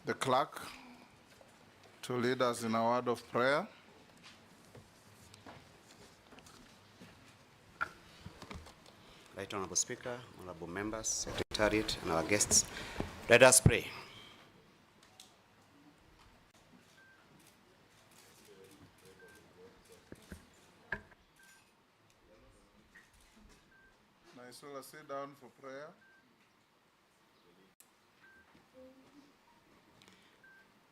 the clerk to lead us in a word of prayer. Right Honorable Speaker, honorable members, Secretariat, and our guests, let us pray. Nisola, sit down for prayer.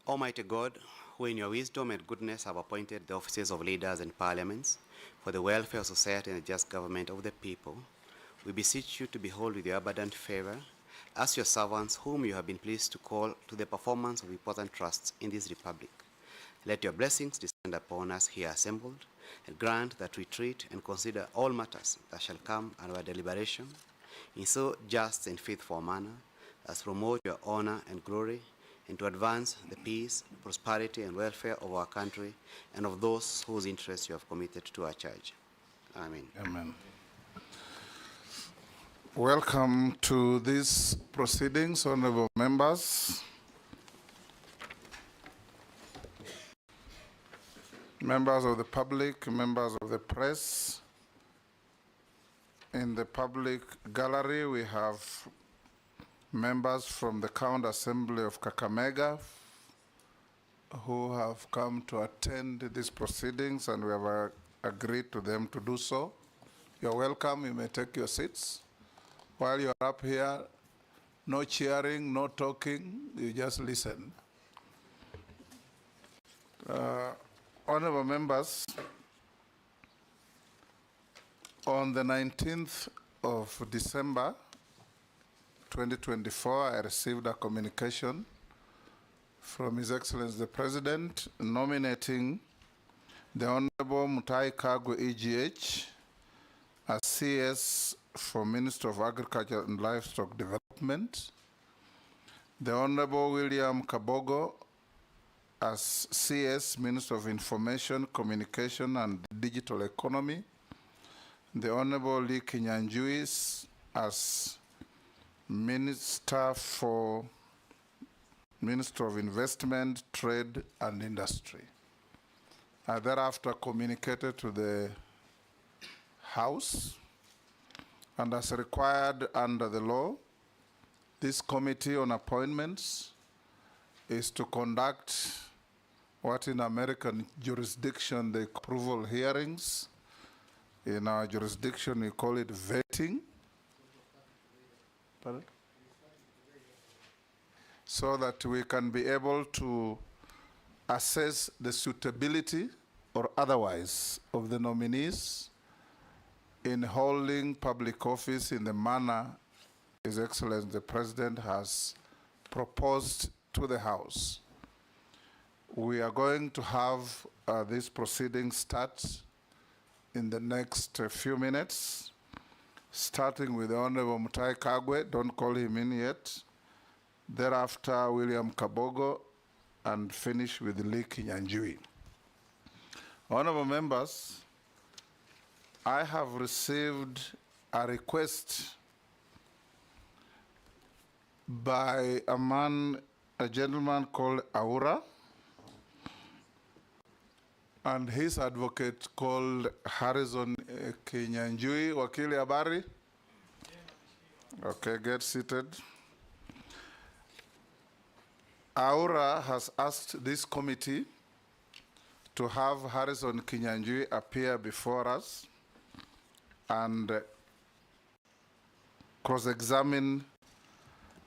Almighty God, who in your wisdom and goodness have appointed the offices of leaders and parliaments for the welfare of society and the just government of the people, we beseech you to behold with your abundant favor us your servants whom you have been pleased to call to the performance of important trusts in this republic. Let your blessings descend upon us here assembled, and grant that we treat and consider all matters that shall come under our deliberation in so just and faithful a manner as promote your honor and glory, and to advance the peace, prosperity, and welfare of our country and of those whose interests you have committed to our charge. Amen. Amen. Welcome to these proceedings, honorable members, members of the public, members of the press. In the public gallery, we have members from the County Assembly of Kakamega who have come to attend these proceedings, and we have agreed to them to do so. You're welcome. You may take your seats. While you're up here, no cheering, no talking, you just listen. Honorable members, on the 19th of December 2024, I received a communication from His Excellency the President nominating the Honorable Mutahi Kagwe EGH as CS for Minister of Agriculture and Livestock Development, the Honorable William Kabogo as CS Minister of Information, Communication and Digital Economy, the Honorable Lee Kinyanjui as Minister of Investment, Trade and Industry. I thereafter communicated to the House, and as required under the law, this Committee on Appointments is to conduct what in American jurisdiction they approval hearings. In our jurisdiction, we call it vetting. Pardon? So that we can be able to assess the suitability or otherwise of the nominees in holding public office in the manner His Excellency the President has proposed to the House. We are going to have this proceeding start in the next few minutes, starting with the Honorable Mutahi Kagwe. Don't call him in yet. Thereafter, William Kabogo, and finish with Lee Kinyanjui. Honorable members, I have received a request by a gentleman called Aura, and his advocate called Harrison Kinyanjui. Wakili habari? Okay, get seated. Aura has asked this committee to have Harrison Kinyanjui appear before us and cross-examine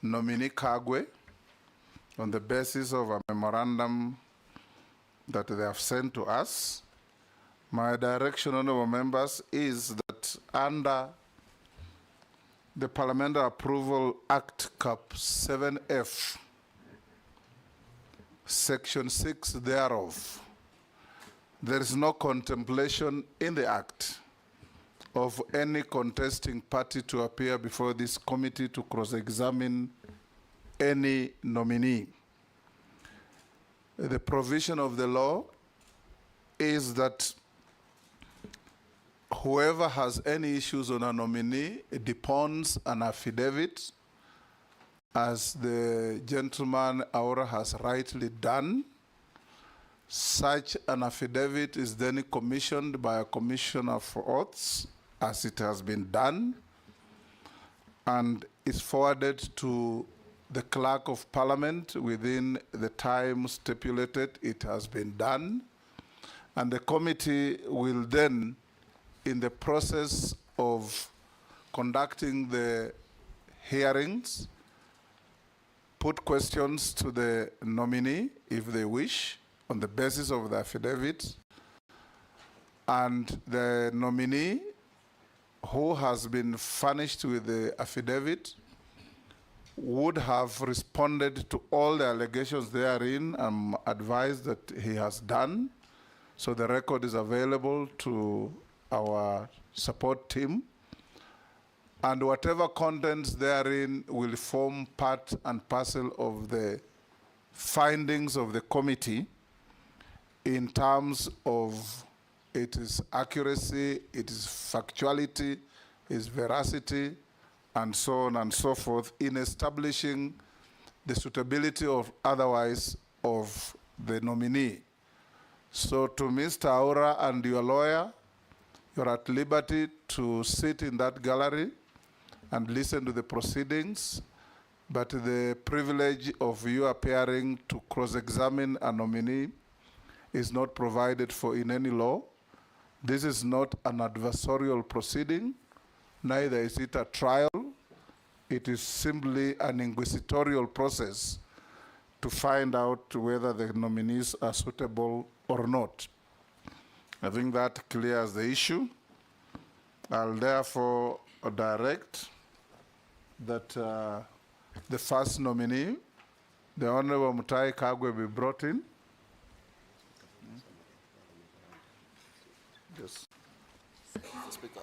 Nominee Kagwe on the basis of a memorandum that they have sent to us. My direction, honorable members, is that under the Parliamentary Approval Act Cap 7F, Section 6 thereof, there is no contemplation in the Act of any contesting party to appear before this committee to cross-examine any nominee. The provision of the law is that whoever has any issues on a nominee deposits an affidavit As the gentleman Aura has rightly done, such an affidavit is then commissioned by a commissioner for oaths, as it has been done, and is forwarded to the clerk of parliament within the time stipulated. It has been done, and the committee will then, in the process of conducting the hearings, put questions to the nominee if they wish on the basis of the affidavit, and the nominee who has been furnished with the affidavit would have responded to all the allegations therein. I'm advised that he has done, so the record is available to our support team, and whatever contents therein will form part and parcel of the findings of the committee in terms of its accuracy, its factuality, its veracity, and so on and so forth, in establishing the suitability or otherwise of the nominee. So to Mr. Aura and your lawyer, you're at liberty to sit in that gallery and listen to the proceedings, but the privilege of you appearing to cross-examine a nominee is not provided for in any law. This is not an adversarial proceeding, neither is it a trial. It is simply an inquisitorial process to find out whether the nominees are suitable or not. I think that clears the issue. I'll therefore direct that the first nominee, the Honorable Mutahi Kagwe, be brought in. Yes. Speaker.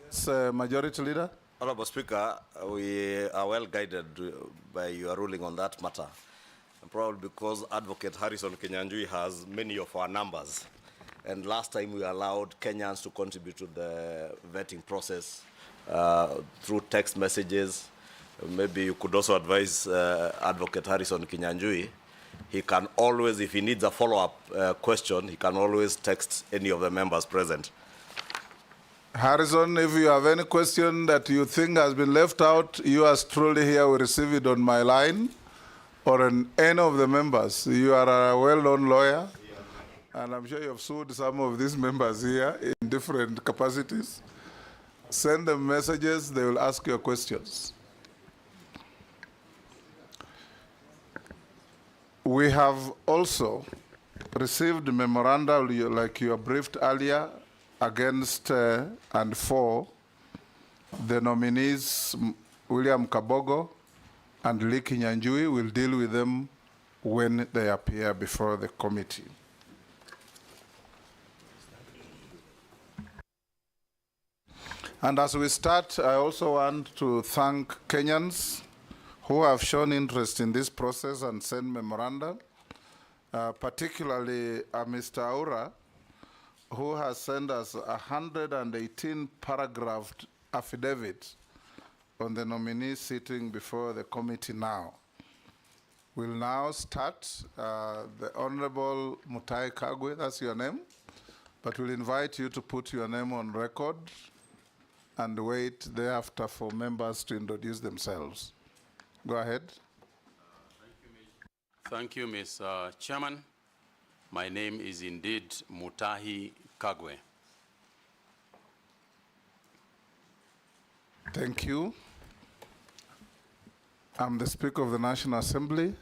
Yes, Majority Leader. Honorable Speaker, we are well guided by your ruling on that matter. And probably because Advocate Harrison Kinyanjui has many of our numbers. And last time we allowed Kenyans to contribute to the vetting process through text messages. Maybe you could also advise Advocate Harrison Kinyanjui. He can always, if he needs a follow-up question, he can always text any of the members present. Harrison, if you have any question that you think has been left out, you as truly here will receive it on my line or on any of the members. You are a well-known lawyer, and I'm sure you have sued some of these members here in different capacities. Send them messages, they will ask you questions. We have also received memoranda, like you were briefed earlier, against and for the nominees William Kabogo and Lee Kinyanjui. Will deal with them when they appear before the committee. And as we start, I also want to thank Kenyans who have shown interest in this process and sent memoranda, particularly Mr. Aura, who has sent us 118 paragraphed affidavit on the nominee sitting before the committee now. We'll now start. The Honorable Mutahi Kagwe, that's your name, but we'll invite you to put your name on record and wait thereafter for members to introduce themselves. Go ahead. Thank you, Mr. Chairman. My name is indeed Mutahi Kagwe. Thank you. I'm the Speaker of the National Assembly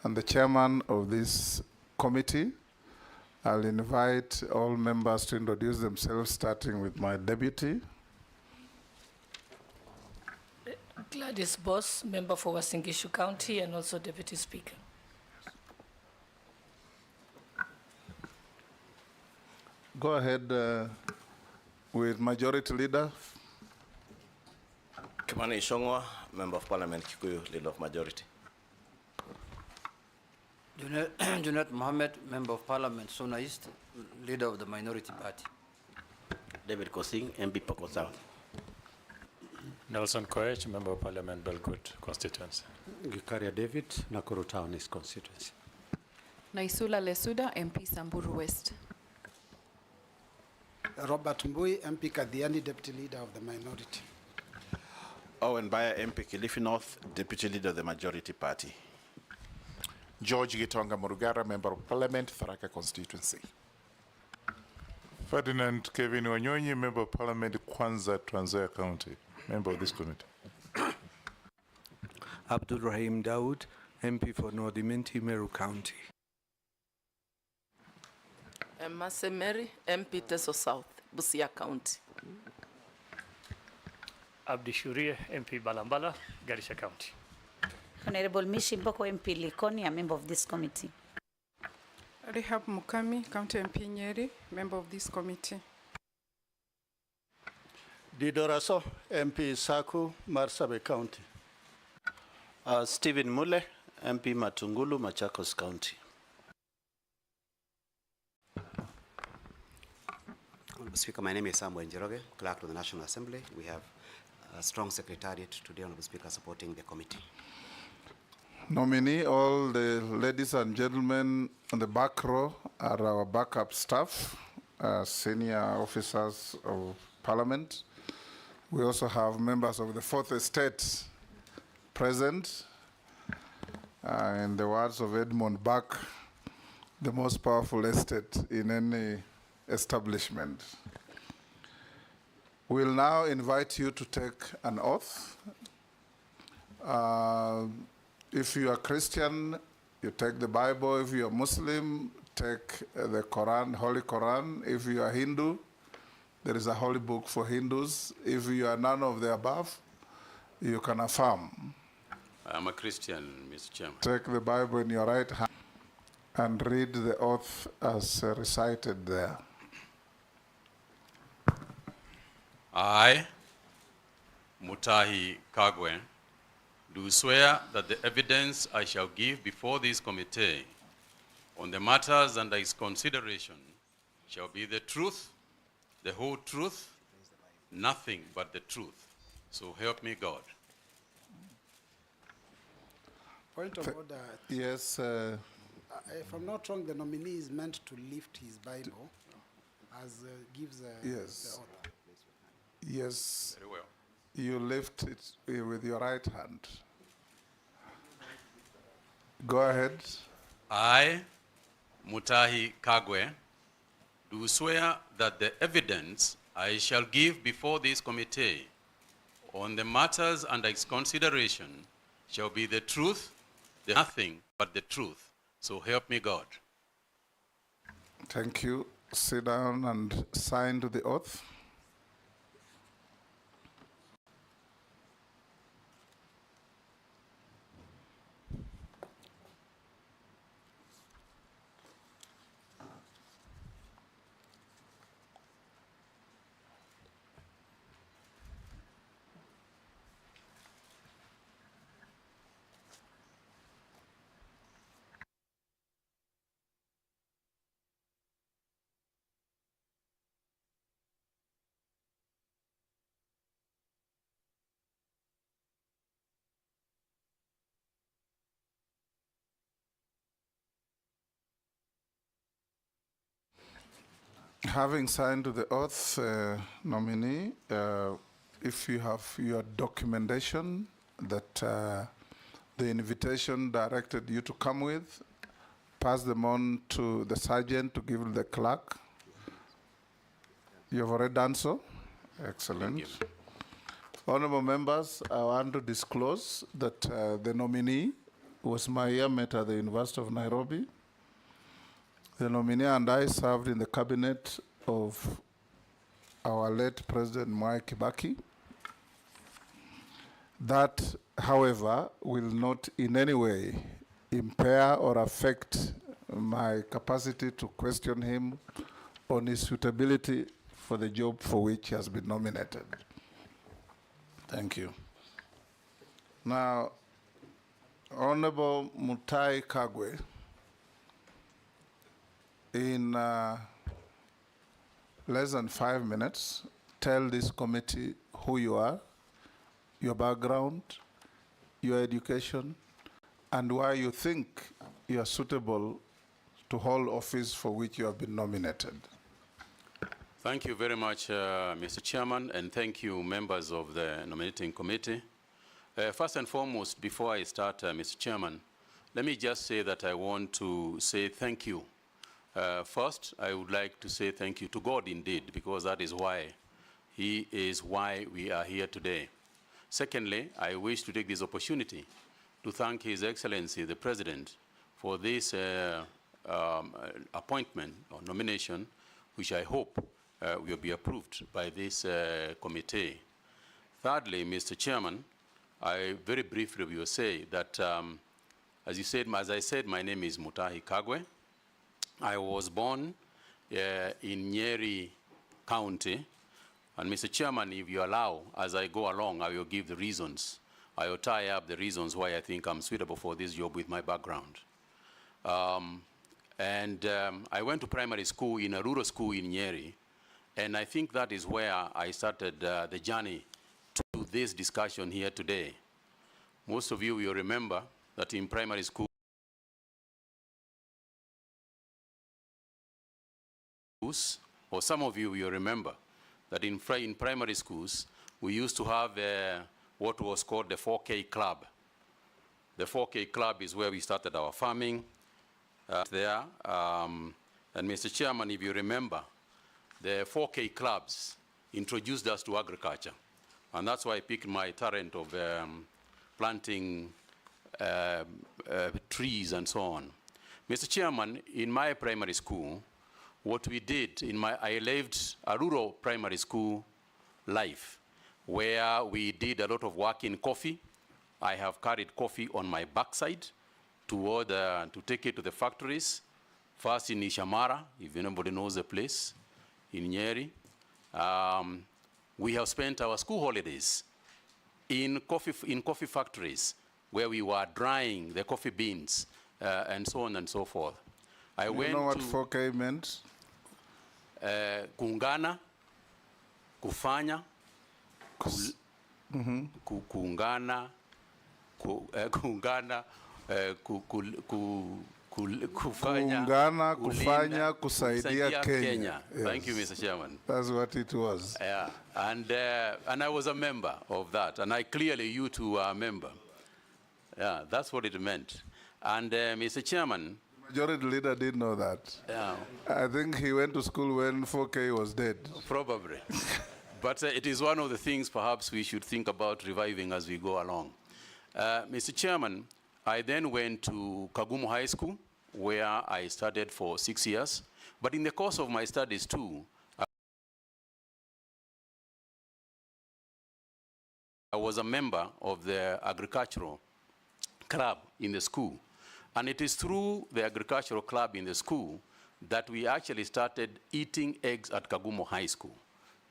and the Chairman of this committee. I'll invite all members to introduce themselves, starting with my deputy. Gladys Boss, member for Wasingishu County and also Deputy Speaker. Go ahead with Majority Leader. Kimani Ishongwa, Member of Parliament, Kikuyu, Leader of Majority. Junet Mohammed, Member of Parliament, Sona East, Leader of the Minority Party. David Kosing, MP Pokot South. Nelson Koech, Member of Parliament, Belgut constituency. Gikaria David, Nakuru Town East constituency. Naisula Lesuda, MP Samburu West. Robert Mbui, MP Kadhiani, Deputy Leader of the Minority. Owen Baya, MP Kilifi North, Deputy Leader of the Majority Party. George Gitonga Murugara, Member of Parliament, Tharaka constituency. Ferdinand Kevin Wanyonyi, Member of Parliament, Kwanza, Trans Nzoia County, member of this committee. Abdul Rahim Daud, MP for North-Imenti, Meru County. Mase Mary, MP Teso South, Busia County. Abdi Shuria, MP Balambala, Garissa County. Honorable Mishi Mboko, MP Likoni, a member of this committee. Rehab Mukami, County MP Nyeri, member of this committee. Didoraso, MP Saku, Marsabit County. Stephen Mule, MP Matungulu, Machakos County. Honorable Speaker, my name is Samuel Njoroge, Clerk to the National Assembly. We have a strong secretariat today, Honorable Speaker, supporting the committee. Nominee, all the ladies and gentlemen on the back row are our backup staff, senior officers of Parliament. We also have members of the Fourth Estate present. In the words of Edmund Burke, the most powerful estate in any establishment. We'll now invite you to take an oath. If you are Christian, you take the Bible. If you are Muslim, take the Quran, Holy Quran. If you are Hindu, there is a holy book for Hindus. If you are none of the above, you can affirm. I'm a Christian, Mr. Chairman. Take the Bible in your right hand and read the oath as recited there. I, Mutahi Kagwe, do swear that the evidence I shall give before this committee on the matters under its consideration shall be the truth, the whole truth, nothing but the truth. So help me God. Point of order. Yes. If I'm not wrong, the nominee is meant to lift his Bible as gives yes. the oath. Yes. Very well. You lift it with your right hand. Go ahead. I, Mutahi Kagwe, do swear that the evidence I shall give before this committee on the matters under its consideration shall be the truth, the nothing but the truth. So help me God. Thank you. Sit down and sign to the oath. Having signed to the oath, nominee, if you have your documentation that the invitation directed you to come with, pass them on to the sergeant to give the clerk. You have already done so? Excellent. Honorable members, I want to disclose that the nominee was my yearmate at the University of Nairobi. The nominee and I served in the cabinet of our late President Mwai Kibaki. That, however, will not in any way impair or affect my capacity to question him on his suitability for the job for which he has been nominated. Thank you. Now, Honorable Mutahi Kagwe, in less than 5 minutes, tell this committee who you are, your background, your education, and why you think you are suitable to hold office for which you have been nominated. Thank you very much, Mr. Chairman, and thank you, members of the nominating committee. First and foremost, before I start, Mr. Chairman, let me just say that I want to say thank you. First, I would like to say thank you to God indeed, because that is why He is why we are here today. Secondly, I wish to take this opportunity to thank His Excellency, the President, for this appointment or nomination, which I hope will be approved by this committee. Thirdly, Mr. Chairman, I very briefly will say that, as I said, my name is Mutahi Kagwe. I was born in Nyeri County, and Mr. Chairman, if you allow, as I go along, I will give the reasons. I will tie up the reasons why I think I'm suitable for this job with my background. I went to primary school in a rural school in Nyeri, and I think that is where I started the journey to this discussion here today. Most of you will remember that in primary school, or some of you will remember that in primary schools, we used to have what was called the 4K Club. The 4K Club is where we started our farming there. And Mr. Chairman, if you remember, the 4K clubs introduced us to agriculture. And that's why I picked my talent of planting trees and so on. Mr. Chairman, in my primary school, what we did, I lived a rural primary school life where we did a lot of work in coffee. I have carried coffee on my backside to take it to the factories. First in Ishamara, if anybody knows the place, in Nyeri. We have spent our school holidays in coffee factories where we were drying the coffee beans and so on and so forth. You know what 4K meant? Kuungana, kufanya, kuungana, kuungana, kuungana, kufanya, kusaidia Kenya. Yes. Thank you, Mr. Chairman. That's what it was. Yeah, and I was a member of that, and you two are a member. Yeah, that's what it meant. And Mr. Chairman, Majority Leader didn't know that. Yeah. I think he went to school when 4K was dead. Probably. But it is one of the things perhaps we should think about reviving as we go along. Mr. Chairman, I then went to Kagwe High School, where I studied for 6 years. But in the course of my studies too, I was a member of the agricultural club in the school. And it is through the agricultural club in the school that we actually started eating eggs at Kagwe High School,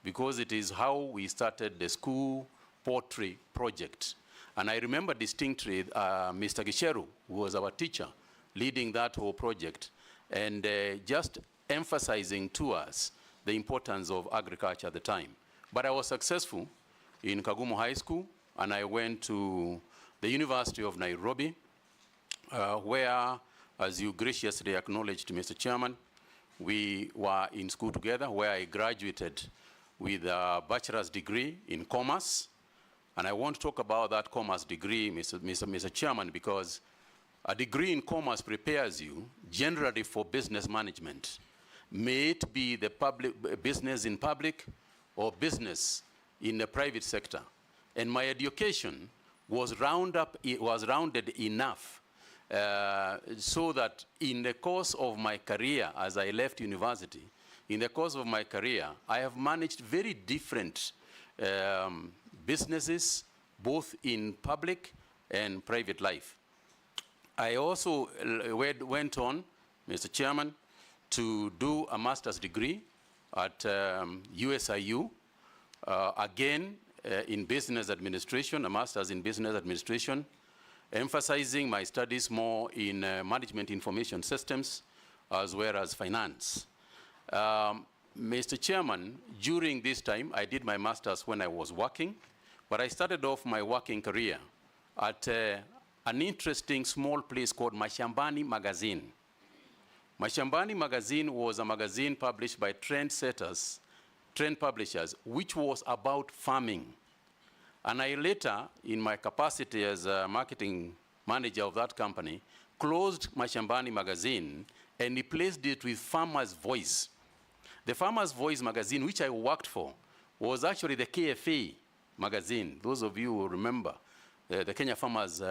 because it is how we started the school poultry project. And I remember distinctly Mr. Gisheru, who was our teacher, leading that whole project, and just emphasizing to us the importance of agriculture at the time. But I was successful in Kagwe High School, and I went to the University of Nairobi, where, as you graciously acknowledged, Mr. Chairman, we were in school together, where I graduated with a bachelor's degree in commerce. And I want to talk about that commerce degree, Mr. Chairman, because a degree in commerce prepares you generally for business management. May it be the business in public or business in the private sector. And my education was rounded enough so that in the course of my career, as I left university, in the course of my career, I have managed very different businesses, both in public and private life. I also went on, Mr. Chairman, to do a master's degree at USIU, again in business administration, a master's in business administration, emphasizing my studies more in management information systems as well as finance. Mr. Chairman, during this time, I did my master's when I was working, But I started off my working career at an interesting small place called Mashambani Magazine. Mashambani Magazine was a magazine published by trend publishers, which was about farming. And I later, in my capacity as a marketing manager of that company, closed Mashambani Magazine and replaced it with Farmer's Voice. The Farmer's Voice magazine, which I worked for, was actually the KFA magazine. Those of you who remember, the Kenya Farmers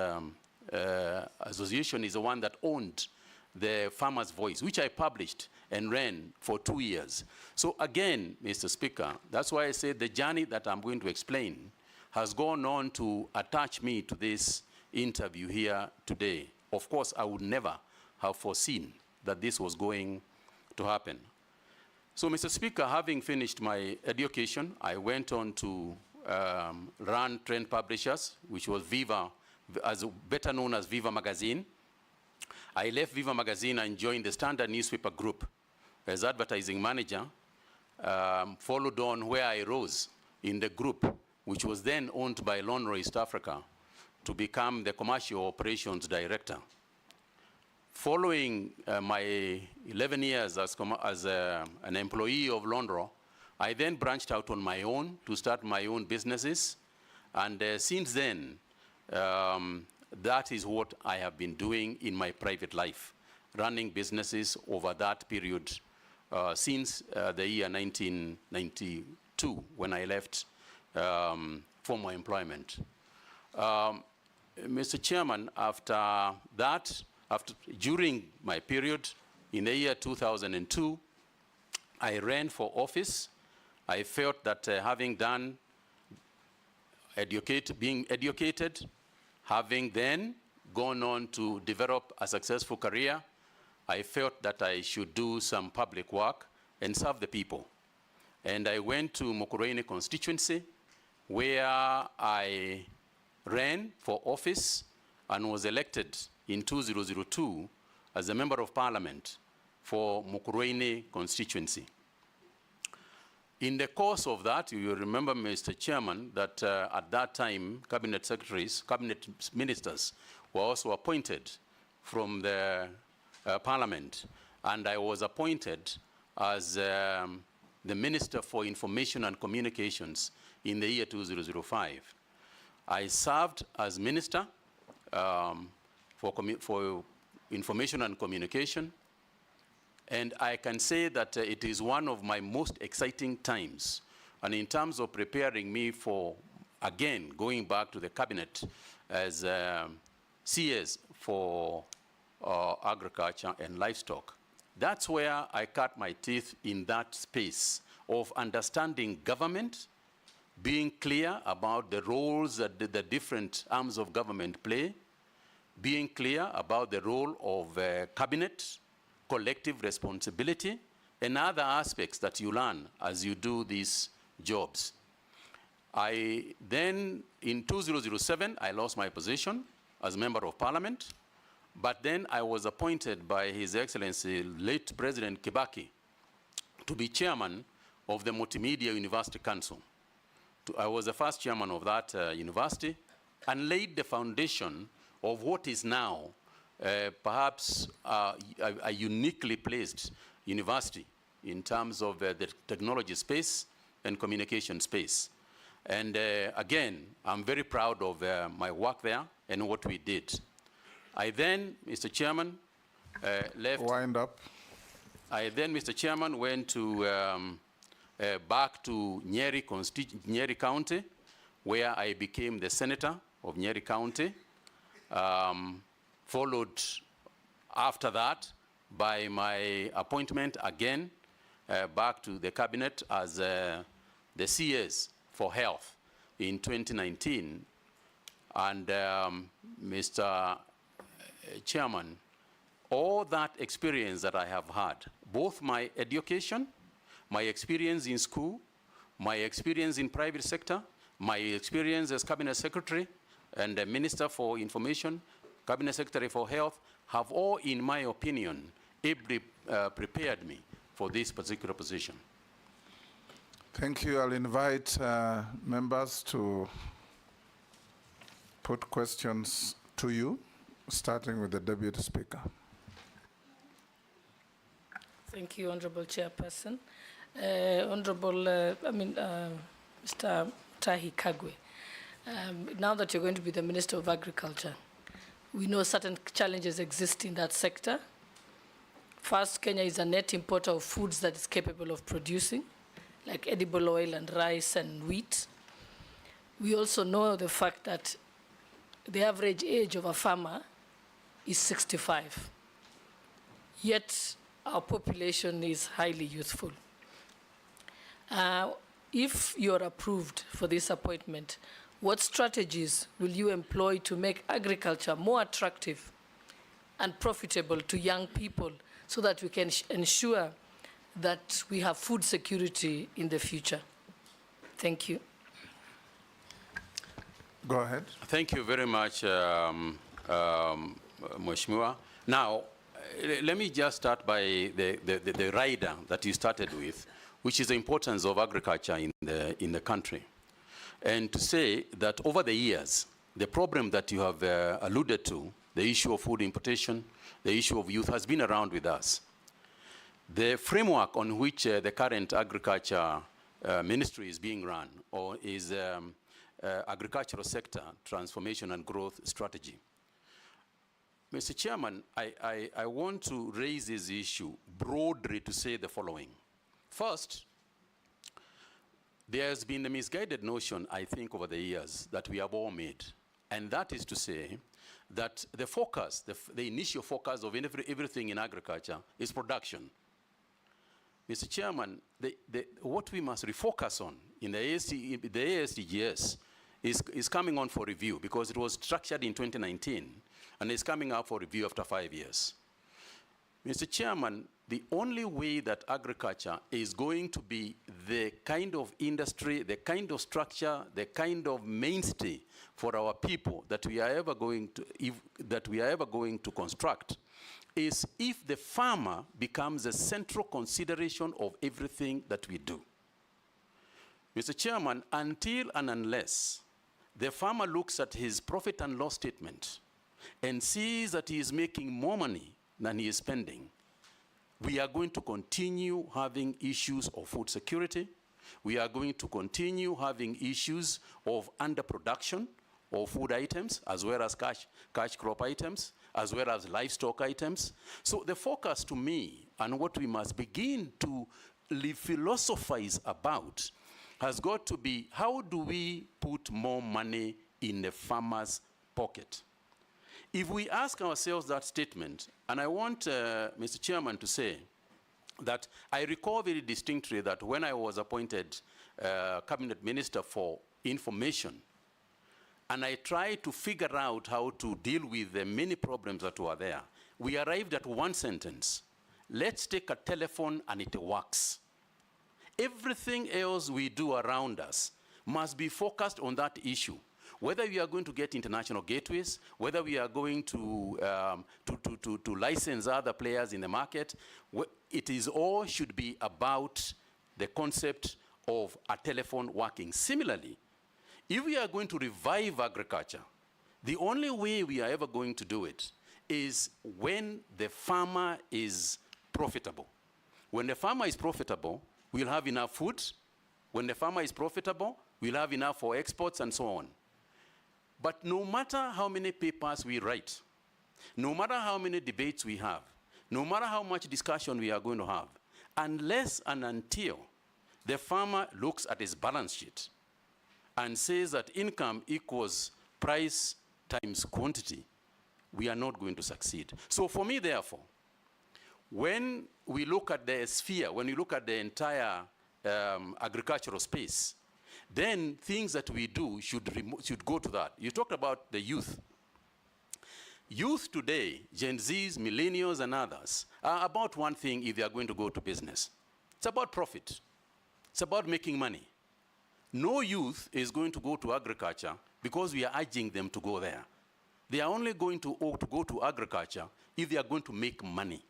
Association is the one that owned the Farmer's Voice, which I published and ran for 2 years. So again, Mr. Speaker, that's why I said the journey that I'm going to explain has gone on to attach me to this interview here today. Of course, I would never have foreseen that this was going to happen. So, Mr. Speaker, having finished my education, I went on to run Trend Publishers, which was Viva, better known as Viva Magazine. I left Viva Magazine and joined the Standard Newspaper Group as advertising manager, followed on where I rose in the group, which was then owned by Lonro East Africa, to become the commercial operations director. Following my 11 years as an employee of Lonro, I then branched out on my own to start my own businesses. And since then, that is what I have been doing in my private life, running businesses over that period since the year 1992, when I left former employment. Mr. Chairman, after that, during my period in the year 2002, I ran for office. I felt that having done being educated, having then gone on to develop a successful career, I felt that I should do some public work and serve the people. And I went to Mukurweini constituency, where I ran for office and was elected in 2002 as a member of parliament for Mukurweini constituency. In the course of that, you will remember, Mr. Chairman, that at that time, cabinet secretaries, cabinet ministers were also appointed from the parliament, and I was appointed as the Minister for Information and Communications in the year 2005. I served as Minister for Information and Communication, and I can say that it is one of my most exciting times. And in terms of preparing me for, again, going back to the cabinet as CS for agriculture and livestock, that's where I cut my teeth in that space of understanding government, being clear about the roles that the different arms of government play, being clear about the role of cabinet, collective responsibility, and other aspects that you learn as you do these jobs. I then, in 2007, I lost my position as member of parliament, but then I was appointed by His Excellency, late President Kibaki, to be chairman of the Multimedia University Council. I was the first chairman of that university and laid the foundation of what is now perhaps a uniquely placed university in terms of the technology space and communication space. And again, I'm very proud of my work there and what we did. I then, Mr. Chairman, left. Wind up. I then, Mr. Chairman, went to back to Nyeri County, where I became the senator of Nyeri County. Followed after that by my appointment again back to the cabinet as the CS for health in 2019. And Mr. Chairman, all that experience that I have had, both my education, my experience in school, my experience in private sector, my experience as cabinet secretary and the Minister for Information, Cabinet Secretary for Health, have all, in my opinion, ably prepared me for this particular position. Thank you. I'll invite members to put questions to you, starting with the Deputy Speaker. Thank you, Honorable Chairperson. Mr. Mutahi Kagwe, now that you're going to be the Minister of Agriculture, we know certain challenges exist in that sector. First, Kenya is a net importer of foods that is capable of producing, like edible oil and rice and wheat. We also know the fact that the average age of a farmer is 65. Yet, our population is highly youthful. If you're approved for this appointment, what strategies will you employ to make agriculture more attractive and profitable to young people so that we can ensure that we have food security in the future? Thank you. Go ahead. Thank you very much, Mheshimiwa. Now, let me just start by the rider that you started with, which is the importance of agriculture in the country. And to say that over the years, the problem that you have alluded to, the issue of food importation, the issue of youth, has been around with us. The framework on which the current agriculture ministry is being run, or is agricultural sector transformation and growth strategy. Mr. Chairman, I want to raise this issue broadly to say the following. First, there has been a misguided notion, I think, over the years that we have all made. And that is to say that the focus, the initial focus of everything in agriculture is production. Mr. Chairman, what we must refocus on in the ASDGS is coming on for review, because it was structured in 2019 and is coming up for review after 5 years. Mr. Chairman, the only way that agriculture is going to be the kind of industry, the kind of structure, the kind of mainstay for our people that we are ever going to construct is if the farmer becomes a central consideration of everything that we do. Mr. Chairman, until and unless the farmer looks at his profit and loss statement and sees that he is making more money than he is spending, we are going to continue having issues of food security. We are going to continue having issues of underproduction of food items, as well as cash crop items, as well as livestock items. So the focus to me, and what we must begin to philosophize about, has got to be, how do we put more money in the farmer's pocket? If we ask ourselves that statement, and I want Mr. Chairman to say that I recall very distinctly that when I was appointed Cabinet Minister for Information, and I tried to figure out how to deal with the many problems that were there, we arrived at one sentence: let's take a telephone and it works. Everything else we do around us must be focused on that issue. Whether we are going to get international gateways, whether we are going to license other players in the market, it is all should be about the concept of a telephone working. Similarly, if we are going to revive agriculture, the only way we are ever going to do it is when the farmer is profitable. When the farmer is profitable, we'll have enough food. When the farmer is profitable, we'll have enough for exports and so on. But no matter how many papers we write, no matter how many debates we have, no matter how much discussion we are going to have, unless and until the farmer looks at his balance sheet and says that income equals price times quantity, we are not going to succeed. So for me, therefore, when we look at the sphere, when we look at the entire agricultural space, then things that we do should go to that. You talked about the youth. Youth today, Gen Zs, millennials, and others, are about one thing if they are going to go to business. It's about profit. It's about making money. No youth is going to go to agriculture because we are urging them to go there. They are only going to go to agriculture if they are going to make money.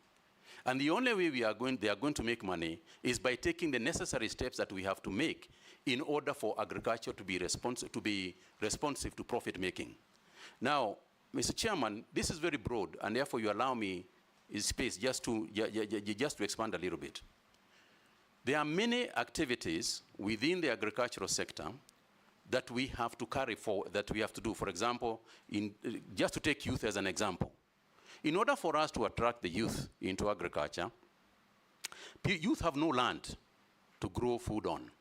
And the only way they are going to make money is by taking the necessary steps that we have to make in order for agriculture to be responsive to profit making. Now, Mr. Chairman, this is very broad, and therefore you allow me space just to expand a little bit. There are many activities within the agricultural sector that we have to carry forward, that we have to do. For example, just to take youth as an example. In order for us to attract the youth into agriculture, youth have no land to grow food on.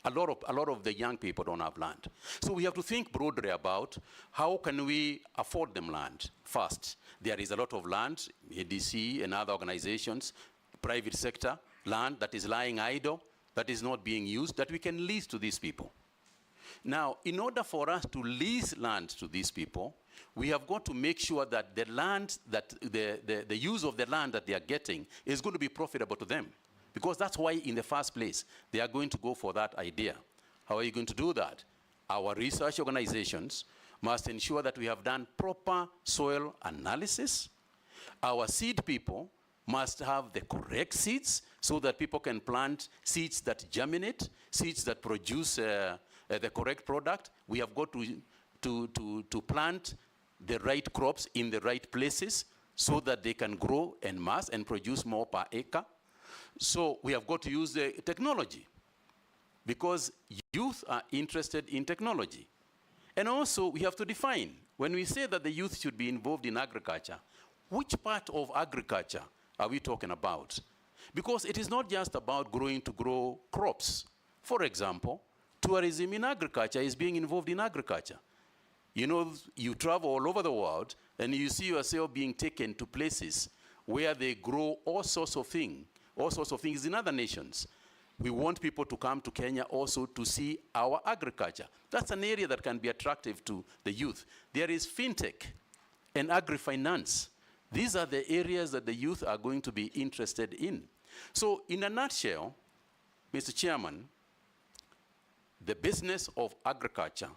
A lot of the young people don't have land. So we have to think broadly about how can we afford them land first. There is a lot of land, ADC and other organizations, private sector, land that is lying idle, that is not being used, that we can lease to these people. Now, in order for us to lease land to these people, we have got to make sure that the land, that the use of the land that they are getting is going to be profitable to them. Because that's why, in the first place, they are going to go for that idea. How are you going to do that? Our research organizations must ensure that we have done proper soil analysis. Our seed people must have the correct seeds so that people can plant seeds that germinate, seeds that produce the correct product. We have got to plant the right crops in the right places so that they can grow en masse and produce more per acre. So we have got to use the technology because youth are interested in technology. And also we have to define, when we say that the youth should be involved in agriculture, which part of agriculture are we talking about? Because it is not just about growing to grow crops. For example, tourism in agriculture is being involved in agriculture. You know, you travel all over the world and you see yourself being taken to places where they grow all sorts of things in other nations. We want people to come to Kenya also to see our agriculture. That's an area that can be attractive to the youth. There is fintech and agri-finance. These are the areas that the youth are going to be interested in. So in a nutshell, Mr. Chairman, the business of agriculture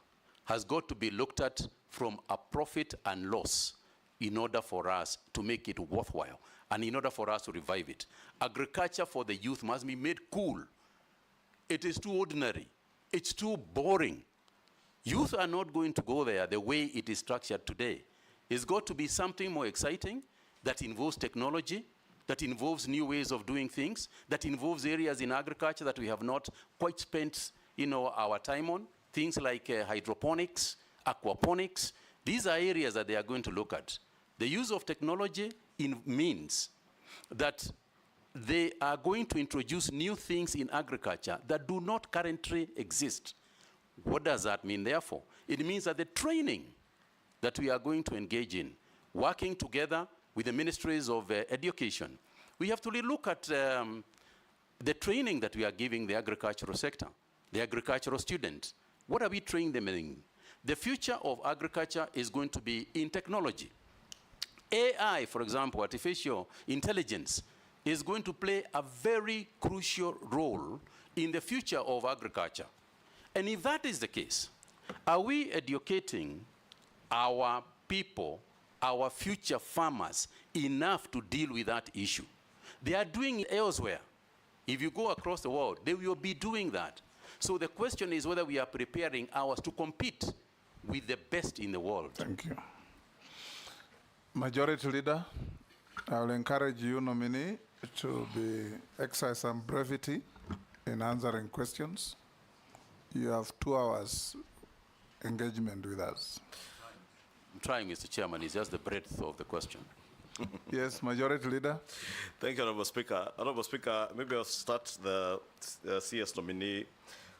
has got to be looked at from a profit and loss in order for us to make it worthwhile and in order for us to revive it. Agriculture for the youth must be made cool. It is too ordinary. It's too boring. Youth are not going to go there the way it is structured today. It's got to be something more exciting that involves technology, that involves new ways of doing things, that involves areas in agriculture that we have not quite spent our time on, things like hydroponics, aquaponics. These are areas that they are going to look at. The use of technology means that they are going to introduce new things in agriculture that do not currently exist. What does that mean, therefore? It means that the training that we are going to engage in, working together with the ministries of education, we have to look at the training that we are giving the agricultural sector, the agricultural students. What are we training them in? The future of agriculture is going to be in technology. AI, for example, artificial intelligence, is going to play a very crucial role in the future of agriculture. And if that is the case, are we educating our people, our future farmers, enough to deal with that issue? They are doing it elsewhere. If you go across the world, they will be doing that. So the question is whether we are preparing ours to compete with the best in the world. Thank you. Majority Leader, I will encourage you, nominee, to exercise some brevity in answering questions. You have 2 hours engagement with us. I'm trying, Mr. Chairman. It's just the breadth of the question. Yes, Majority Leader. Thank you, Honorable Speaker. Honorable Speaker, maybe I'll start the CS nominee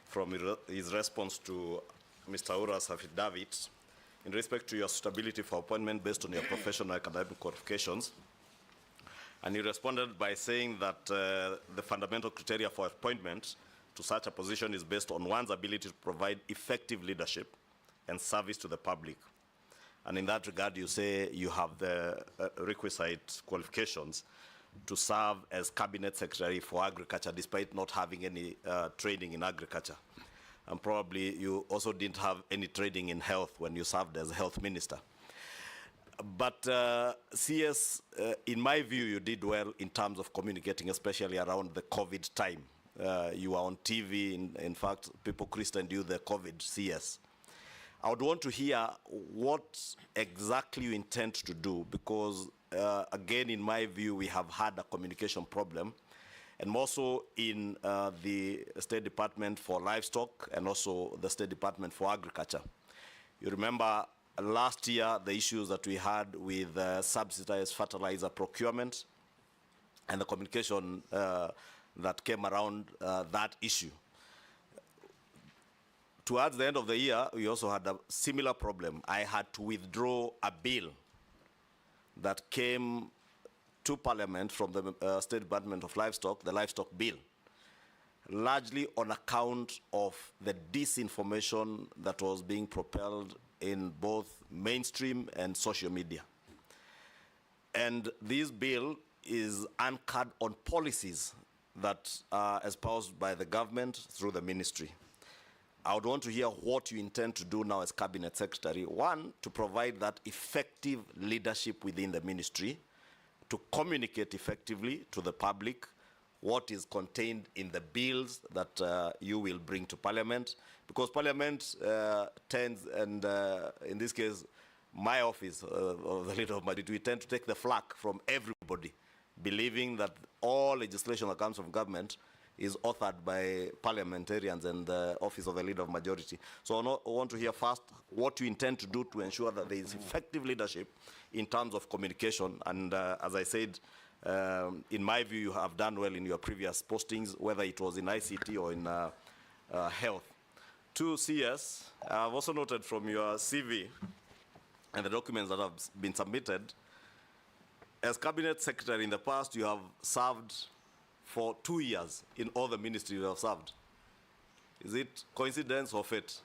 from his response to Mr. Ura's affidavit in respect to your suitability for appointment based on your professional academic qualifications. And he responded by saying that the fundamental criteria for appointment to such a position is based on one's ability to provide effective leadership and service to the public. And in that regard, you say you have the requisite qualifications to serve as Cabinet Secretary for Agriculture despite not having any training in agriculture. And probably you also didn't have any training in health when you served as Health Minister. But CS, in my view, you did well in terms of communicating, especially around the COVID time. You were on TV. In fact, people christened you the COVID CS. I would want to hear what exactly you intend to do, because again, in my view, we have had a communication problem, and more so in the State Department for Livestock and also the State Department for Agriculture. You remember last year the issues that we had with subsidized fertilizer procurement and the communication that came around that issue. Towards the end of the year, we also had a similar problem. I had to withdraw a bill that came to Parliament from the State Department of Livestock, the Livestock Bill, largely on account of the disinformation that was being propelled in both mainstream and social media. And this bill is anchored on policies that are espoused by the government through the ministry. I would want to hear what you intend to do now as Cabinet Secretary. One, to provide that effective leadership within the ministry, to communicate effectively to the public what is contained in the bills that you will bring to Parliament, because Parliament tends, and in this case, my office of the Leader of Majority, we tend to take the flak from everybody, believing that all legislation that comes from government is authored by parliamentarians and the office of the Leader of Majority. So I want to hear first what you intend to do to ensure that there is effective leadership in terms of communication. And as I said, in my view, you have done well in your previous postings, whether it was in ICT or in health. To CS, I've also noted from your CV and the documents that have been submitted, as Cabinet Secretary in the past, you have served for 2 years in all the ministries you have served. Is it coincidence or fate?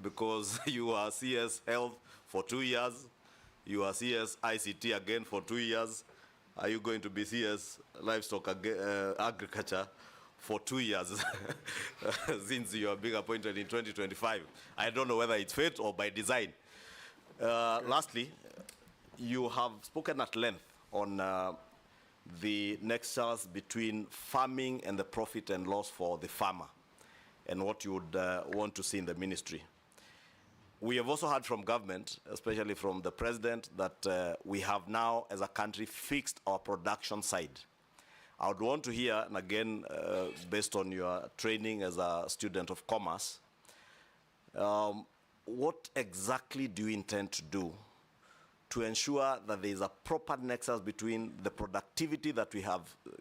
Because you are CS Health for 2 years, you are CS ICT again for 2 years. Are you going to be CS Livestock Agriculture for 2 years since you are being appointed in 2025? I don't know whether it's fate or by design. Lastly, you have spoken at length on the nexus between farming and the profit and loss for the farmer and what you would want to see in the ministry. We have also heard from government, especially from the president, that we have now as a country fixed our production side. I would want to hear, and again, based on your training as a student of commerce, what exactly do you intend to do to ensure that there is a proper nexus between the productivity that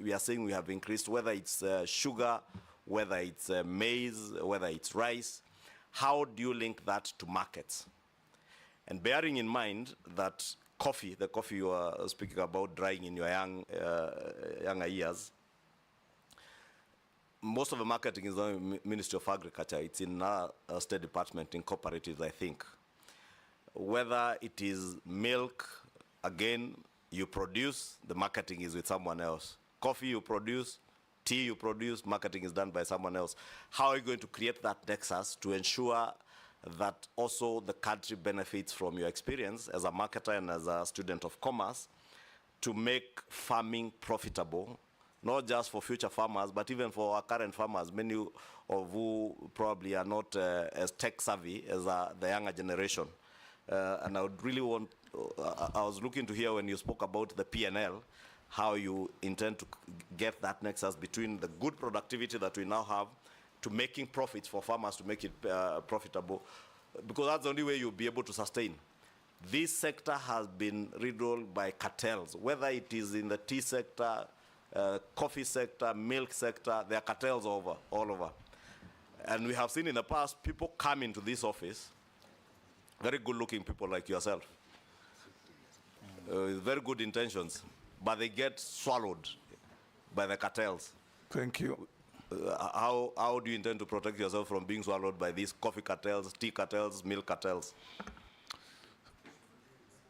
we are saying we have increased, whether it's sugar, whether it's maize, whether it's rice. How do you link that to markets? And bearing in mind that coffee, the coffee you are speaking about drying in your younger years, most of the marketing is on the Ministry of Agriculture. It's in our State Department, in cooperatives, I think. Whether it is milk, again, you produce, the marketing is with someone else. Coffee you produce, tea you produce, marketing is done by someone else. How are you going to create that nexus to ensure that also the country benefits from your experience as a marketer and as a student of commerce to make farming profitable, not just for future farmers, but even for our current farmers, many of who probably are not as tech savvy as the younger generation. And I would really want, I was looking to hear when you spoke about the P&L, how you intend to get that nexus between the good productivity that we now have to making profits for farmers to make it profitable, because that's the only way you'll be able to sustain. This sector has been riddled by cartels, whether it is in the tea sector, coffee sector, milk sector, there are cartels all over. And we have seen in the past people come into this office, very good-looking people like yourself, with very good intentions, but they get swallowed by the cartels. Thank you. How do you intend to protect yourself from being swallowed by these coffee cartels, tea cartels, milk cartels?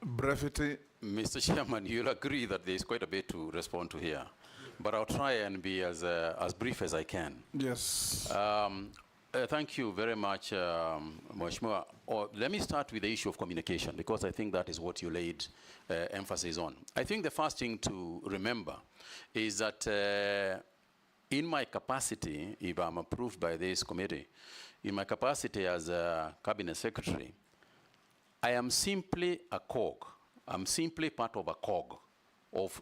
Brevity. Mr. Chairman, you'll agree that there is quite a bit to respond to here, but I'll try and be as brief as I can. Yes. Thank you very much, Mheshimiwa. Let me start with the issue of communication, because I think that is what you laid emphasis on. I think the first thing to remember is that in my capacity, if I'm approved by this committee, in my capacity as a cabinet secretary, I am simply a cog. I'm simply part of a cog of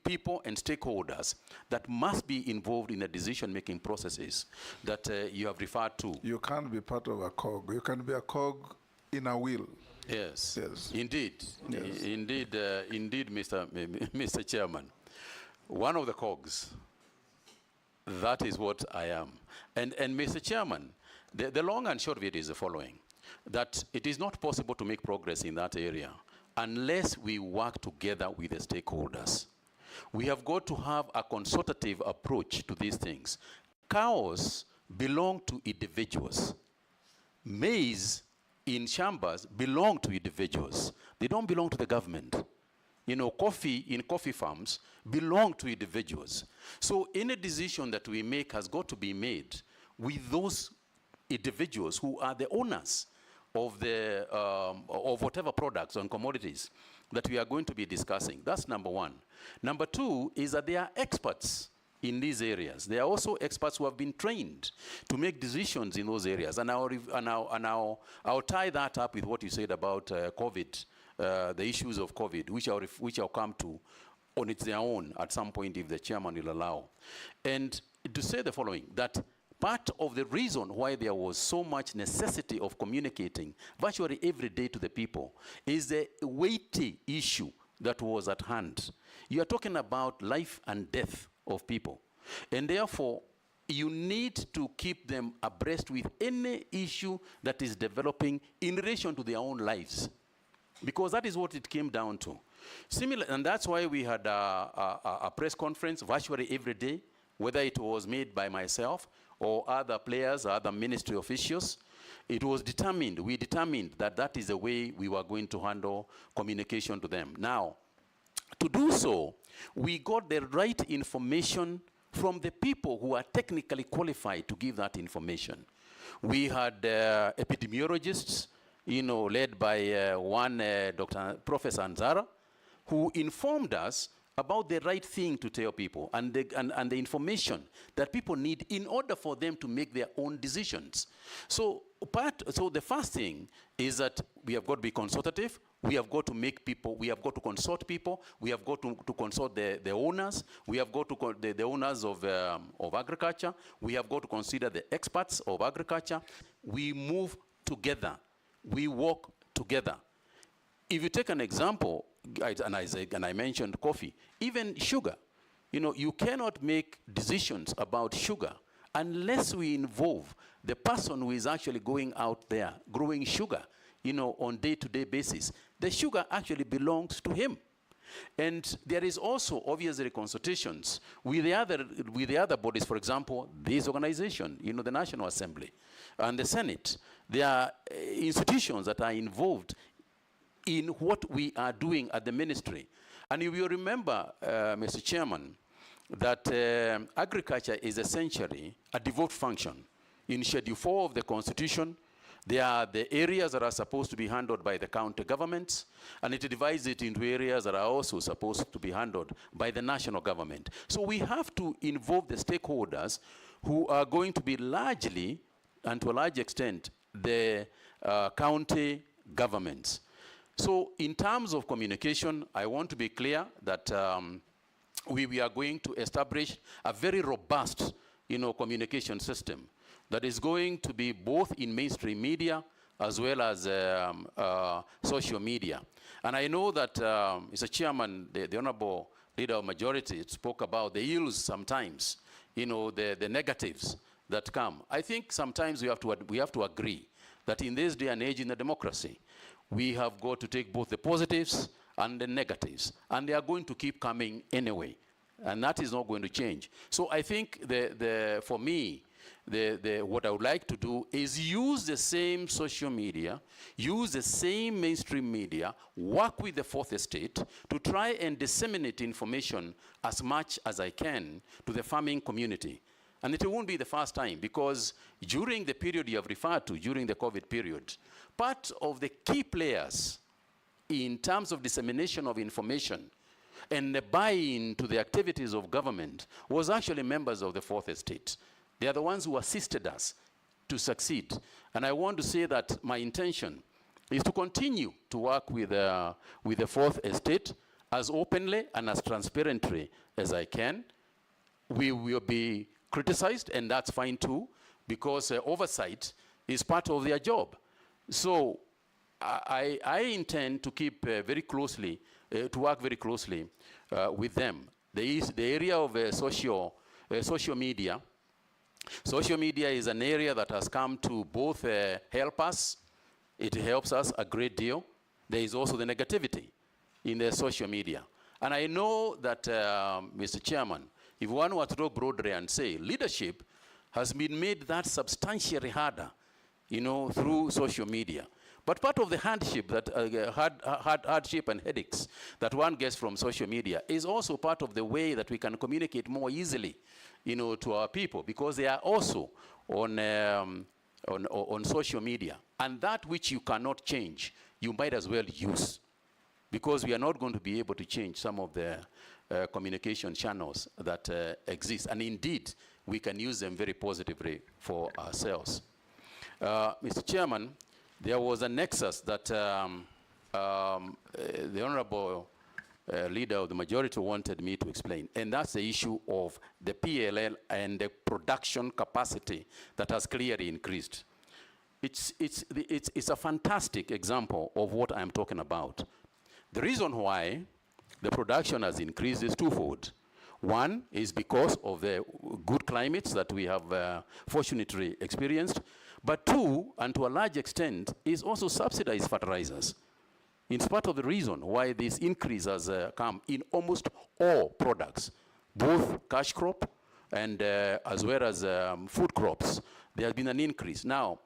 people and stakeholders that must be involved in the decision-making processes that you have referred to. You can't be part of a cog. You can be a cog in a wheel. Yes. Yes. Indeed. Yes. Indeed, Mr. Chairman. One of the cogs. That is what I am. And Mr. Chairman, the long and short of it is the following, that it is not possible to make progress in that area unless we work together with the stakeholders. We have got to have a consultative approach to these things. Cows belong to individuals. Maize in chambers belong to individuals. They don't belong to the government. You know, coffee in coffee farms belong to individuals. So any decision that we make has got to be made with those individuals who are the owners of the of whatever products and commodities that we are going to be discussing. That's number one. Number two is that they are experts in these areas. They are also experts who have been trained to make decisions in those areas. And I'll tie that up with what you said about COVID, the issues of COVID, which I'll come to on its own at some point if the chairman will allow. And to say the following, that part of the reason why there was so much necessity of communicating virtually every day to the people is the weighty issue that was at hand. You are talking about life and death of people. And therefore, you need to keep them abreast with any issue that is developing in relation to their own lives. Because that is what it came down to. Similar, and that's why we had a press conference virtually every day, whether it was made by myself or other players, or other ministry officials. It was determined, we determined that that is the way we were going to handle communication to them. Now, to do so, we got the right information from the people who are technically qualified to give that information. We had epidemiologists, you know, led by one Professor Anzara, who informed us about the right thing to tell people and the information that people need in order for them to make their own decisions. So the first thing is that we have got to be consultative. We have got to make people, we have got to consult people. We have got to consult the owners. We have got to the owners of agriculture. We have got to consider the experts of agriculture. We move together. We work together. If you take an example, and I mentioned coffee, even sugar. You know, you cannot make decisions about sugar unless we involve the person who is actually going out there growing sugar, you know, on day-to-day basis. The sugar actually belongs to him. And there is also obviously consultations with the other bodies, for example, this organization, you know, the National Assembly and the Senate. There are institutions that are involved in what we are doing at the ministry. And if you remember, Mr. Chairman, that agriculture is essentially a devolved function. In Schedule 4 of the Constitution, there are the areas that are supposed to be handled by the county governments, and it divides it into areas that are also supposed to be handled by the national government. So we have to involve the stakeholders who are going to be largely, and to a large extent, the county governments. So in terms of communication, I want to be clear that we are going to establish a very robust, you know, communication system that is going to be both in mainstream media as well as social media. And I know that Mr. Chairman, the Honorable Leader of Majority spoke about the ills sometimes, you know, the negatives that come. I think sometimes we have to agree that in this day and age in the democracy, we have got to take both the positives and the negatives, and they are going to keep coming anyway, and that is not going to change. So I think for me, what I would like to do is use the same social media, use the same mainstream media, work with the fourth estate to try and disseminate information as much as I can to the farming community. And it won't be the first time, because during the period you have referred to, during the COVID period, part of the key players in terms of dissemination of information and the buy-in to the activities of government was actually members of the fourth estate. They are the ones who assisted us to succeed. And I want to say that my intention is to continue to work with the fourth estate as openly and as transparently as I can. We will be criticized, and that's fine too, because oversight is part of their job. So I intend to keep very closely, to work very closely with them. There is the area of social media. Social media is an area that has come to both help us. It helps us a great deal. There is also the negativity in the social media. And I know that, Mr. Chairman, if one were to talk broadly and say leadership has been made that substantially harder, through social media. But part of the hardship hardship and headaches that one gets from social media is also part of the way that we can communicate more easily, to our people, because they are also on social media. And that which you cannot change, you might as well use, because we are not going to be able to change some of the communication channels that exist. And indeed, we can use them very positively for ourselves. Mr. Chairman, there was a nexus that the Honorable Leader of the Majority wanted me to explain, and that's the issue of the PLL and the production capacity that has clearly increased. It's a fantastic example of what I'm talking about. The reason why the production has increased is twofold. One is because of the good climates that we have fortunately experienced. But two, and to a large extent, is also subsidized fertilizers. It's part of the reason why this increase has come in almost all products, both cash crop and as well as food crops. There has been an increase. Now,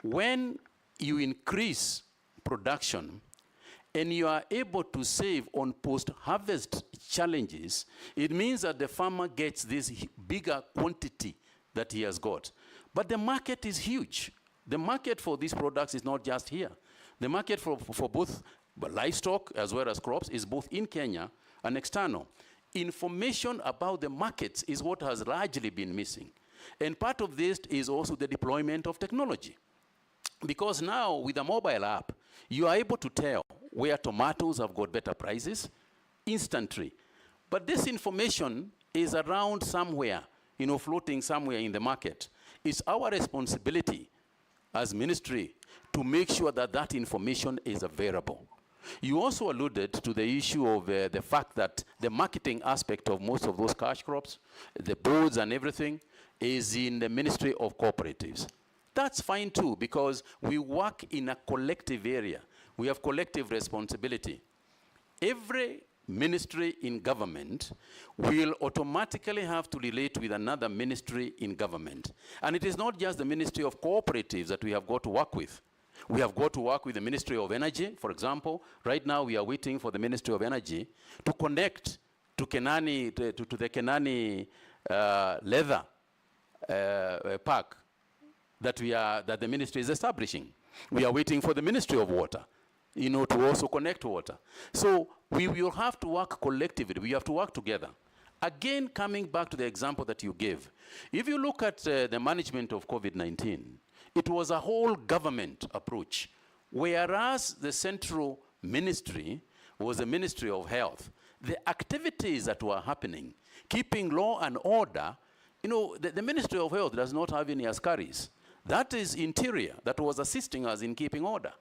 when you increase production and you are able to save on post-harvest challenges, it means that the farmer gets this bigger quantity that he has got. But the market is huge. The market for these products is not just here. The market for both livestock as well as crops is both in Kenya and external. Information about the markets is what has largely been missing. And part of this is also the deployment of technology. Because now with a mobile app, you are able to tell where tomatoes have got better prices instantly. But this information is around somewhere, floating somewhere in the market. It's our responsibility as ministry to make sure that that information is available. You also alluded to the issue of the fact that the marketing aspect of most of those cash crops, the boards and everything, is in the Ministry of Cooperatives. That's fine too, because we work in a collective area. We have collective responsibility. Every ministry in government will automatically have to relate with another ministry in government. And it is not just the Ministry of Cooperatives that we have got to work with. We have got to work with the Ministry of Energy, for example. Right now we are waiting for the Ministry of Energy to connect to Kenani, to the Kenani leather park that the ministry is establishing. We are waiting for the Ministry of Water, to also connect water. So we will have to work collectively. We have to work together. Again, coming back to the example that you gave, if you look at the management of COVID-19, it was a whole government approach, whereas the central ministry was the Ministry of Health. The activities that were happening, keeping law and order, the Ministry of Health does not have any askaris. That is Interior that was assisting us in keeping order.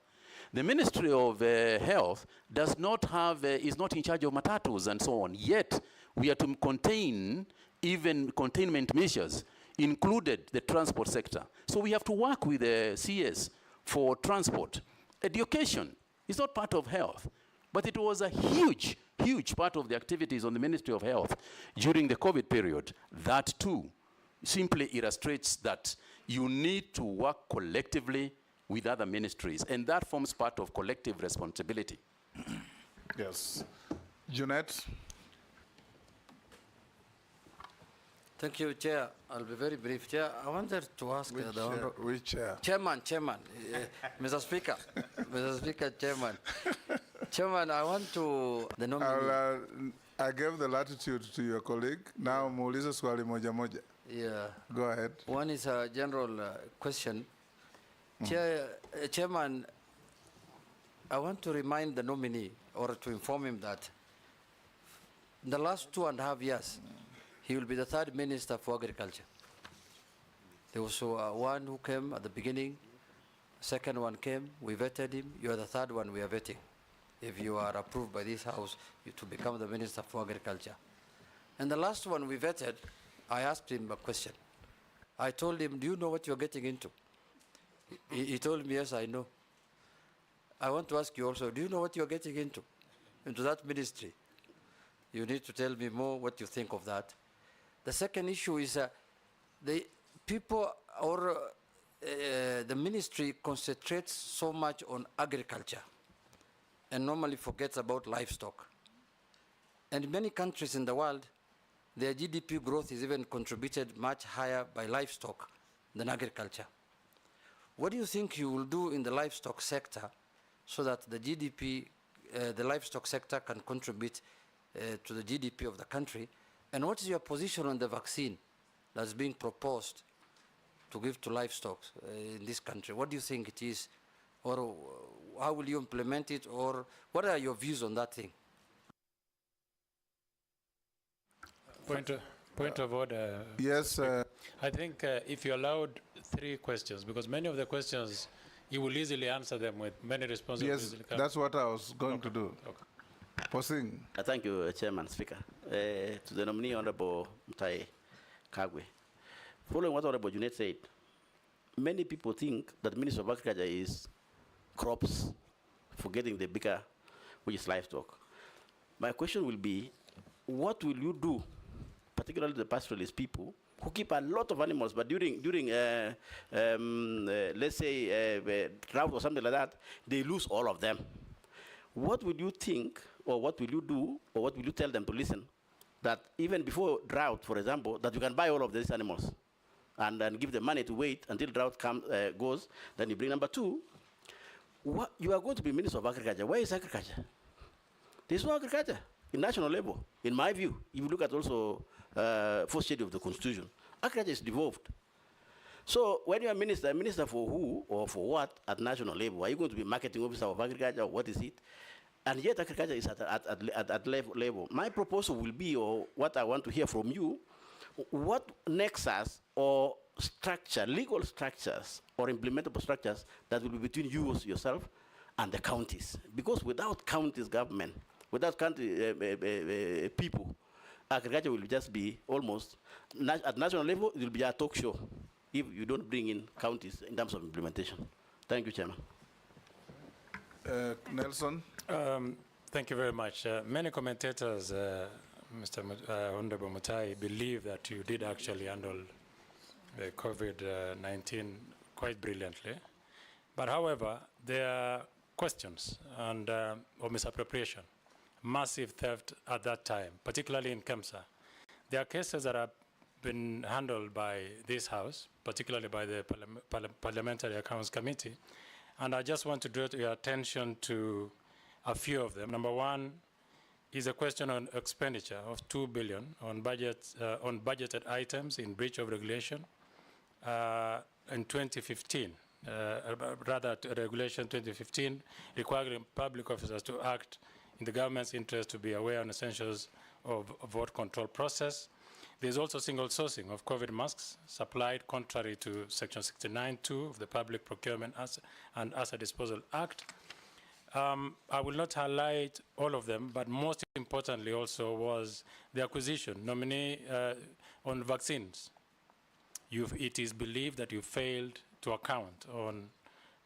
The Ministry of Health does not have, is not in charge of matatus and so on. Yet, we are to contain even containment measures, included the transport sector. So we have to work with the CS for transport. Education is not part of health, but it was a huge, huge part of the activities on the Ministry of Health during the COVID period. That too simply illustrates that you need to work collectively with other ministries, and that forms part of collective responsibility. Yes. Jeanette? Thank you, Chair. I'll be very brief. Chair, I wanted to ask which chair? Chairman, Mr. Speaker, Mr. Speaker, Chairman. Chairman, I want to the nominee. I gave the latitude to your colleague. Now, muulize swali moja moja. Yeah. Go ahead. One is a general question. Chairman, I want to remind the nominee, or to inform him that in the last 2.5 years, he will be the third minister for agriculture. There was one who came at the beginning, second one came, we vetted him, you are the third one we are vetting. If you are approved by this house to become the minister for agriculture. And the last one we vetted, I asked him a question. I told him, do you know what you're getting into? He told me, yes, I know. I want to ask you also, do you know what you're getting into that ministry? You need to tell me more what you think of that. The second issue is the people or the ministry concentrates so much on agriculture and normally forgets about livestock. And in many countries in the world, their GDP growth is even contributed much higher by livestock than agriculture. What do you think you will do in the livestock sector so that the GDP, the livestock sector can contribute to the GDP of the country? And what is your position on the vaccine that's being proposed to give to livestock in this country? What do you think it is? Or how will you implement it? Or what are your views on that thing? Point of order. Yes. I think if you allowed 3 questions, because many of the questions, you will easily answer them with many responses. Yes, that's what I was going to do. Okay. Posing. Thank you, Chairman, Speaker. To the nominee, Honorable Mutahi Kagwe. Following what Honorable Junet said, many people think that the Minister of Agriculture is crops, forgetting the bigger, which is livestock. My question will be, what will you do, particularly the pastoralist people, who keep a lot of animals, but during let's say, drought or something like that, they lose all of them. What would you think, or what will you do, or what will you tell them to listen, that even before drought, for example, that you can buy all of these animals, and then give them money to wait until drought goes, then you bring number 2. What, you are going to be Minister of Agriculture. Where is agriculture? There's no agriculture in national level, in my view. If you look at also first schedule of the Constitution, agriculture is devolved. So when you are minister for who or for what at national level? Are you going to be marketing officer of agriculture, or what is it? And yet agriculture is at level. My proposal will be, or what I want to hear from you, what nexus or structure, legal structures or implementable structures that will be between you yourself and the counties. Because without counties government, without county people, agriculture will just be almost, at national level, it will be a talk show if you don't bring in counties in terms of implementation. Thank you, Chairman. Nelson? Thank you very much. Many commentators, Mr. Honorable Mutahi, believe that you did actually handle the COVID-19 quite brilliantly. But however, there are questions and of misappropriation, massive theft at that time, particularly in Kemsa. There are cases that have been handled by this House, particularly by the Parliamentary Accounts Committee, and I just want to draw your attention to a few of them. Number 1 is a question on expenditure of 2 billion on budgeted items in breach of regulation in 2015. Rather, Regulation 2015 requiring public officers to act in the government's interest to be aware on essentials of vote control process. There's also single sourcing of COVID masks supplied contrary to Section 69(2) of the Public Procurement and Asset Disposal Act. I will not highlight all of them, but most importantly also was the acquisition, nominee on vaccines. It is believed that you failed to account on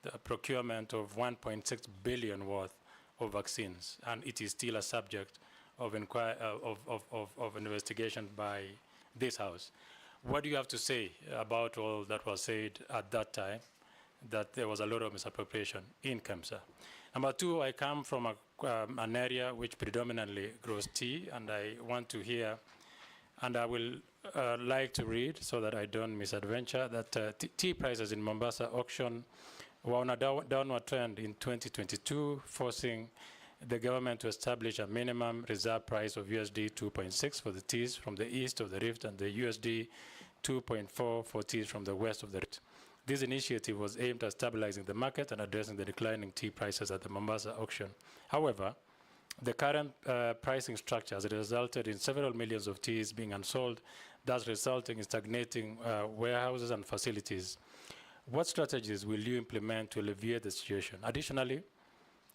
the procurement of 1.6 billion worth of vaccines, and it is still a subject of investigation by this House. What do you have to say about all that was said at that time, that there was a lot of misappropriation in Kemsa? Number 2, I come from an area which predominantly grows tea, and I want to hear, and I will like to read so that I don't misadventure, that tea prices in Mombasa auction were on a downward trend in 2022, forcing the government to establish a minimum reserve price of USD 2.6 for the teas from the east of the rift and the USD 2.4 for teas from the west of the rift. This initiative was aimed at stabilizing the market and addressing the declining tea prices at the Mombasa auction. However, the current pricing structure has resulted in several millions of teas being unsold, thus resulting in stagnating warehouses and facilities. What strategies will you implement to alleviate the situation? Additionally,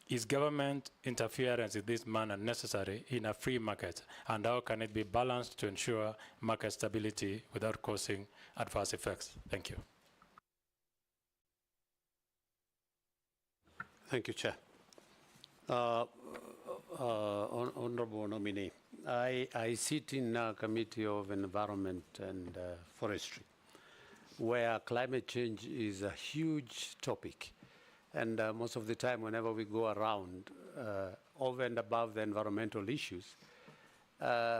is government interference in this manner necessary in a free market, and how can it be balanced to ensure market stability without causing adverse effects? Thank you. Thank you, Chair. Honorable nominee, I sit in a committee of environment and forestry, where climate change is a huge topic. And most of the time, whenever we go around, over and above the environmental issues,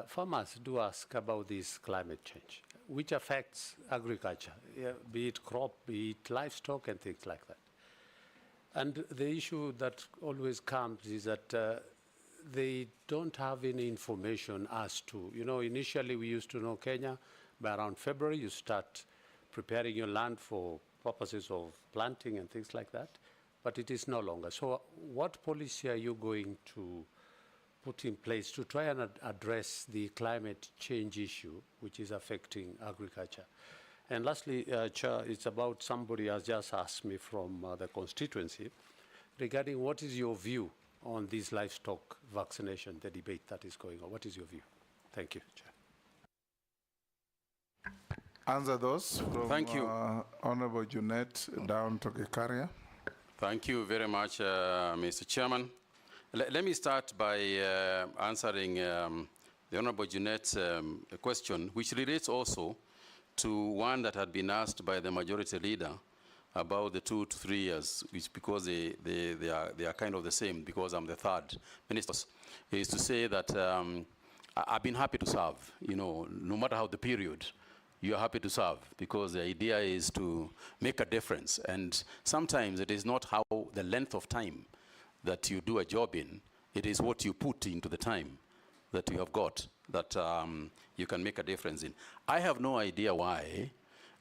farmers do ask about this climate change, which affects agriculture, be it crop, be it livestock, and things like that. And the issue that always comes is that they don't have any information as to, initially we used to know Kenya, by around February you start preparing your land for purposes of planting and things like that, but it is no longer. So what policy are you going to put in place to try and address the climate change issue, which is affecting agriculture? And lastly, Chair, it's about somebody has just asked me from the constituency regarding what is your view on this livestock vaccination, the debate that is going on. What is your view? Thank you, Chair. Answer those from Thank you. Honorable Junet down to Gikaria. Thank you very much, Mr. Chairman. Let me start by answering the Honorable Junet's question, which relates also to one that had been asked by the majority leader about the 2 to 3 years, which because they are kind of the same, because I'm the third minister, is to say that I've been happy to serve, no matter how the period, you're happy to serve, because the idea is to make a difference. And sometimes it is not how the length of time that you do a job in, it is what you put into the time that you have got that you can make a difference in. I have no idea why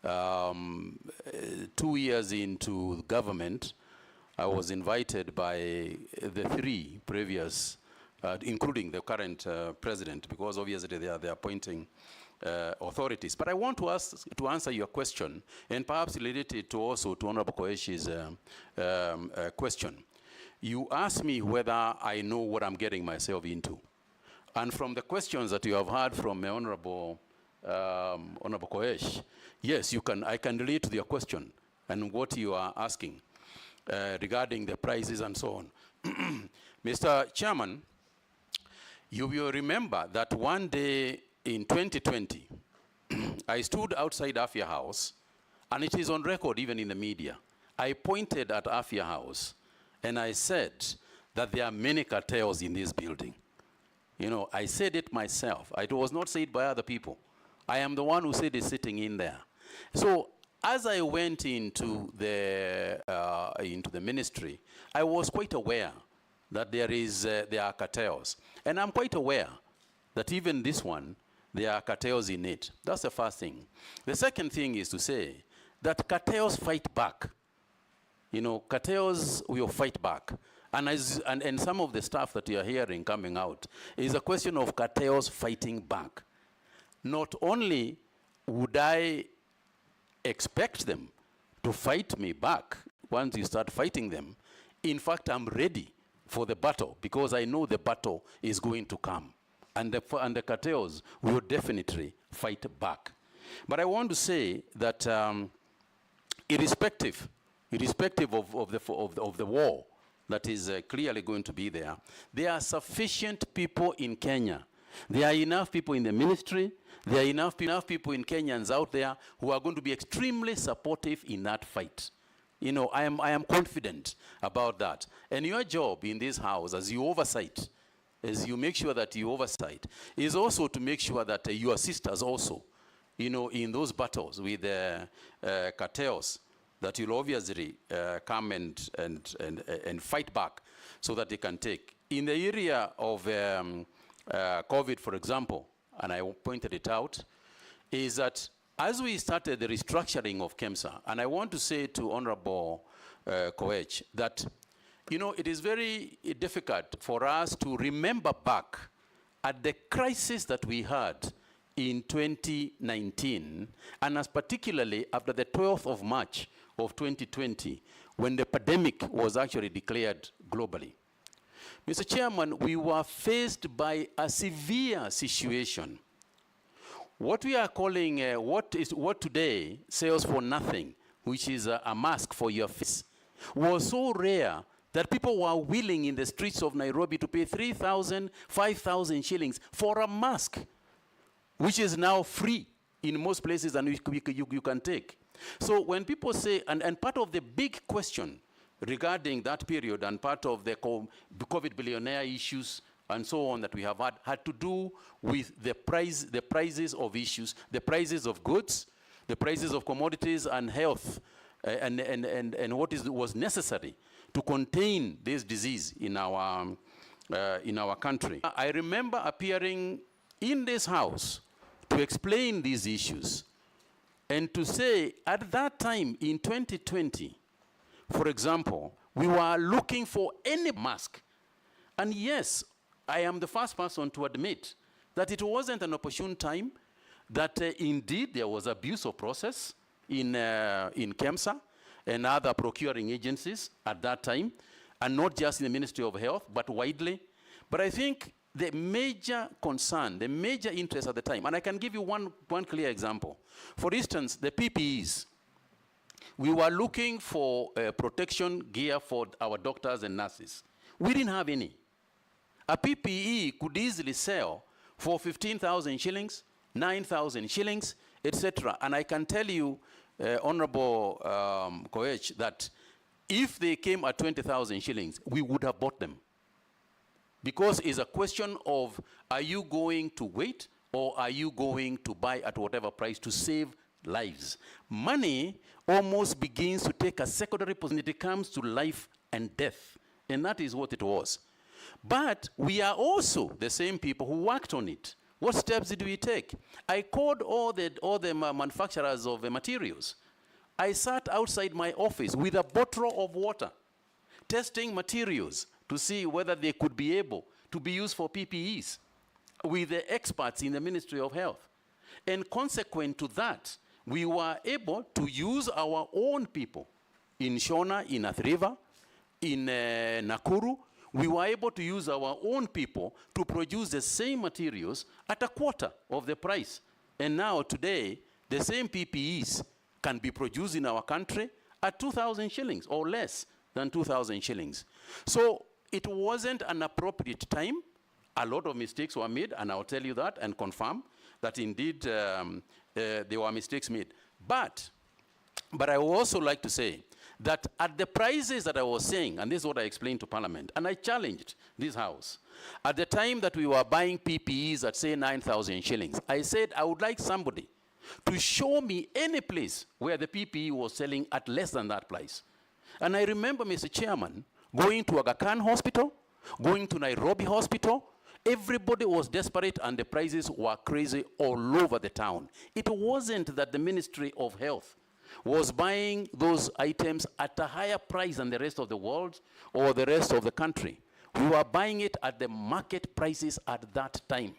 2 years into government, I was invited by the 3 previous, including the current president, because obviously they are appointing authorities. But I want to answer your question, and perhaps related to also to Honorable Koeshi's question. You asked me whether I know what I'm getting myself into. And from the questions that you have heard from Honorable Koesh, yes, I can relate to your question and what you are asking regarding the prices and so on. Mr. Chairman, you will remember that one day in 2020, I stood outside Afia House, and it is on record even in the media. I pointed at Afia House, and I said that there are many cartels in this building. I said it myself. It was not said by other people. I am the one who said it sitting in there. So as I went into the ministry, I was quite aware that there are cartels. And I'm quite aware that even this one, there are cartels in it. That's the first thing. The second thing is to say that cartels fight back. Cartels will fight back. And some of the stuff that you are hearing coming out is a question of cartels fighting back. Not only would I expect them to fight me back once you start fighting them, in fact, I'm ready for the battle because I know the battle is going to come. And the cartels will definitely fight back. But I want to say that irrespective of the war that is clearly going to be there, there are sufficient people in Kenya. There are enough people in the ministry. There are enough people in Kenyans out there who are going to be extremely supportive in that fight. I am confident about that. And your job in this house, as you make sure that you oversight, is also to make sure that you assist us also, in those battles with the cartels, that you'll obviously come and fight back so that they can take. In the area of COVID, for example, and I pointed it out, is that as we started the restructuring of KEMSA, and I want to say to Honorable Koech that, you know, it is very difficult for us to remember back at the crisis that we had in 2019, and as particularly after the 12th of March of 2020, when the pandemic was actually declared globally. Mr. Chairman, we were faced by a severe situation. What we are calling, what today sells for nothing, which is a mask for your face, was so rare that people were willing in the streets of Nairobi to pay 3,000, 5,000 shillings for a mask, which is now free in most places and you can take. So when people say, and part of the big question regarding that period and part of the COVID billionaire issues and so on that we have had to do with the prices of issues, the prices of goods, the prices of commodities and health, and what was necessary to contain this disease in our country. I remember appearing in this house to explain these issues and to say at that time in 2020, for example, we were looking for any mask. And yes, I am the first person to admit that it wasn't an opportune time, that indeed there was abuse of process in KEMSA and other procuring agencies at that time, and not just in the Ministry of Health, but widely. But I think the major concern, the major interest at the time, and I can give you one clear example. For instance, the PPEs. We were looking for protection gear for our doctors and nurses. We didn't have any. A PPE could easily sell for 15,000 shillings, 9,000 shillings, etc. And I can tell you, Honorable Koech, that if they came at 20,000 shillings, we would have bought them. Because it's a question of, are you going to wait or are you going to buy at whatever price to save lives? Money almost begins to take a secondary position when it comes to life and death. And that is what it was. But we are also the same people who worked on it. What steps did we take? I called all the manufacturers of materials. I sat outside my office with a bottle of water, testing materials to see whether they could be able to be used for PPEs with the experts in the Ministry of Health. And consequent to that, we were able to use our own people in Shona, in Athi River, in Nakuru. We were able to use our own people to produce the same materials at a quarter of the price. And now today, the same PPEs can be produced in our country at 2,000 shillings or less than 2,000 shillings. So it wasn't an appropriate time. A lot of mistakes were made, and I'll tell you that and confirm that indeed there were mistakes made. But I would also like to say that at the prices that I was saying, and this is what I explained to Parliament, and I challenged this House, at the time that we were buying PPEs at, say, 9,000 shillings, I said I would like somebody to show me any place where the PPE was selling at less than that price. And I remember, Mr. Chairman, going to Aga Khan Hospital, going to Nairobi Hospital. Everybody was desperate and the prices were crazy all over the town. It wasn't that the Ministry of Health was buying those items at a higher price than the rest of the world or the rest of the country. We were buying it at the market prices at that time.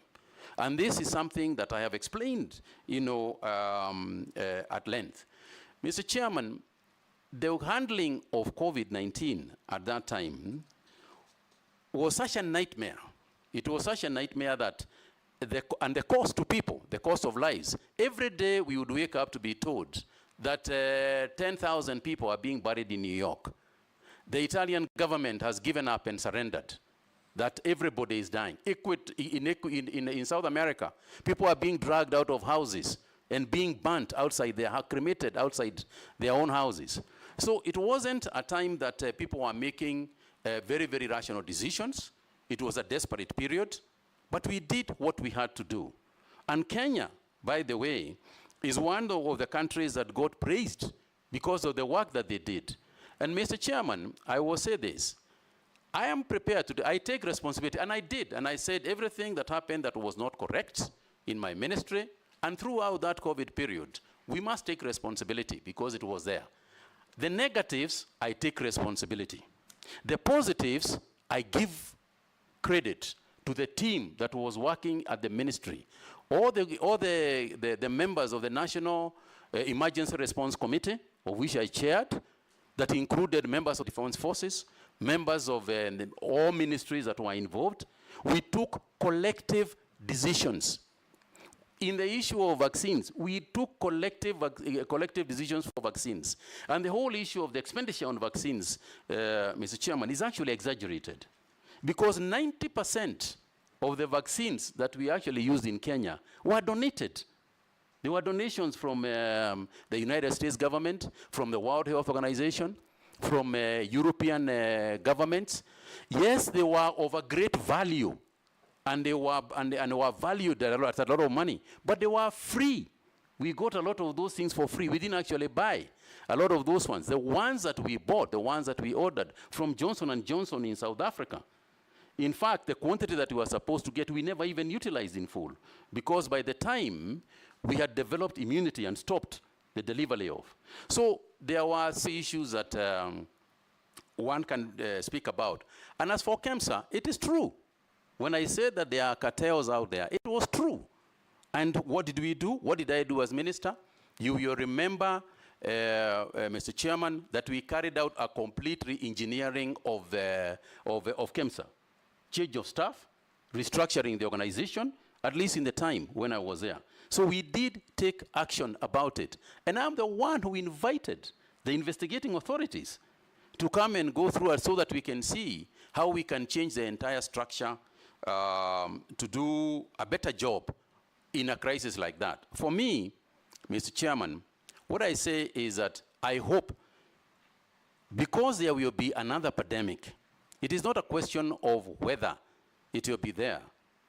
And this is something that I have explained, you know, at length. Mr. Chairman, the handling of COVID-19 at that time was such a nightmare. It was such a nightmare that and the cost to people, the cost of lives, every day we would wake up to be told that 10,000 people are being buried in New York. The Italian government has given up and surrendered, that everybody is dying. In South America, people are being dragged out of houses and being burnt outside, they are cremated outside their own houses. So it wasn't a time that people were making very, very rational decisions. It was a desperate period, but we did what we had to do. And Kenya, by the way, is one of the countries that got praised because of the work that they did. And Mr. Chairman, I will say this. I am prepared to do, I take responsibility, and I did, and I said everything that happened that was not correct in my ministry, and throughout that COVID period, we must take responsibility because it was there. The negatives, I take responsibility. The positives, I give credit to the team that was working at the ministry. All the members of the National Emergency Response Committee, of which I chaired, that included members of the Defense Forces, members of all ministries that were involved. We took collective decisions. In the issue of vaccines, we took collective decisions for vaccines. And the whole issue of the expenditure on vaccines, Mr. Chairman, is actually exaggerated. Because 90% of the vaccines that we actually used in Kenya were donated. There were donations from the United States government, from the World Health Organization, from European governments. Yes, they were of a great value, and they were valued at a lot of money, but they were free. We got a lot of those things for free. We didn't actually buy a lot of those ones. The ones that we bought, the ones that we ordered from Johnson & Johnson in South Africa. In fact, the quantity that we were supposed to get, we never even utilized in full, because by the time we had developed immunity and stopped the delivery of. So there were issues that one can speak about. And as for KEMSA, it is true. When I said that there are cartels out there, it was true. And what did we do? What did I do as minister? You remember, Mr. Chairman, that we carried out a complete re-engineering of KEMSA. Change of staff, restructuring the organization, at least in the time when I was there. So we did take action about it. And I'm the one who invited the investigating authorities to come and go through it so that we can see how we can change the entire structure to do a better job in a crisis like that. For me, Mr. Chairman, what I say is that I hope, because there will be another pandemic, it is not a question of whether it will be there.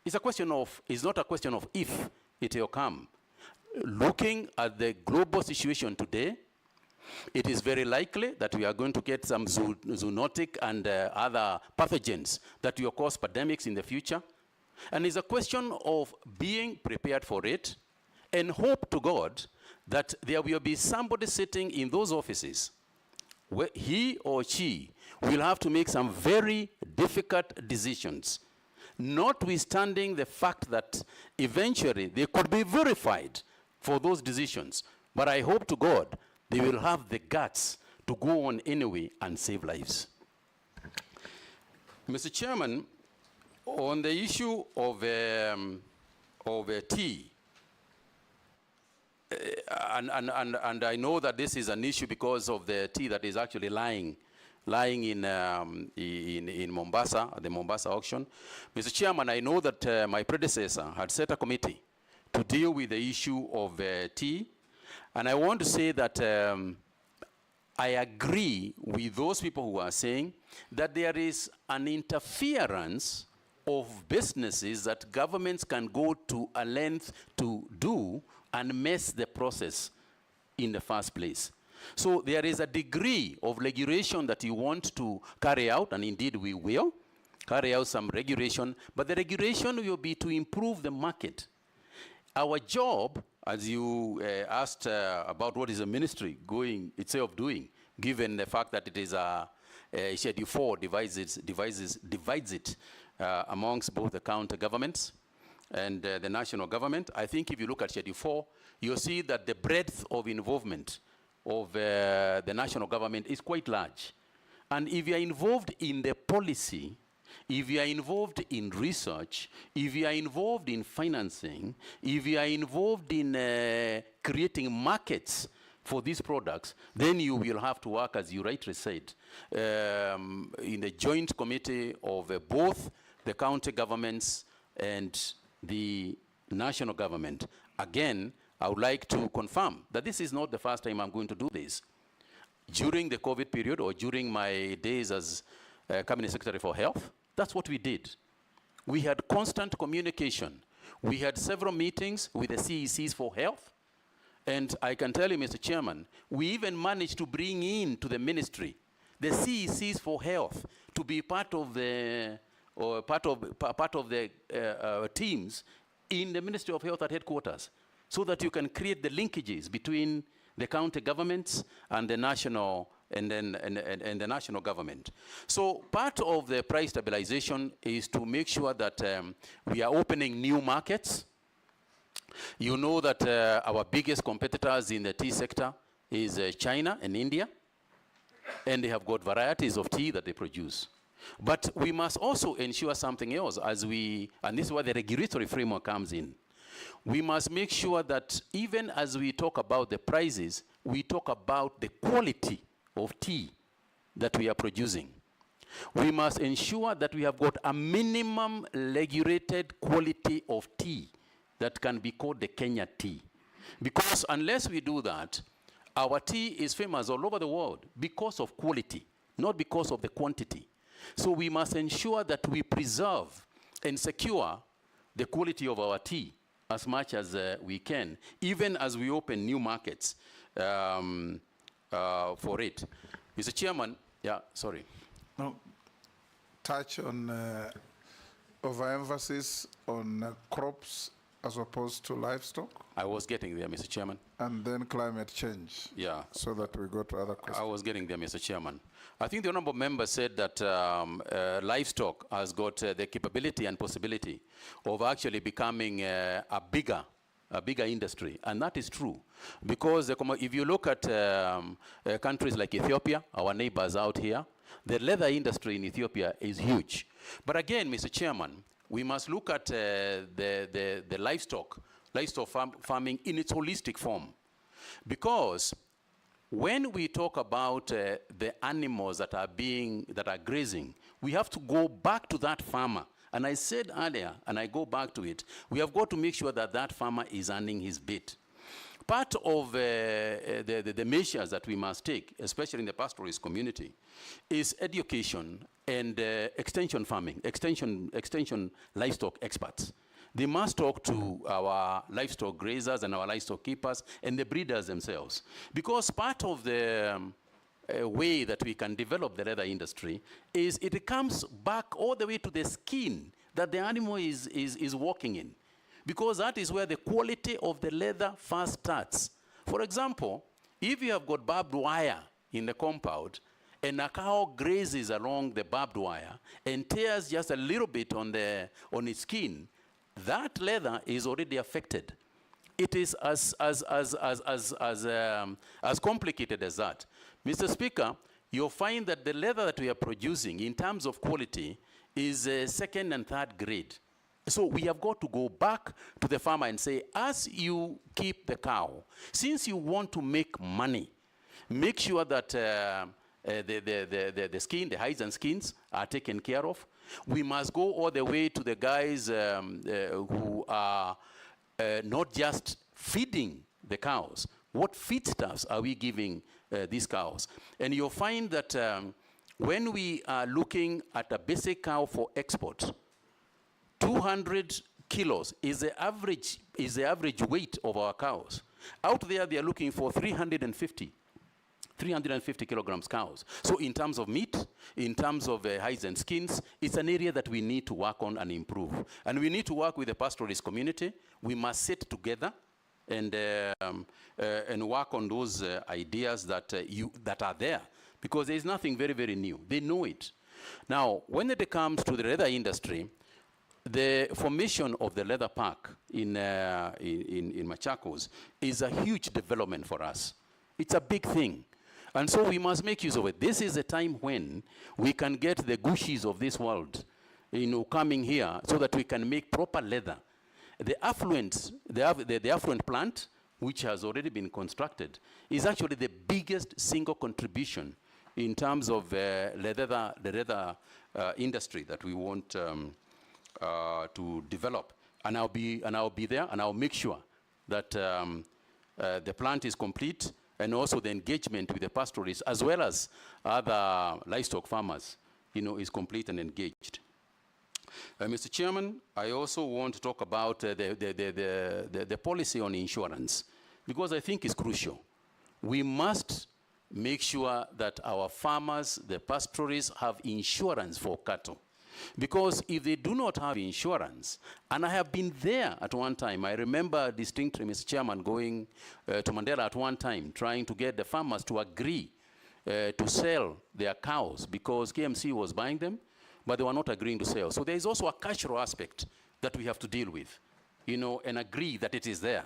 It's not a question of if it will come. Looking at the global situation today, it is very likely that we are going to get some zoonotic and other pathogens that will cause pandemics in the future. And it's a question of being prepared for it and hope to God that there will be somebody sitting in those offices where he or she will have to make some very difficult decisions, notwithstanding the fact that eventually they could be verified for those decisions. But I hope to God they will have the guts to go on anyway and save lives. Mr. Chairman, on the issue of tea, and I know that this is an issue because of the tea that is actually lying in Mombasa, at the Mombasa auction. Mr. Chairman, I know that my predecessor had set a committee to deal with the issue of tea. And I want to say that I agree with those people who are saying that there is an interference of businesses that governments can go to a length to do and mess the process in the first place. So there is a degree of regulation that you want to carry out, and indeed we will carry out some regulation, but the regulation will be to improve the market. Our job, as you asked about what is the ministry going itself doing, given the fact that it is Schedule 4 divides it amongst both the county governments and the national government. I think if you look at Schedule 4, you'll see that the breadth of involvement of the national government is quite large. And if you are involved in the policy, if you are involved in research, if you are involved in financing, if you are involved in creating markets for these products, then you will have to work, as you rightly said, in the joint committee of both the county governments and the national government. Again, I would like to confirm that this is not the first time I'm going to do this. During the COVID period or during my days as Cabinet Secretary for Health, that's what we did. We had constant communication. We had several meetings with the CECs for health. And I can tell you, Mr. Chairman, we even managed to bring in to the ministry the CECs for health to be part of the teams in the Ministry of Health at headquarters. so that you can create the linkages between the county governments and the national and the national government. So part of the price stabilization is to make sure that we are opening new markets. You know that our biggest competitors in the tea sector is China and India, and they have got varieties of tea that they produce. But we must also ensure something else as we, and this is where the regulatory framework comes in. We must make sure that even as we talk about the prices, we talk about the quality of tea that we are producing. We must ensure that we have got a minimum regulated quality of tea that can be called the Kenya tea. Because unless we do that, our tea is famous all over the world because of quality, not because of the quantity. So we must ensure that we preserve and secure the quality of our tea as much as we can, even as we open new markets for it. Mr. Chairman, yeah, sorry. No, touch on overemphasis on crops as opposed to livestock. I was getting there, Mr. Chairman. And then climate change. Yeah. So that we go to other questions. I was getting there, Mr. Chairman. I think the honorable member said that livestock has got the capability and possibility of actually becoming a bigger industry, and that is true. Because if you look at countries like Ethiopia, our neighbors out here, the leather industry in Ethiopia is huge. But again, Mr. Chairman, we must look at the livestock farming in its holistic form. Because when we talk about the animals that are grazing, we have to go back to that farmer. And I said earlier, and I go back to it, we have got to make sure that that farmer is earning his bit. Part of the measures that we must take, especially in the pastoralist community, is education and extension farming, extension livestock experts. They must talk to our livestock grazers and our livestock keepers and the breeders themselves. Because part of the way that we can develop the leather industry is it comes back all the way to the skin that the animal is walking in. Because that is where the quality of the leather first starts. For example, if you have got barbed wire in the compound and a cow grazes along the barbed wire and tears just a little bit on its skin, that leather is already affected. It is as complicated as that. Mr. Speaker, you'll find that the leather that we are producing in terms of quality is second and third grade. So we have got to go back to the farmer and say, as you keep the cow, since you want to make money, make sure that the skin, the hides and skins are taken care of. We must go all the way to the guys who are not just feeding the cows. What feedstuffs are we giving these cows? And you'll find that when we are looking at a basic cow for export, 200 kilos is the average weight of our cows. Out there, they are looking for 350 kilograms cows. So in terms of meat, in terms of hides and skins, it's an area that we need to work on and improve. And we need to work with the pastoralist community. We must sit together and work on those ideas that are there. Because there is nothing very, very new. They know it. Now, when it comes to the leather industry, the formation of the leather park in Machakos is a huge development for us. It's a big thing. And so we must make use of it. This is a time when we can get the Gushis of this world, coming here so that we can make proper leather. The affluent plant, which has already been constructed, is actually the biggest single contribution in terms of the leather industry that we want to develop. And I'll be there, and I'll make sure that the plant is complete, and also the engagement with the pastoralists as well as other livestock farmers, is complete and engaged. Mr. Chairman, I also want to talk about the policy on insurance, because I think it's crucial. We must make sure that our farmers, the pastoralists, have insurance for cattle. Because if they do not have insurance, and I have been there at one time, I remember distinctly, Mr. Chairman, going to Mandela at one time, trying to get the farmers to agree to sell their cows because KMC was buying them, but they were not agreeing to sell. So there is also a cultural aspect that we have to deal with, and agree that it is there.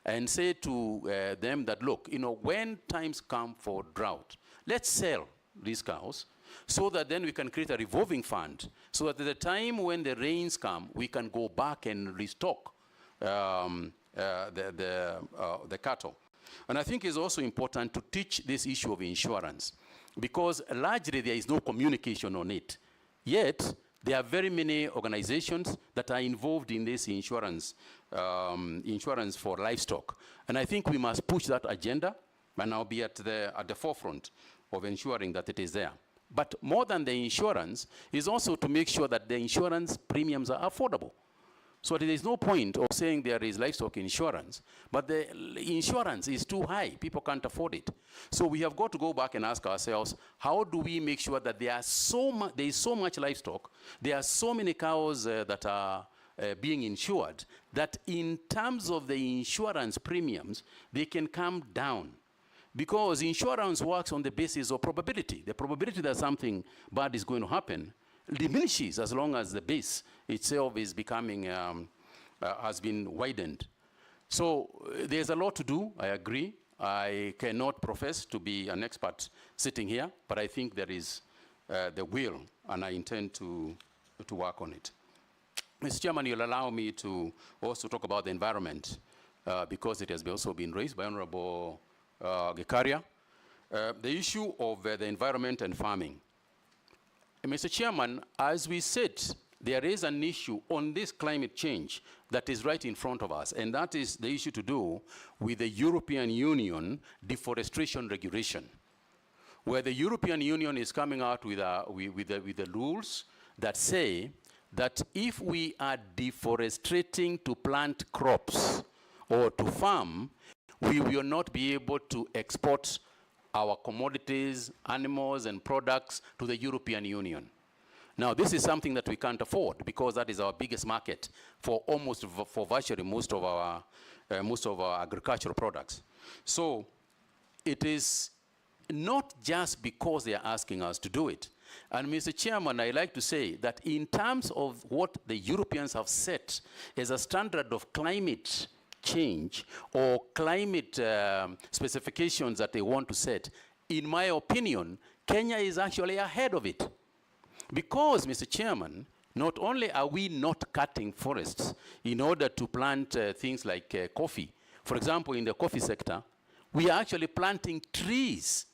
And say to them that, look, when times come for drought, let's sell these cows so that then we can create a revolving fund so that at the time when the rains come, we can go back and restock the cattle. And I think it's also important to teach this issue of insurance because largely there is no communication on it. Yet, there are very many organizations that are involved in this insurance for livestock. And I think we must push that agenda, and I'll be at the forefront of ensuring that it is there. But more than the insurance is also to make sure that the insurance premiums are affordable. So there is no point of saying there is livestock insurance, but the insurance is too high. People can't afford it. So we have got to go back and ask ourselves, how do we make sure that there is so much livestock, there are so many cows that are being insured, that in terms of the insurance premiums, they can come down. Because insurance works on the basis of probability. The probability that something bad is going to happen diminishes as long as the base itself is becoming, has been widened. So there's a lot to do, I agree. I cannot profess to be an expert sitting here, but I think there is the will, and I intend to work on it. Mr. Chairman, you'll allow me to also talk about the environment, because it has also been raised by Honorable Gikaria. The issue of the environment and farming. Mr. Chairman, as we said, there is an issue on this climate change that is right in front of us, and that is the issue to do with the European Union deforestation regulation, where the European Union is coming out with the rules that say that if we are deforesting to plant crops or to farm, we will not be able to export our commodities, animals, and products to the European Union. Now, this is something that we can't afford because that is our biggest market for virtually most of our agricultural products. So it is not just because they are asking us to do it. And Mr. Chairman, I like to say that in terms of what the Europeans have set as a standard of climate change or climate specifications that they want to set, in my opinion, Kenya is actually ahead of it. Because, Mr. Chairman, not only are we not cutting forests in order to plant things like coffee. For example, in the coffee sector, we are actually planting trees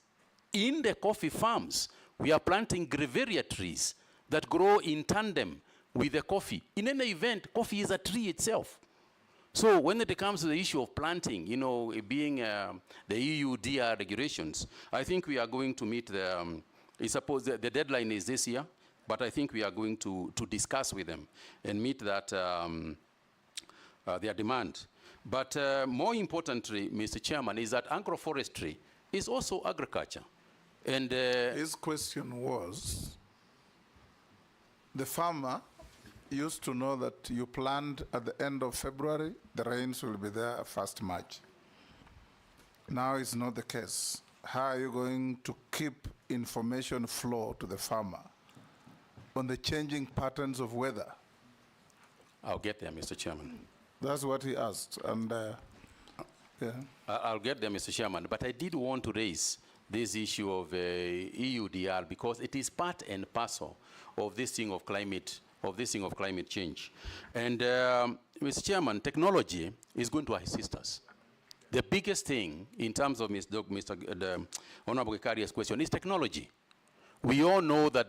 in the coffee farms. We are planting grevillea trees that grow in tandem with the coffee. In any event, coffee is a tree itself. So when it comes to the issue of planting, being the EU DR regulations, I think we are going to meet I suppose the deadline is this year, but I think we are going to discuss with them and meet that their demand. But more importantly, Mr. Chairman, is that agroforestry is also agriculture. And his question was, the farmer used to know that you planned at the end of February, the rains will be there 1st March. Now it's not the case. How are you going to keep information flow to the farmer on the changing patterns of weather? I'll get there, Mr. Chairman. That's what he asked, and yeah. I'll get there, Mr. Chairman, but I did want to raise this issue of EUDR because it is part and parcel of this thing of climate change. And Mr. Chairman, technology is going to assist us. The biggest thing in terms of the Honorable Gikaria's question is technology. We all know that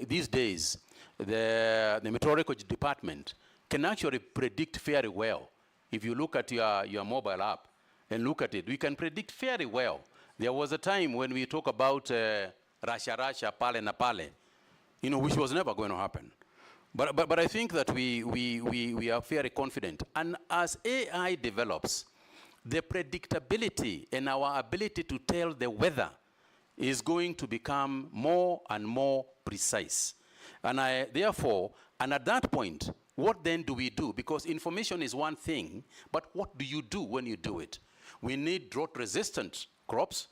these days, the meteorology department can actually predict very well. If you look at your mobile app and look at it, we can predict very well. There was a time when we talk about Rasha, pale na pale, which was never going to happen. But I think that we are very confident. And as AI develops, the predictability and our ability to tell the weather is going to become more and more precise. And therefore, and at that point, what then do we do? Because information is one thing, but what do you do when you do it? We need drought-resistant crops,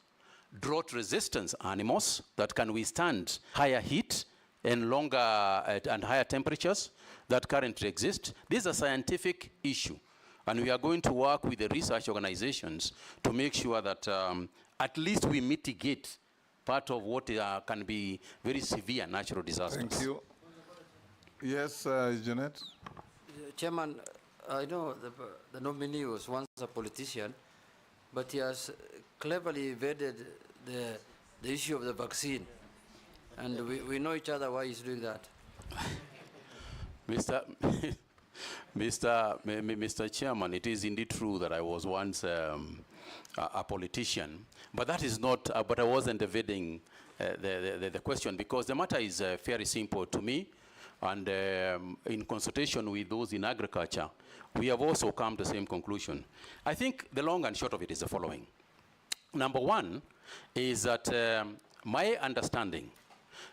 drought-resistant animals that can withstand higher heat and longer and higher temperatures that currently exist. This is a scientific issue, and we are going to work with the research organizations to make sure that at least we mitigate part of what can be very severe natural disasters. Thank you. Yes, Janet? Chairman, I know the nominee was once a politician, but he has cleverly evaded the issue of the vaccine. And we know each other why he's doing that. Mr. Chairman, it is indeed true that I was once a politician, but that is not, but I wasn't evading the question, because the matter is fairly simple to me, and in consultation with those in agriculture, we have also come to the same conclusion. I think the long and short of it is the following. Number one is that my understanding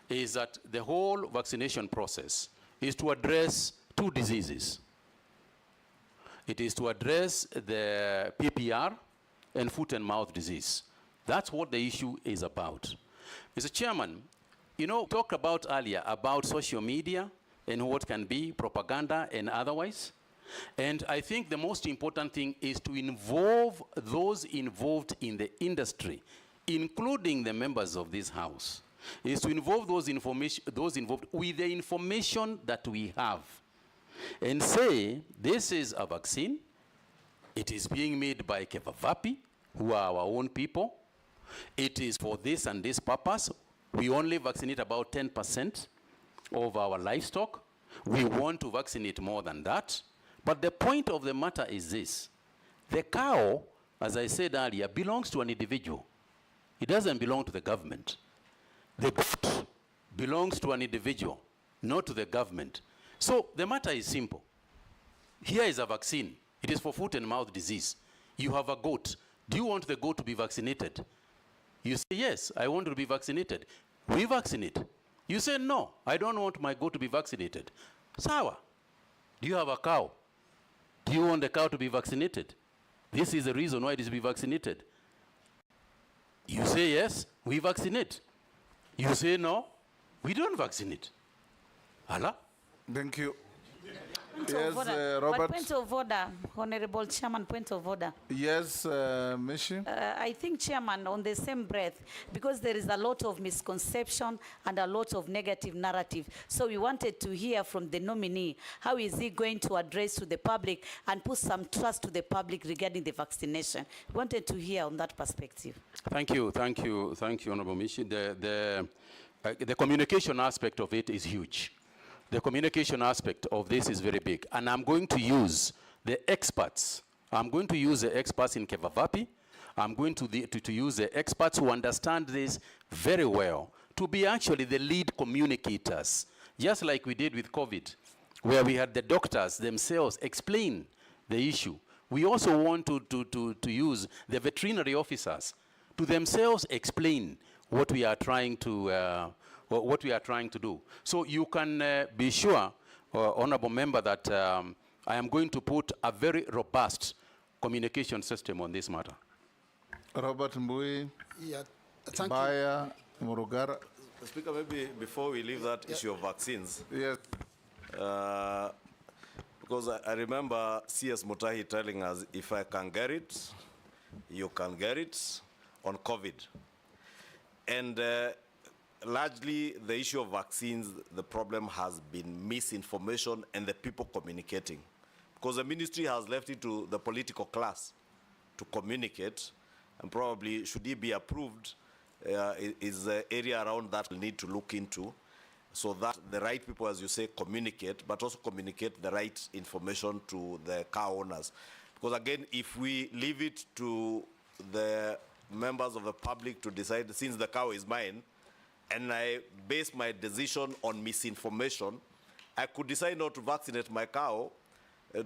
is that the whole vaccination process is to address two diseases. It is to address the PPR and foot and mouth disease. That's what the issue is about. Mr. Chairman, you know, talked about earlier about social media and what can be propaganda and otherwise. And I think the most important thing is to involve those involved in the industry, including the members of this House, is to involve those involved with the information that we have. And say, this is a vaccine, it is being made by Kevavapi, who are our own people. It is for this and this purpose. We only vaccinate about 10% of our livestock. We want to vaccinate more than that. But the point of the matter is this. The cow, as I said earlier, belongs to an individual. It doesn't belong to the government. The goat belongs to an individual, not to the government. So the matter is simple. Here is a vaccine. It is for foot and mouth disease. You have a goat. Do you want the goat to be vaccinated? You say, yes, I want to be vaccinated. We vaccinate. You say, no, I don't want my goat to be vaccinated. Sawa. Do you have a cow? Do you want the cow to be vaccinated? This is the reason why it is to be vaccinated. You say, yes, we vaccinate. You say, no, we don't vaccinate. Allah? Thank you. Point Yes, of order. Robert. But point of order, Honorable Chairman, point of order. Yes, Mishi? I think, Chairman, on the same breath, because there is a lot of misconception and a lot of negative narrative, so we wanted to hear from the nominee, how is he going to address to the public and put some trust to the public regarding the vaccination? We wanted to hear on that perspective. Thank you, Honorable Mishi. The communication aspect of it is huge. The communication aspect of this is very big. And I'm going to use the experts. I'm going to use the experts in Kevavapi. I'm going to use the experts who understand this very well to be actually the lead communicators, just like we did with COVID, where we had the doctors themselves explain the issue. We also want to use the veterinary officers to themselves explain what we are trying to do. So you can be sure, Honorable Member, that I am going to put a very robust communication system on this matter. Robert Mbui, Yeah, thank Baya, Murugara. Speaker, maybe before we leave that issue of vaccines, yes. Because I remember CS Mutahi telling us, if I can get it, you can get it on COVID. And largely, the issue of vaccines, the problem has been misinformation and the people communicating. Because the ministry has left it to the political class to communicate, and probably, should it be approved, is the area around that we need to look into, so that the right people, as you say, communicate, but also communicate the right information to the cow owners. Because again, if we leave it to the members of the public to decide, since the cow is mine, and I base my decision on misinformation, I could decide not to vaccinate my cow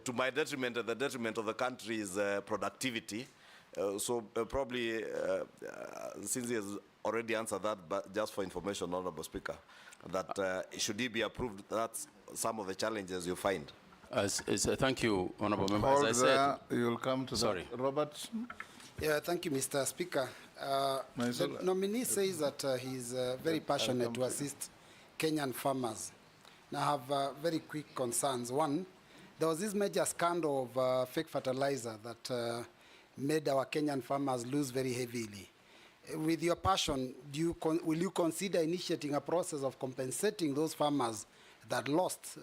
to my detriment and the detriment of the country's productivity, Probably, since he has already answered that, but just for information, Honorable Speaker, that should he be approved, that's some of the challenges you find. Thank you, Honorable Member. Hold As I there, said, you'll come to sorry. that. Robert? Yeah, thank you, Mr. Speaker. The nominee says that he's very passionate to assist Kenyan farmers. Now, I have very quick concerns. One, there was this major scandal of fake fertilizer that made our Kenyan farmers lose very heavily. With your passion, will you consider initiating a process of compensating those farmers that lost,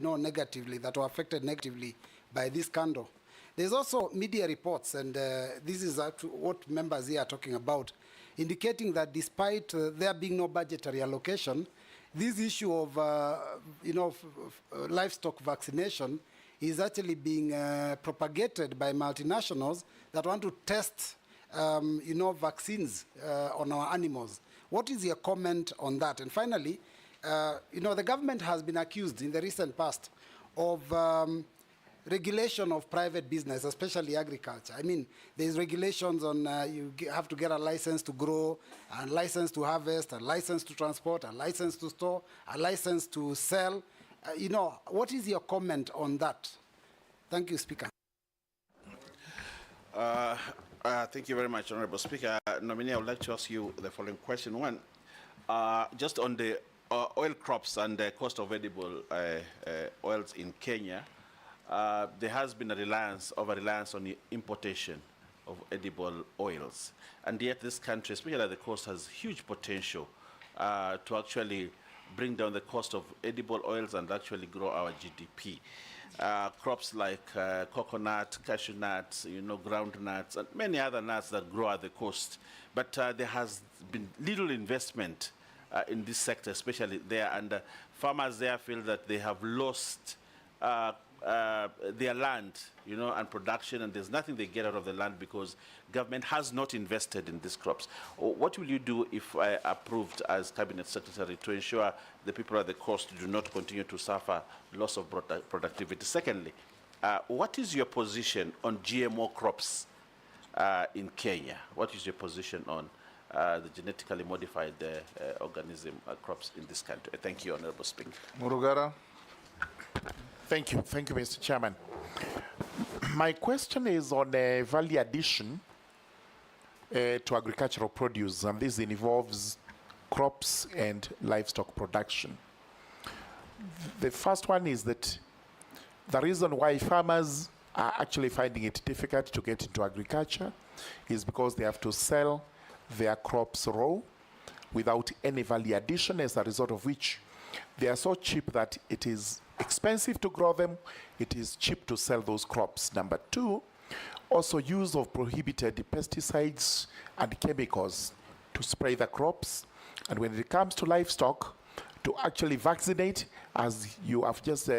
negatively, that were affected negatively by this scandal? There's also media reports, and this is what members here are talking about, indicating that despite there being no budgetary allocation, this issue of, livestock vaccination is actually being propagated by multinationals that want to test, vaccines on our animals. What is your comment on that? And finally, the government has been accused in the recent past of regulation of private business, especially agriculture. I mean, there's regulations on you have to get a license to grow, a license to harvest, a license to transport, a license to store, a license to sell. What is your comment on that? Thank you, Speaker. Thank you very much, Honorable Speaker. Nominee, I would like to ask you the following question. One, just on the oil crops and the cost of edible oils in Kenya, there has been a over-reliance on the importation of edible oils. And yet this country, especially at the coast, has huge potential to actually bring down the cost of edible oils and actually grow our GDP. Crops like coconut, cashew nuts, ground nuts, and many other nuts that grow at the coast. But there has been little investment in this sector, especially there, and farmers there feel that they have lost their land, and production, and there's nothing they get out of the land because government has not invested in these crops. What will you do if approved as Cabinet Secretary to ensure the people at the coast do not continue to suffer loss of productivity? Secondly, what is your position on GMO crops in Kenya? What is your position on the genetically modified organism crops in this country? Thank you, Honorable Speaker. Murugara. Thank you, Mr. Chairman. My question is on value addition to agricultural produce, and this involves crops and livestock production. The first one is that the reason why farmers are actually finding it difficult to get into agriculture is because they have to sell their crops raw without any value addition, as a result of which they are so cheap that it is expensive to grow them, it is cheap to sell those crops. Number two, also use of prohibited pesticides and chemicals to spray the crops. And when it comes to livestock, to actually vaccinate, as you have just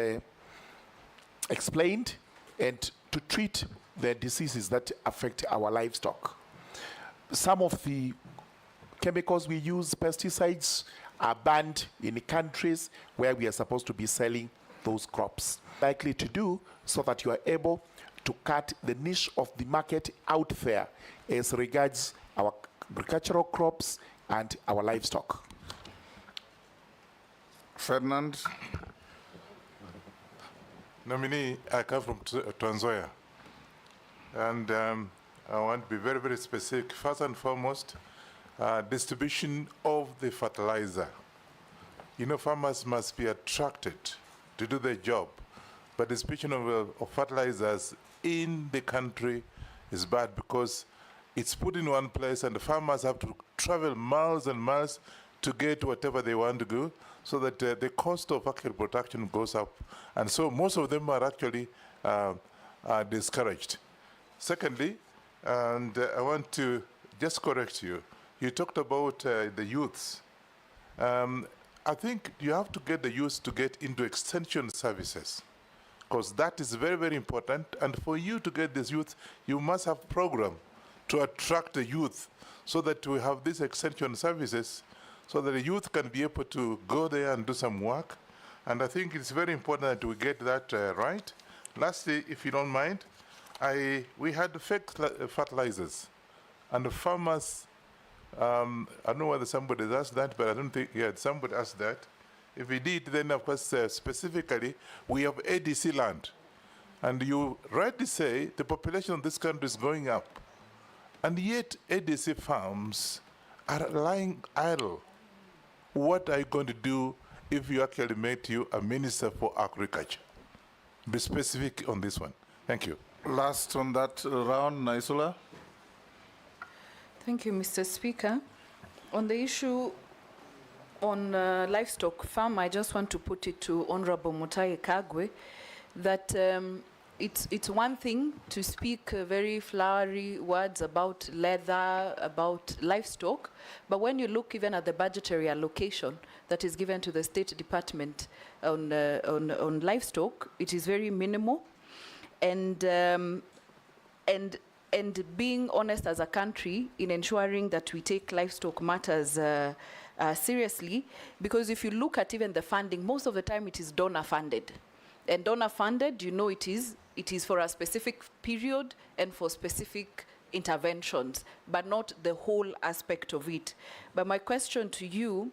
explained, and to treat the diseases that affect our livestock. Some of the chemicals we use, pesticides, are banned in countries where we are supposed to be selling those crops. Likely to do so that you are able to cut the niche of the market out there as regards our agricultural crops and our livestock. Ferdinand. Nominee, I come from Trans-Nzoia, and I want to be very, very specific. First and foremost, distribution of the fertilizer. Farmers must be attracted to do their job, but the distribution of fertilizers in the country is bad because it's put in one place and the farmers have to travel miles and miles to get whatever they want to go, so that the cost of agricultural production goes up. And so most of them are actually discouraged. Secondly, and I want to just correct you, you talked about the youths. I think you have to get the youth to get into extension services, because that is very, very important. And for you to get this youth, you must have a program to attract the youth so that we have these extension services so that the youth can be able to go there and do some work. And I think it's very important that we get that right. Lastly, if you don't mind, we had fake fertilizers, and the farmers, I don't know whether somebody asked that, but I don't think, yeah, somebody asked that. If we did, then of course, specifically, we have ADC land. And you rightly say the population of this country is going up. And yet ADC farms are lying idle. What are you going to do if you actually make you a minister for agriculture? Be specific on this one. Thank you. Last on that round, Naisula. Thank you, Mr. Speaker. On the issue on livestock farm, I just want to put it to Honorable Mutahi Kagwe that it's one thing to speak very flowery words about leather, about livestock, but when you look even at the budgetary allocation that is given to the State Department on livestock, it is very minimal. And being honest as a country in ensuring that we take livestock matters seriously, because if you look at even the funding, most of the time it is donor funded. And donor funded, you know, it is for a specific period and for specific interventions, but not the whole aspect of it. But my question to you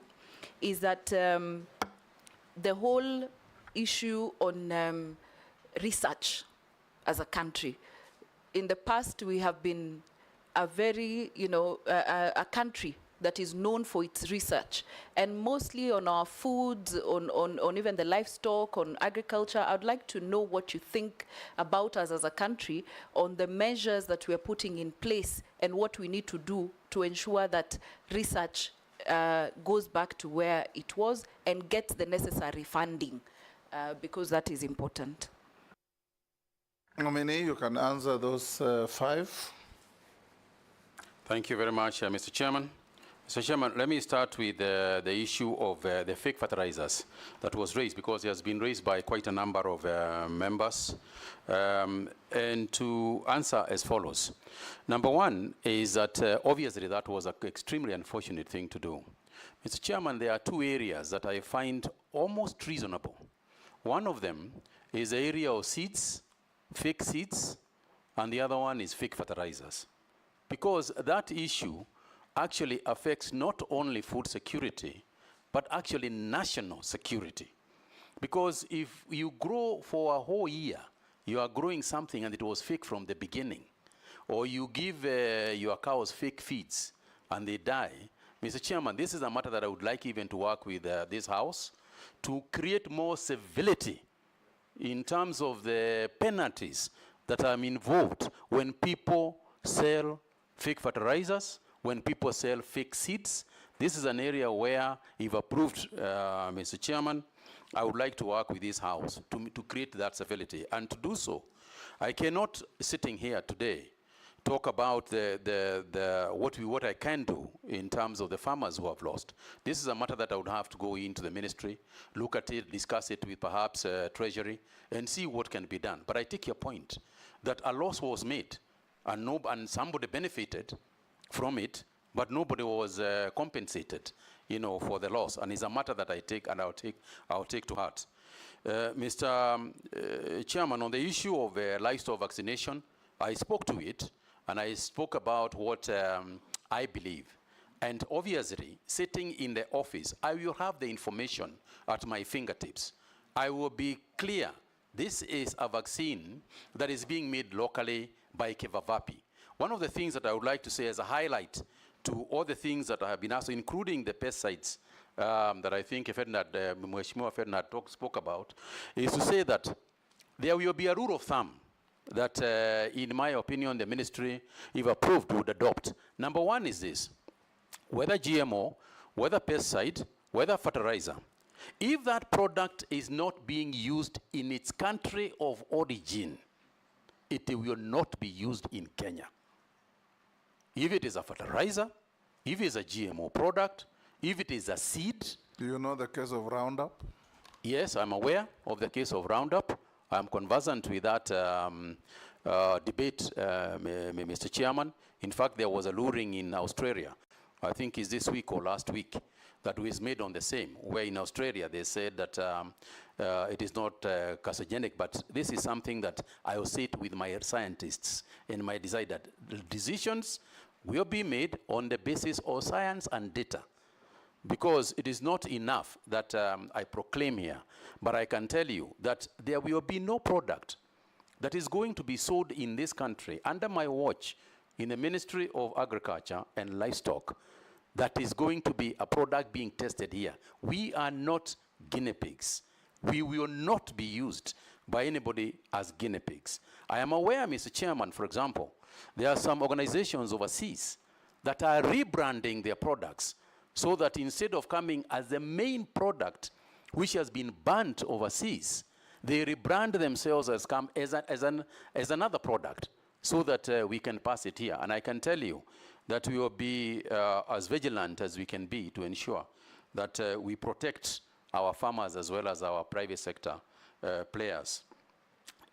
is that the whole issue on research as a country, in the past we have been a very, a country that is known for its research, and mostly on our foods, on even the livestock, on agriculture. I'd like to know what you think about us as a country on the measures that we are putting in place and what we need to do to ensure that research goes back to where it was and gets the necessary funding, because that is important. Nominee, you can answer those 5. Thank you very much, Mr. Chairman. Mr. Chairman, let me start with the issue of the fake fertilizers that was raised, because it has been raised by quite a number of members. And to answer as follows. Number one is that obviously that was an extremely unfortunate thing to do. Mr. Chairman, there are 2 areas that I find almost reasonable. One of them is the area of seeds, fake seeds, and the other one is fake fertilizers. Because that issue actually affects not only food security, but actually national security. Because if you grow for a whole year, you are growing something and it was fake from the beginning, or you give your cows fake feeds and they die, Mr. Chairman, this is a matter that I would like even to work with this House to create more civility in terms of the penalties that are involved when people sell fake fertilizers, when people sell fake seeds. This is an area where, if approved, Mr. Chairman, I would like to work with this House to create that civility. And to do so, I cannot, sitting here today, talk about what I can do in terms of the farmers who have lost. This is a matter that I would have to go into the ministry, look at it, discuss it with perhaps Treasury, and see what can be done. But I take your point that a loss was made, and somebody benefited from it, but nobody was compensated, for the loss. And it's a matter that I take and I'll take to heart. Mr. Chairman, on the issue of livestock vaccination, I spoke to it, and I spoke about what I believe. And obviously, sitting in the office, I will have the information at my fingertips. I will be clear, this is a vaccine that is being made locally by Kevavapi. One of the things that I would like to say as a highlight to all the things that I have been asked, including the pesticides that I think Mheshimiwa Ferdinand spoke about, is to say that there will be a rule of thumb that, in my opinion, the ministry, if approved, would adopt. Number one is this: whether GMO, whether pesticide, whether fertilizer, if that product is not being used in its country of origin, it will not be used in Kenya. If it is a fertilizer, if it is a GMO product, if it is a seed. Do you know the case of Roundup? Yes, I'm aware of the case of Roundup. I'm conversant with that debate, Mr. Chairman. In fact, there was a luring in Australia, I think it's this week or last week, that was made on the same, where in Australia they said that it is not carcinogenic, but this is something that I will sit with my scientists and my decide that the decisions will be made on the basis of science and data. Because it is not enough that I proclaim here, but I can tell you that there will be no product that is going to be sold in this country under my watch in the Ministry of Agriculture and Livestock that is going to be a product being tested here. We are not guinea pigs. We will not be used by anybody as guinea pigs. I am aware, Mr. Chairman, for example, there are some organizations overseas that are rebranding their products so that instead of coming as the main product which has been banned overseas, they rebrand themselves as another product so that we can pass it here. And I can tell you that we will be as vigilant as we can be to ensure that we protect our farmers as well as our private sector players.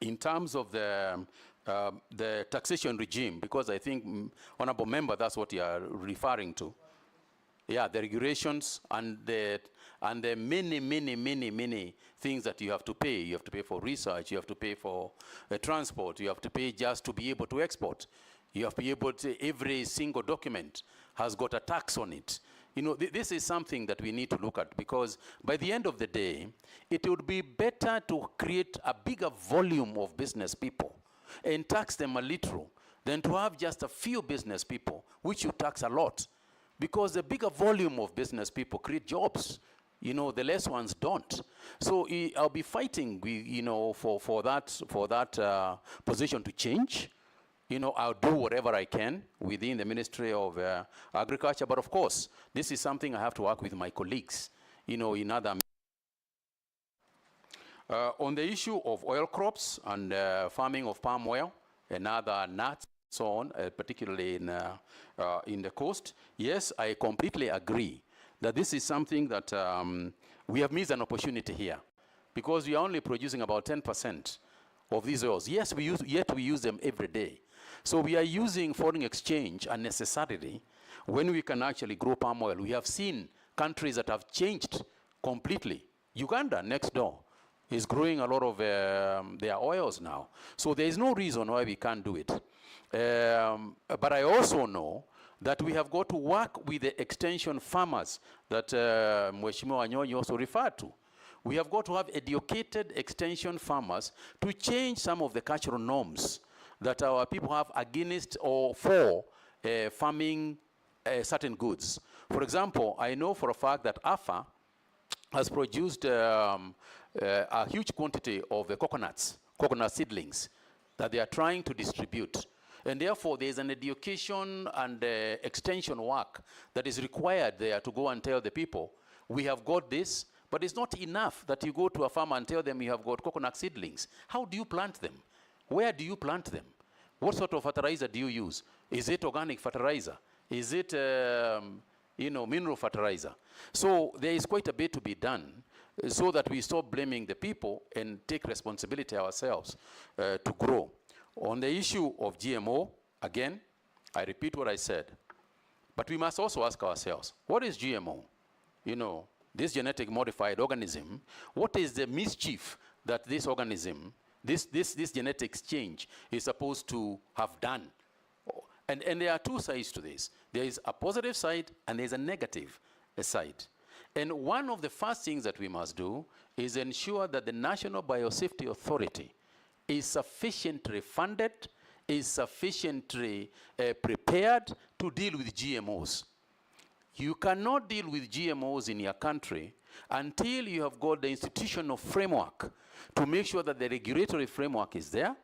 In terms of the taxation regime, because I think, Honorable Member, that's what you are referring to. Yeah, the regulations and the many things that you have to pay. You have to pay for research, you have to pay for transport, you have to pay just to be able to export. You have to be able to, every single document has got a tax on it. You know, this is something that we need to look at, because by the end of the day, it would be better to create a bigger volume of business people and tax them a little than to have just a few business people, which you tax a lot. Because the bigger volume of business people create jobs, you know, the less ones don't. So I'll be fighting, you know, for that position to change. You know, I'll do whatever I can within the Ministry of Agriculture. But of course, this is something I have to work with my colleagues, you know, in other. On the issue of oil crops and farming of palm oil and other nuts, so on, particularly in the coast, yes, I completely agree that this is something that we have missed an opportunity here, because we are only producing about 10% of these oils. Yes, we use them every day. So we are using foreign exchange unnecessarily when we can actually grow palm oil. We have seen countries that have changed completely. Uganda, next door, is growing a lot of their oils now. So there is no reason why we can't do it. But I also know that we have got to work with the extension farmers that Mheshimiwa Wanyonyi also referred to. We have got to have educated extension farmers to change some of the cultural norms that our people have against or for farming certain goods. For example, I know for a fact that AFA has produced a huge quantity of coconut seedlings that they are trying to distribute. And therefore, there is an education and extension work that is required there to go and tell the people, we have got this, but it's not enough that you go to a farmer and tell them you have got coconut seedlings. How do you plant them? Where do you plant them? What sort of fertilizer do you use? Is it organic fertilizer? Is it, you know, mineral fertilizer? So there is quite a bit to be done so that we stop blaming the people and take responsibility ourselves to grow. On the issue of GMO, again, I repeat what I said, but we must also ask ourselves, what is GMO? You know, this genetic modified organism, what is the mischief that this organism, this genetic change is supposed to have done? And there are two sides to this. There is a positive side and there is a negative side. And one of the first things that we must do is ensure that the National Biosafety Authority is sufficiently funded, is sufficiently prepared to deal with GMOs. You cannot deal with GMOs in your country until you have got the institutional framework to make sure that the regulatory framework is there,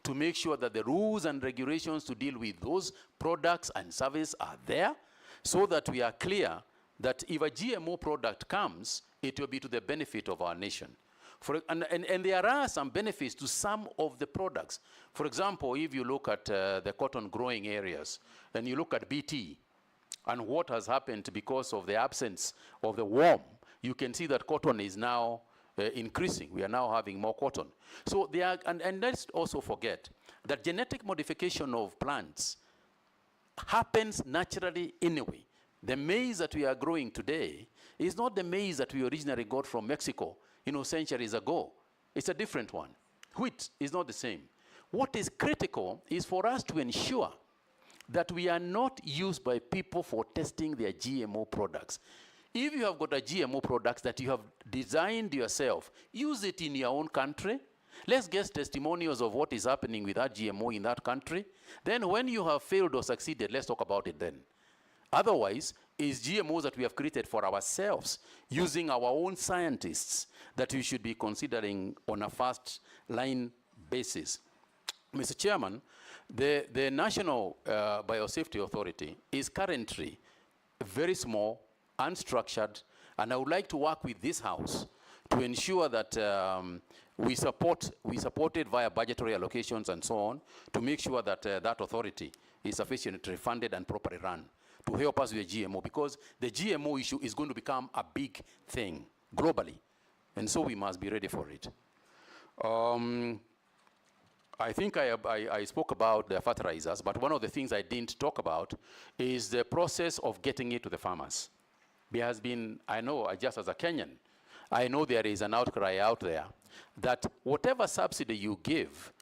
to make sure that the rules and regulations to deal with those products and services are there, so that we are clear that if a GMO product comes, it will be to the benefit of our nation. And there are some benefits to some of the products. For example, if you look at the cotton growing areas, and you look at BT, and what has happened because of the absence of the worm, you can see that cotton is now increasing. We are now having more cotton. So there are, and let's also forget that genetic modification of plants happens naturally anyway. The maize that we are growing today is not the maize that we originally got from Mexico centuries ago. It's a different one. Wheat is not the same. What is critical is for us to ensure that we are not used by people for testing their GMO products. If you have got a GMO product that you have designed yourself, use it in your own country. Let's get testimonials of what is happening with that GMO in that country. Then when you have failed or succeeded, let's talk about it then. Otherwise, it's GMOs that we have created for ourselves, using our own scientists, that we should be considering on a first line basis. Mr. Chairman, the National Biosafety Authority is currently very small, unstructured, and I would like to work with this House to ensure that we support it via budgetary allocations and so on, to make sure that that authority is sufficiently funded and properly run to help us with the GMO, because the GMO issue is going to become a big thing globally, and so we must be ready for it. I think I spoke about the fertilizers, but one of the things I didn't talk about is the process of getting it to the farmers. There has been, I know, just as a Kenyan, I know there is an outcry out there that whatever subsidy you give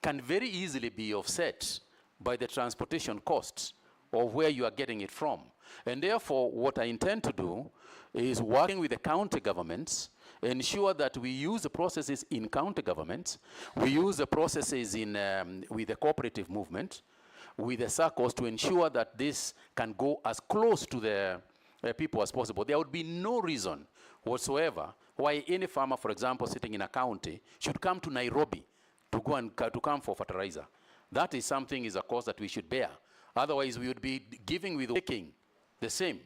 can very easily be offset by the transportation costs of where you are getting it from. And therefore, what I intend to do is working with the county governments, ensure that we use the processes in county governments, we use the processes in, with the cooperative movement, with the circles, to ensure that this can go as close to the people as possible. There would be no reason whatsoever why any farmer, for example, sitting in a county, should come to Nairobi to go and to come for fertilizer. That is something, is a cost that we should bear. Otherwise, we would be giving with taking the same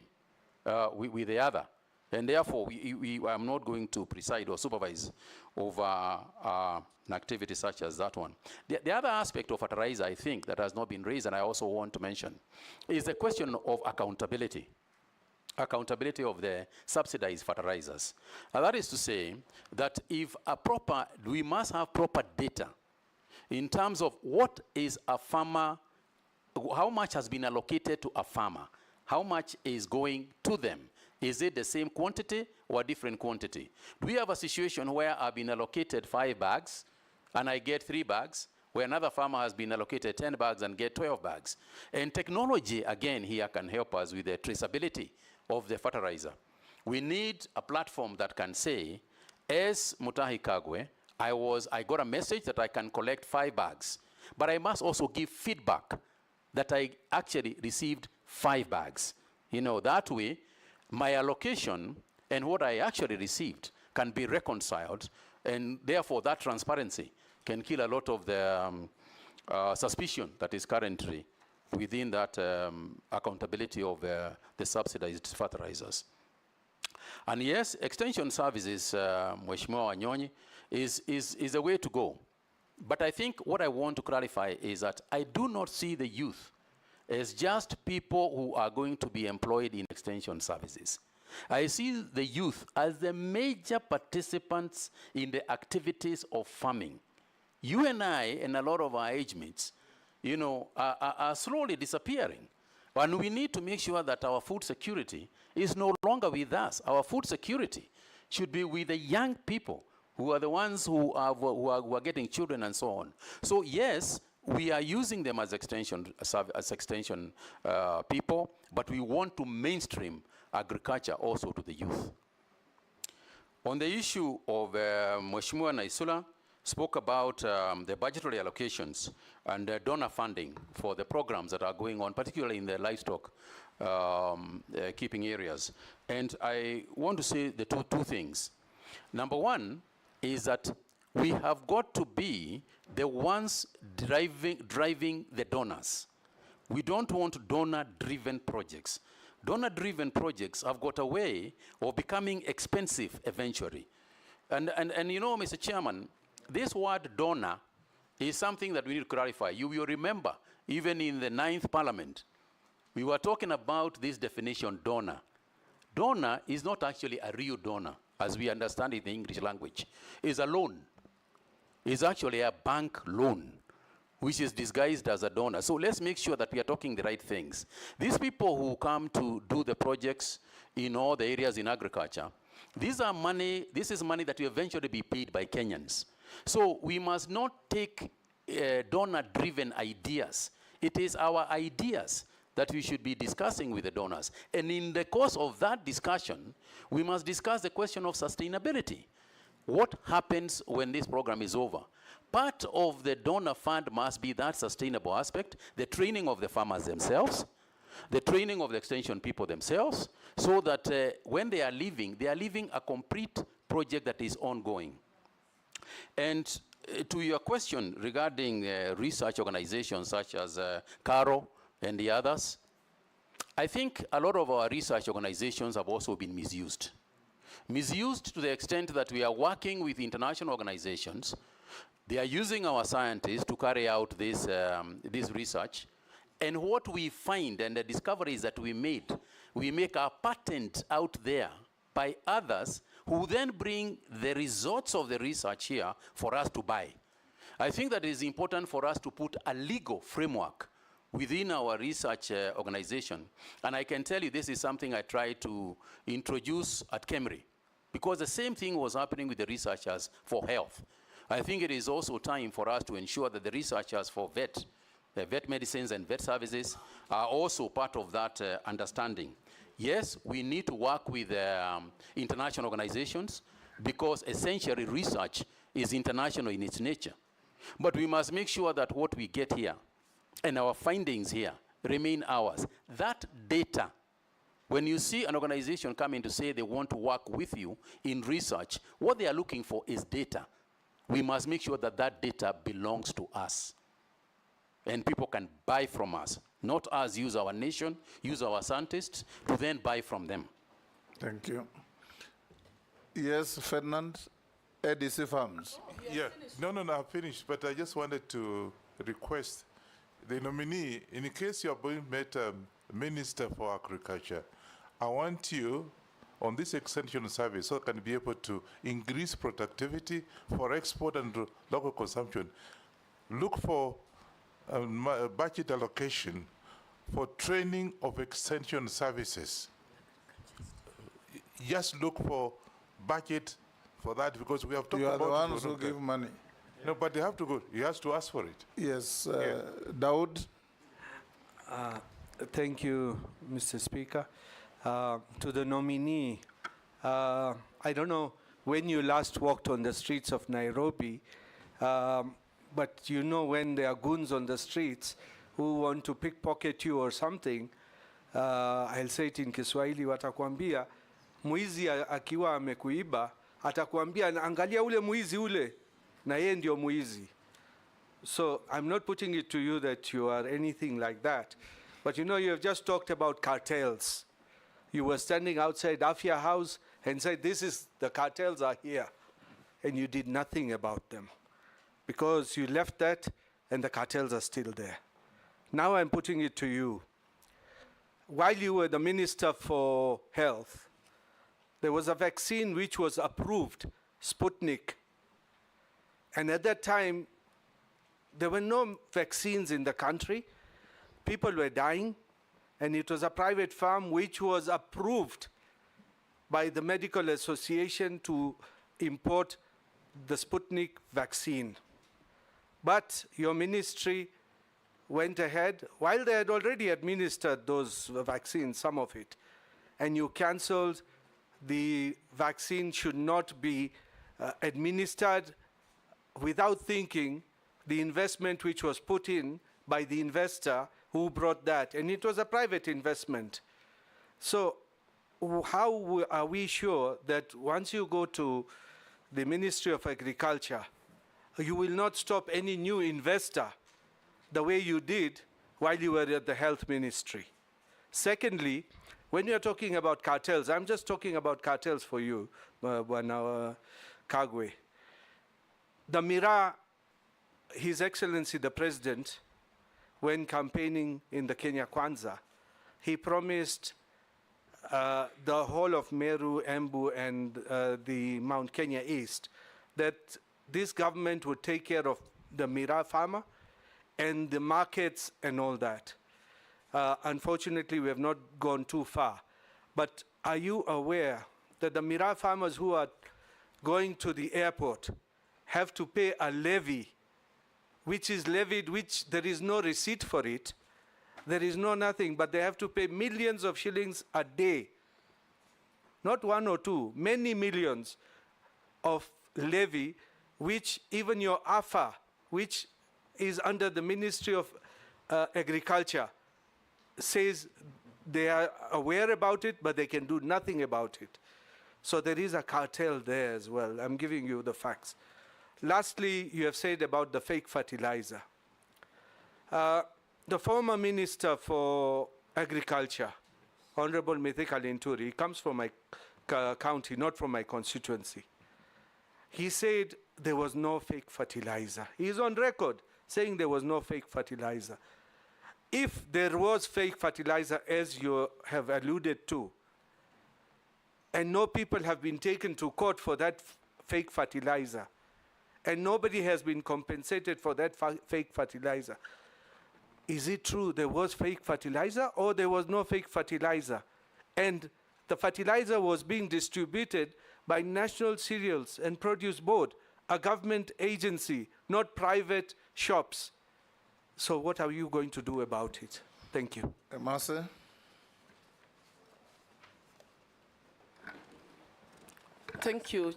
with the other. And therefore, I'm not going to preside or supervise over an activity such as that one. The other aspect of fertilizer, I think, that has not been raised, and I also want to mention, is the question of accountability. Accountability of the subsidized fertilizers. And that is to say that if we must have proper data in terms of what is a farmer, how much has been allocated to a farmer, how much is going to them. Is it the same quantity or a different quantity? Do we have a situation where I've been allocated 5 bags and I get 3 bags, where another farmer has been allocated 10 bags and get 12 bags? And technology, again, here can help us with the traceability of the fertilizer. We need a platform that can say, as Mutahi Kagwe, I got a message that I can collect 5 bags, but I must also give feedback that I actually received 5 bags. That way, my allocation and what I actually received can be reconciled, and therefore that transparency can kill a lot of the suspicion that is currently within that accountability of the subsidized fertilizers. And yes, extension services, Mheshimiwa Wanyonyi, is a way to go. But I think what I want to clarify is that I do not see the youth as just people who are going to be employed in extension services. I see the youth as the major participants in the activities of farming. You and I and a lot of our age mates, are slowly disappearing. And we need to make sure that our food security is no longer with us. Our food security should be with the young people who are the ones who are getting children and so on. So yes, we are using them as extension people, but we want to mainstream agriculture also to the youth. On the issue of Mheshimiwa Naisula spoke about the budgetary allocations and donor funding for the programs that are going on, particularly in the livestock keeping areas. And I want to say the two things. Number one is that we have got to be the ones driving the donors. We don't want donor-driven projects. Donor-driven projects have got a way of becoming expensive eventually. And Mr. Chairman, this word donor is something that we need to clarify. You will remember, even in the 9th Parliament, we were talking about this definition, donor. Donor is not actually a real donor, as we understand it in the English language. It's a loan. It's actually a bank loan, which is disguised as a donor. So let's make sure that we are talking the right things. These people who come to do the projects in all the areas in agriculture, These are money, this is money that will eventually be paid by Kenyans. So we must not take donor-driven ideas. It is our ideas that we should be discussing with the donors. And in the course of that discussion, we must discuss the question of sustainability. What happens when this program is over? Part of the donor fund must be that sustainable aspect, the training of the farmers themselves, the training of the extension people themselves, so that when they are leaving a complete project that is ongoing. And to your question regarding research organizations such as CARO and the others, I think a lot of our research organizations have also been misused. Misused to the extent that we are working with international organizations. They are using our scientists to carry out this research. And what we find, and the discoveries that we make a patent out there by others who then bring the results of the research here for us to buy. I think that it is important for us to put a legal framework within our research organization. And I can tell you this is something I try to introduce at KEMRI, because the same thing was happening with the researchers for health. I think it is also time for us to ensure that the researchers for vet medicines and vet services are also part of that understanding. Yes, we need to work with international organizations, because essentially research is international in its nature. But we must make sure that what we get here and our findings here remain ours. That data, when you see an organization coming to say they want to work with you in research, what they are looking for is data. We must make sure that that data belongs to us. And people can buy from us, not us use our nation, use our scientists to then buy from them. Thank you. Yes, Ferdinand, ADC Farms. Yeah, no, I've finished, but I just wanted to request the nominee, in case you're being made Minister for Agriculture, I want you on this extension service so can be able to increase productivity for export and local consumption. Look for budget allocation for training of extension services. Just look for budget for that, because we have talked about it. You are the ones who give money. No, but they have to go. He has to ask for it. Yes, Daud. Thank you, Mr. Speaker. To the nominee, I don't know when you last walked on the streets of Nairobi, but you know when there are goons on the streets who want to pickpocket you or something, I'll say it in Kiswahili, watakwambia, mwizi akiwa amekuiba, atakwambia, angalia ule mwizi ule, na yeye ndio mwizi. So I'm not putting it to you that you are anything like that. But you know, you have just talked about cartels. You were standing outside Afia House and said, the cartels are here. And you did nothing about them, because you left that and the cartels are still there. Now I'm putting it to you. While you were the Minister for Health, there was a vaccine which was approved, Sputnik. And at that time, there were no vaccines in the country. People were dying, and it was a private firm which was approved by the Medical Association to import the Sputnik vaccine. But your ministry went ahead, while they had already administered those vaccines, some of it, and you canceled the vaccine should not be administered without thinking the investment which was put in by the investor who brought that, and it was a private investment. So how are we sure that once you go to the Ministry of Agriculture, you will not stop any new investor the way you did while you were at the Health Ministry? Secondly, when you're talking about cartels, I'm just talking about cartels for you, Kagwe. The Mira, His Excellency the President, when campaigning in the Kenya Kwanza, he promised the whole of Meru, Embu, and the Mount Kenya East that this government would take care of the Mira farmer and the markets and all that. Unfortunately, we have not gone too far. But are you aware that the Miraa farmers who are going to the airport have to pay a levy, which is levied, which there is no receipt for it. There is no nothing, but they have to pay millions of shillings a day. Not one or two, many millions of levy, which even your AFA, which is under the Ministry of Agriculture, says they are aware about it, but they can do nothing about it. So there is a cartel there as well. I'm giving you the facts. Lastly, you have said about the fake fertilizer. The former Minister for Agriculture, Honorable Mithika Linturi, comes from my county, not from my constituency. He said there was no fake fertilizer. He's on record saying there was no fake fertilizer. If there was fake fertilizer, as you have alluded to, and no people have been taken to court for that fake fertilizer, and nobody has been compensated for that fake fertilizer, is it true there was fake fertilizer or there was no fake fertilizer? And the fertilizer was being distributed by National Cereals and Produce Board, a government agency, not private shops. So what are you going to do about it? Thank you. Marcel? Thank you,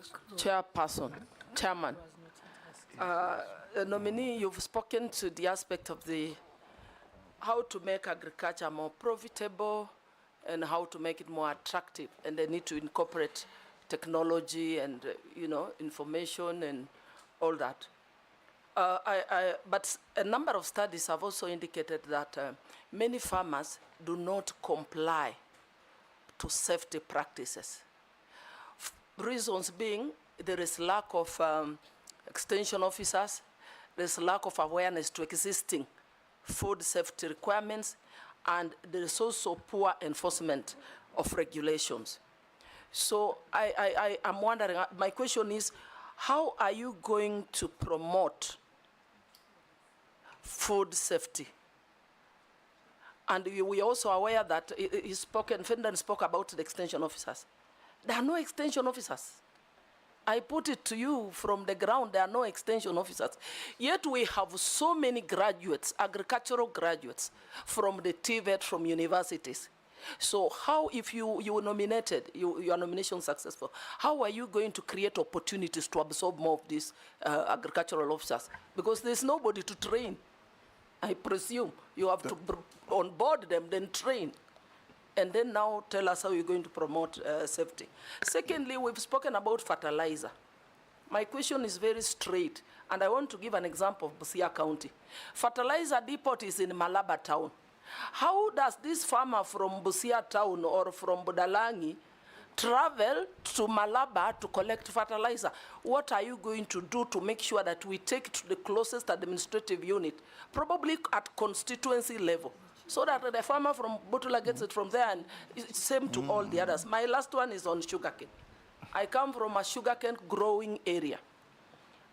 Chairman. Nominee, you've spoken to the aspect of how to make agriculture more profitable and how to make it more attractive, and they need to incorporate technology and information and all that. But a number of studies have also indicated that many farmers do not comply to safety practices. Reasons being, there is lack of extension officers, there's lack of awareness to existing food safety requirements, and there is also poor enforcement of regulations. So I'm wondering, my question is, how are you going to promote food safety? And we are also aware that Fenton spoke about the extension officers. There are no extension officers. I put it to you from the ground, there are no extension officers. Yet we have so many graduates, agricultural graduates, from the TVET, from universities. So how, if you were nominated, your nomination successful, how are you going to create opportunities to absorb more of these agricultural officers? Because there's nobody to train. I presume you have to onboard them, then train. And then now tell us how you're going to promote safety. Secondly, we've spoken about fertilizer. My question is very straight, and I want to give an example of Busia County. Fertilizer depot is in Malaba town. How does this farmer from Busia town or from Budalangi travel to Malaba to collect fertilizer? What are you going to do to make sure that we take it to the closest administrative unit, probably at constituency level, so that the farmer from Butula gets it from there, and it's same to all the others? My last one is on sugarcane. I come from a sugarcane growing area.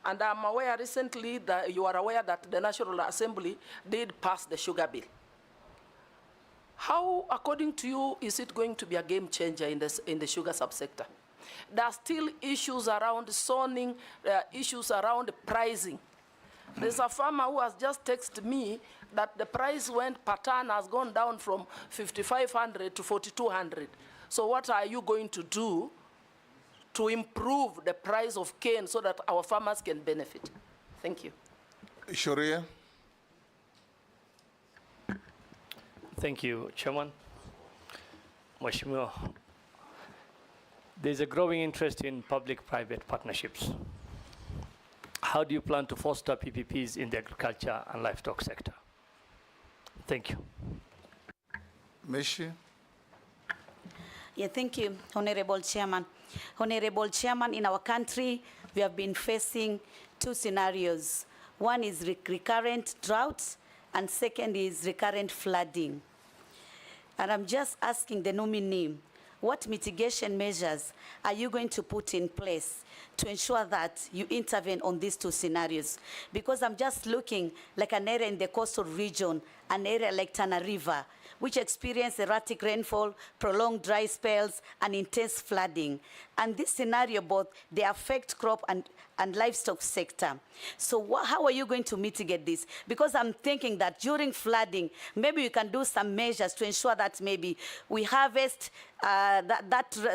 And I'm aware recently that you are aware that the National Assembly did pass the sugar bill. How, according to you, is it going to be a game changer in the sugar subsector? There are still issues around zoning, there are issues around pricing. There's a farmer who has just texted me that the price per ton has gone down from 5,500 to 4,200. So what are you going to do to improve the price of cane so that our farmers can benefit? Thank you. Sharia. Thank you, Chairman. Mheshimiwa, there's a growing interest in public-private partnerships. How do you plan to foster PPPs in the agriculture and livestock sector? Thank you. Meshi. Yeah, thank you, Honorable Chairman. Honorable Chairman, in our country, we have been facing two scenarios. One is recurrent droughts, and second is recurrent flooding. And I'm just asking the nominee, what mitigation measures are you going to put in place to ensure that you intervene on these two scenarios? Because I'm just looking like an area in the coastal region, an area like Tana River, which experience erratic rainfall, prolonged dry spells, and intense flooding. And this scenario, both, they affect crop and livestock sector. So how are you going to mitigate this? Because I'm thinking that during flooding, maybe we can do some measures to ensure that maybe we harvest that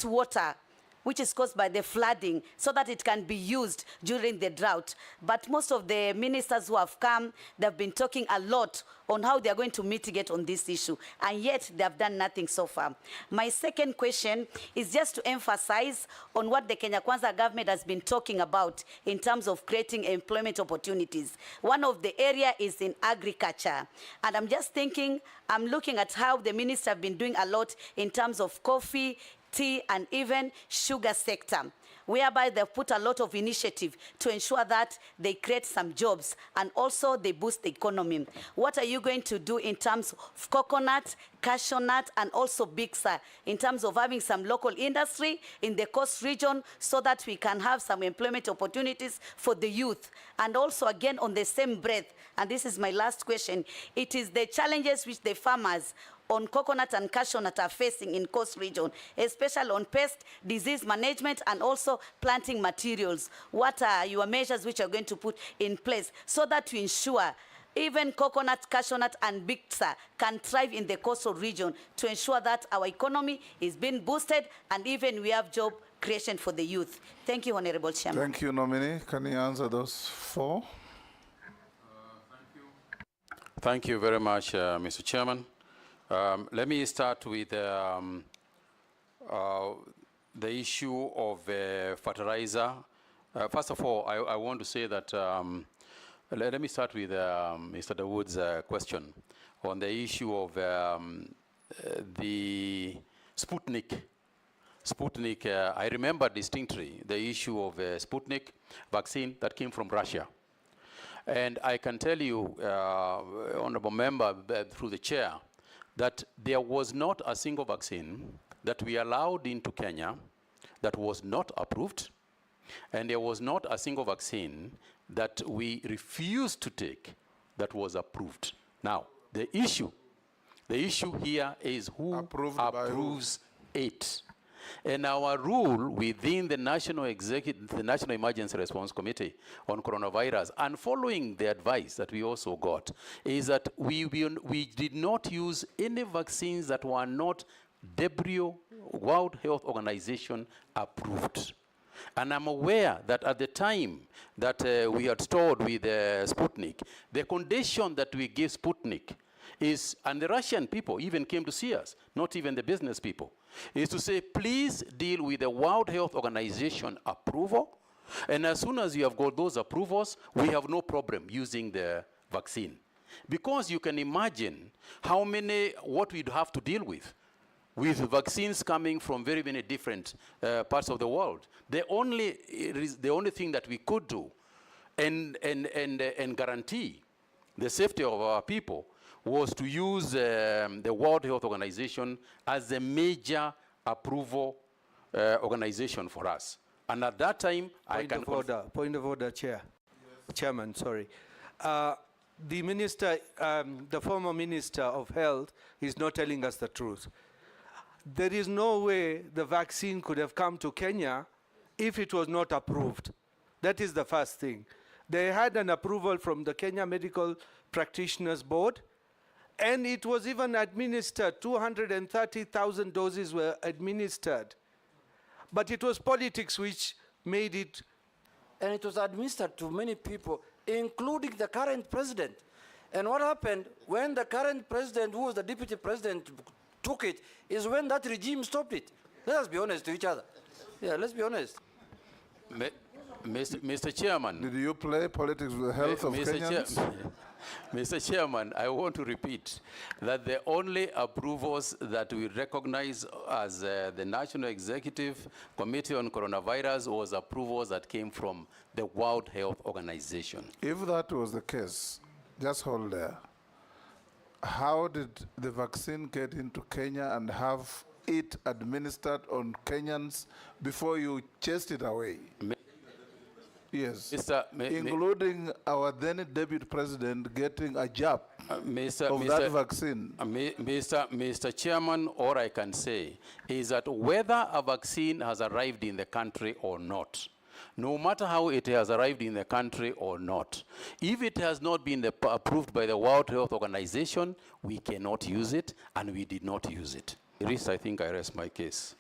water which is caused by the flooding, so that it can be used during the drought. But most of the ministers who have come, they've been talking a lot on how they're going to mitigate on this issue, and yet they have done nothing so far. My second question is just to emphasize on what the Kenya Kwanza government has been talking about in terms of creating employment opportunities. One of the area is in agriculture, and I'm just thinking, I'm looking at how the ministers have been doing a lot in terms of coffee, tea, and even sugar sector, whereby they've put a lot of initiative to ensure that they create some jobs and also they boost the economy. What are you going to do in terms of coconut, cashew nut, and also Bixa, in terms of having some local industry in the coast region so that we can have some employment opportunities for the youth? And also, again, on the same breath, and this is my last question, it is the challenges which the farmers on coconut and cashew nut are facing in coast region, especially on pest, disease management, and also planting materials. What are your measures which are going to put in place so that we ensure even coconut, cashew nut, and Bixa can thrive in the coastal region, to ensure that our economy is being boosted and even we have job creation for the youth? Thank you, Honorable Chairman. Thank you, Nominee. Can you answer those four? Thank you very much, Mr. Chairman. Let me start with the issue of fertilizer. First of all, I want to say that, let me start with Mr. Dawood's question on the issue of the Sputnik. I remember distinctly the issue of Sputnik vaccine that came from Russia. And I can tell you, Honorable Member, through the chair, that there was not a single vaccine that we allowed into Kenya that was not approved, and there was not a single vaccine that we refused to take that was approved. Now, the issue here is who approves it. And our rule within the National Emergency Response Committee on coronavirus, and following the advice that we also got, is that we did not use any vaccines that were not WHO, World Health Organization approved. And I'm aware that at the time that we had stored with Sputnik, the condition that we gave Sputnik is, and the Russian people even came to see us, not even the business people, is to say, please deal with the World Health Organization approval, and as soon as you have got those approvals, we have no problem using the vaccine. Because you can imagine how many, what we'd have to deal with vaccines coming from very many different parts of the world. The only thing that we could do and guarantee the safety of our people was to use the World Health Organization as a major approval organization for us. And at that time, Point of order, Chair. Yes. Chairman, sorry. The minister, the former Minister of Health is not telling us the truth. There is no way the vaccine could have come to Kenya if it was not approved. That is the first thing. They had an approval from the Kenya Medical Practitioners Board, and it was even administered. 230,000 doses were administered. But it was politics which made it. And it was administered to many people, including the current president. And what happened when the current president, who was the deputy president, took it, is when that regime stopped it. Let us be honest to each other. Yeah, let's be honest. Mr. Chairman. Did you play politics with the health of Kenyans? Mr. Chairman, I want to repeat that the only approvals that we recognize as the National Executive Committee on Coronavirus was approvals that came from the World Health Organization. If that was the case, just hold there. how did the vaccine get into Kenya and have it administered on Kenyans before you chased it away? Yes, including our then deputy president getting a jab of that vaccine. Mr. Chairman, all I can say is that whether a vaccine has arrived in the country or not, no matter how it has arrived in the country or not, if it has not been approved by the World Health Organization, we cannot use it, and we did not use it. I think I rest my case.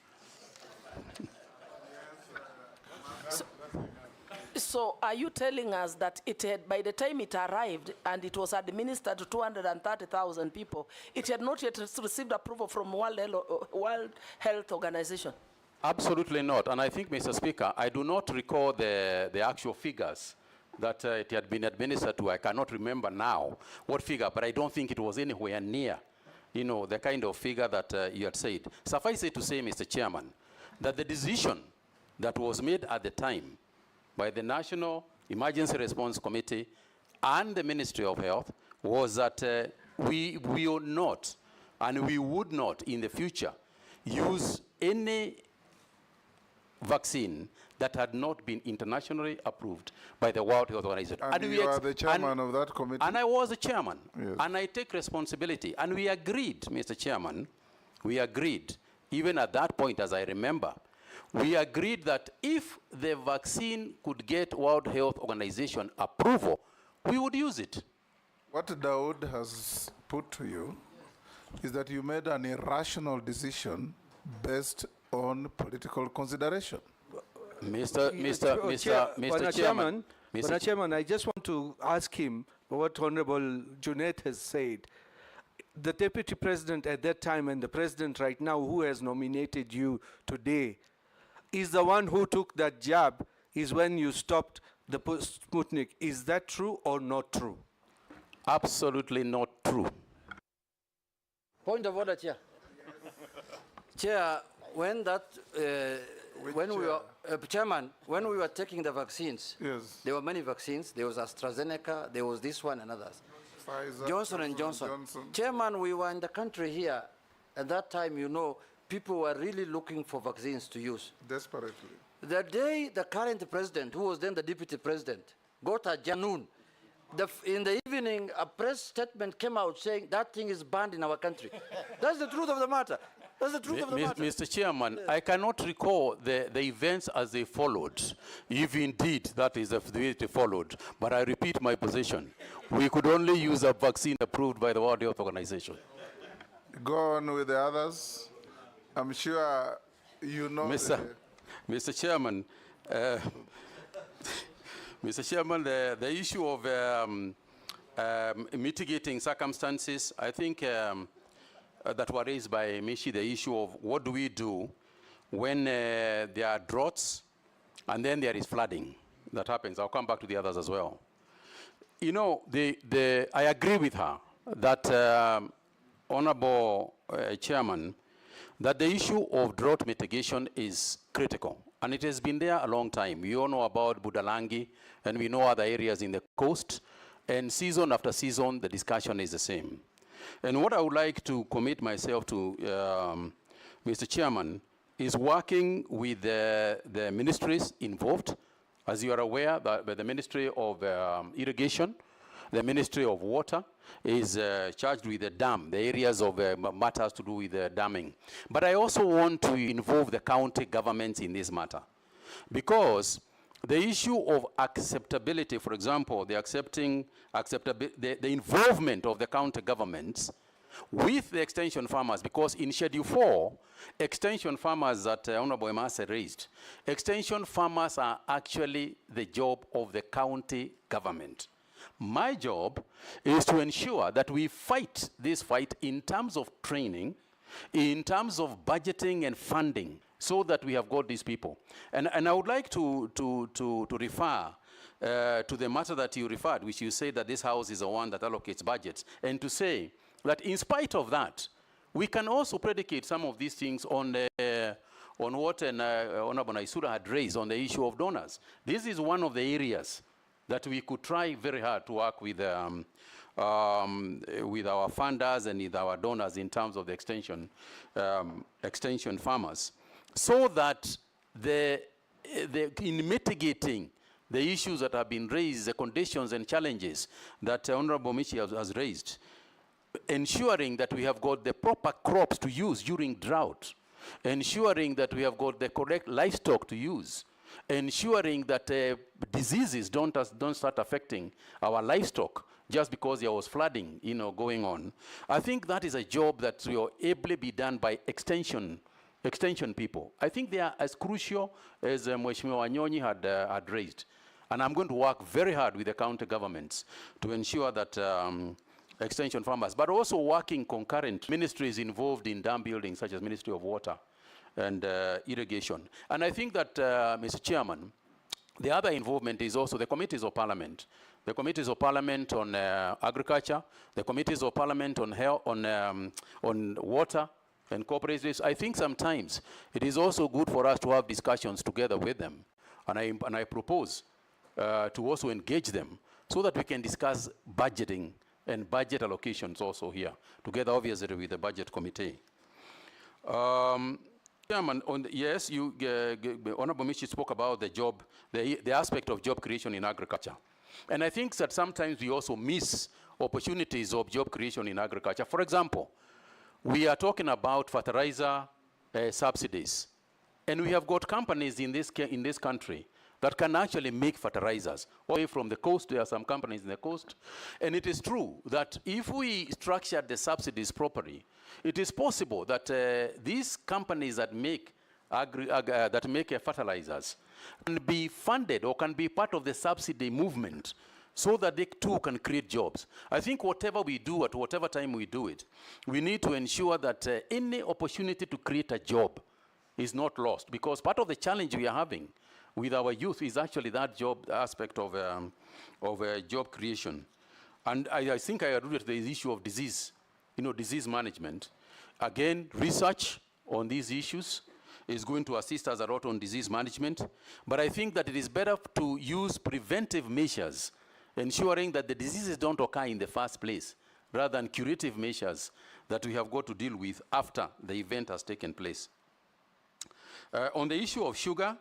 So are you telling us that it had, by the time it arrived and it was administered to 230,000 people, it had not yet received approval from World Health Organization? Absolutely not. And I think, Mr. Speaker, I do not recall the actual figures that it had been administered to. I cannot remember now what figure, but I don't think it was anywhere near, you know, the kind of figure that you had said. Suffice it to say, Mr. Chairman, that the decision that was made at the time by the National Emergency Response Committee and the Ministry of Health was that we will not, and we would not in the future, use any vaccine that had not been internationally approved by the World Health Organization. And you are the chairman of that committee? And I was the chairman. Yes. And I take responsibility. And we agreed, Mr. Chairman, we agreed, even at that point, as I remember, we agreed that if the vaccine could get World Health Organization approval, we would use it. What Daud has put to you is that you made an irrational decision based on political consideration. Mr. Chairman, I just want to ask him what Honorable Junet has said. The Deputy President at that time and the President right now who has nominated you today is the one who took that jab is when you stopped the Sputnik. Is that true or not true? Absolutely not true. Point of order, Chair. Chair, when that, when we were, Chairman, when we were taking the vaccines, yes, there were many vaccines. There was AstraZeneca, there was this one and others. Pfizer, Johnson & Johnson. Chairman, we were in the country here. At that time, you know, people were really looking for vaccines to use. Desperately. The day the current president, who was then the deputy president, got a Janoon, in the evening, a press statement came out saying that thing is banned in our country. That's the truth of the matter. That's the truth of the matter. Mr. Chairman, I cannot recall the events as they followed, if indeed that is the way they followed. But I repeat my position. We could only use a vaccine approved by the World Health Organization. Go on with the others. I'm sure you know. Mr. Chairman, Mr. Chairman, the issue of mitigating circumstances, I think that were raised by Mishi, the issue of what do we do when there are droughts and then there is flooding that happens. I'll come back to the others as well. You know, I agree with her that, Honorable Chairman, that the issue of drought mitigation is critical. And it has been there a long time. We all know about Budalangi, and we know other areas in the coast. And season after season, the discussion is the same. And what I would like to commit myself to, Mr. Chairman, is working with the ministries involved. As you are aware, the Ministry of Irrigation, the Ministry of Water is charged with the dam, the areas of matters to do with damming. But I also want to involve the county governments in this matter. Because the issue of acceptability, for example, the involvement of the county governments with the extension farmers, because in Schedule 4, extension farmers that Honorable Emase raised, extension farmers are actually the job of the county government. My job is to ensure that we fight this fight in terms of training, in terms of budgeting and funding, so that we have got these people. And I would like to refer to the matter that you referred, which you say that this House is the one that allocates budgets, and to say that in spite of that, we can also predicate some of these things on what Honorable Naisura had raised on the issue of donors. This is one of the areas that we could try very hard to work with with our funders and with our donors in terms of the extension farmers, so that in mitigating the issues that have been raised, the conditions and challenges that Honorable Michi has raised, ensuring that we have got the proper crops to use during drought, ensuring that we have got the correct livestock to use, ensuring that diseases don't start affecting our livestock just because there was flooding, going on. I think that is a job that will ably be done by extension people. I think they are as crucial as Mheshimiwa Wanyonyi had raised. And I'm going to work very hard with the county governments to ensure that extension farmers, but also working concurrent ministries involved in dam building, such as Ministry of Water and Irrigation. And I think that, Mr. Chairman, the other involvement is also the committees of parliament. The committees of parliament on agriculture, the committees of parliament on health, on water and cooperatives. I think sometimes it is also good for us to have discussions together with them. And I propose to also engage them so that we can discuss budgeting and budget allocations also here, together obviously with the budget committee. Chairman, yes, Honorable Michi spoke about the job, the aspect of job creation in agriculture. And I think that sometimes we also miss opportunities of job creation in agriculture. For example, we are talking about fertilizer subsidies. And we have got companies in this country that can actually make fertilizers. Away from the coast, there are some companies in the coast. And it is true that if we structure the subsidies properly, it is possible that these companies that make fertilizers can be funded or can be part of the subsidy movement so that they too can create jobs. I think whatever we do at whatever time we do it, we need to ensure that any opportunity to create a job is not lost, because part of the challenge we are having with our youth is actually that job aspect of job creation. And I think I alluded to the issue of disease, disease management. Again, research on these issues is going to assist us a lot on disease management. But I think that it is better to use preventive measures, ensuring that the diseases don't occur in the first place, rather than curative measures that we have got to deal with after the event has taken place. On the issue of sugar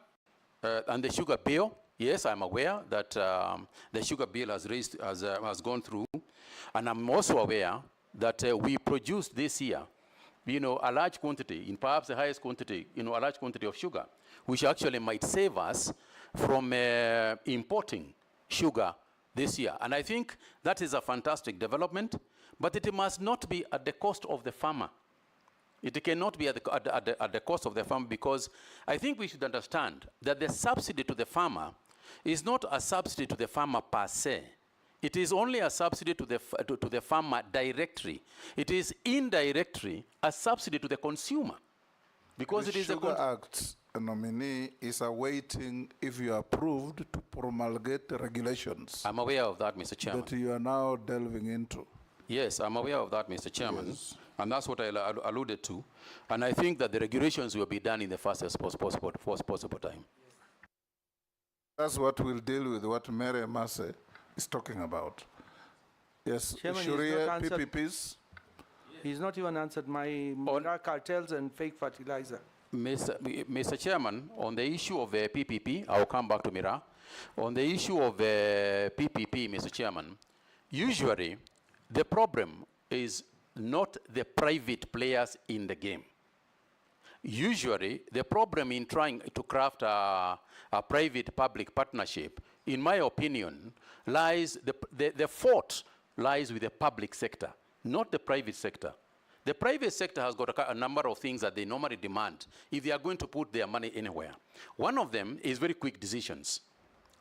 and the sugar bill, yes, I'm aware that the sugar bill has gone through. And I'm also aware that we produced this year, a large quantity, in perhaps the highest quantity, a large quantity of sugar, which actually might save us from importing sugar this year. And I think that is a fantastic development, but it must not be at the cost of the farmer. It cannot be at the cost of the farmer, because I think we should understand that the subsidy to the farmer is not a subsidy to the farmer per se. It is only a subsidy to the farmer directly. It is indirectly a subsidy to the consumer, because the it is Sugar Act nominee is awaiting if you are approved to promulgate the regulations. I'm aware of that, Mr. Chairman. That you are now delving into. Yes, I'm aware of that, Mr. Chairman. Yes. And that's what I alluded to. And I think that the regulations will be done in the fastest possible time. That's what we'll deal with, what Mary Masse is talking about. Yes, Chairman, Sharia, PPPs. He's not even answered my cartels and fake fertilizer. Mr. Chairman, on the issue of the PPP, I'll come back to Mira. On the issue of the PPP, Mr. Chairman, usually the problem is not the private players in the game. Usually, the problem in trying to craft a private-public partnership, in my opinion, lies, the fault lies with the public sector, not the private sector. The private sector has got a number of things that they normally demand if they are going to put their money anywhere. One of them is very quick decisions.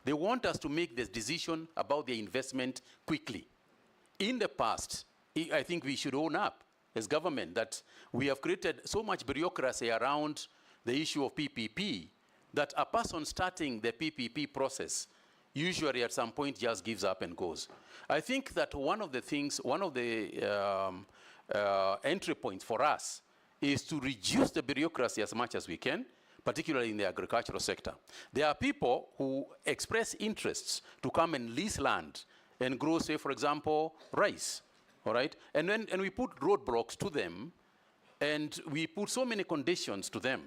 They want us to make this decision about their investment quickly. In the past, I think we should own up as government that we have created so much bureaucracy around the issue of PPP that a person starting the PPP process usually at some point just gives up and goes. I think that one of the entry points for us is to reduce the bureaucracy as much as we can, particularly in the agricultural sector. There are people who express interests to come and lease land and grow, say, for example, rice, all right? And we put roadblocks to them, and we put so many conditions to them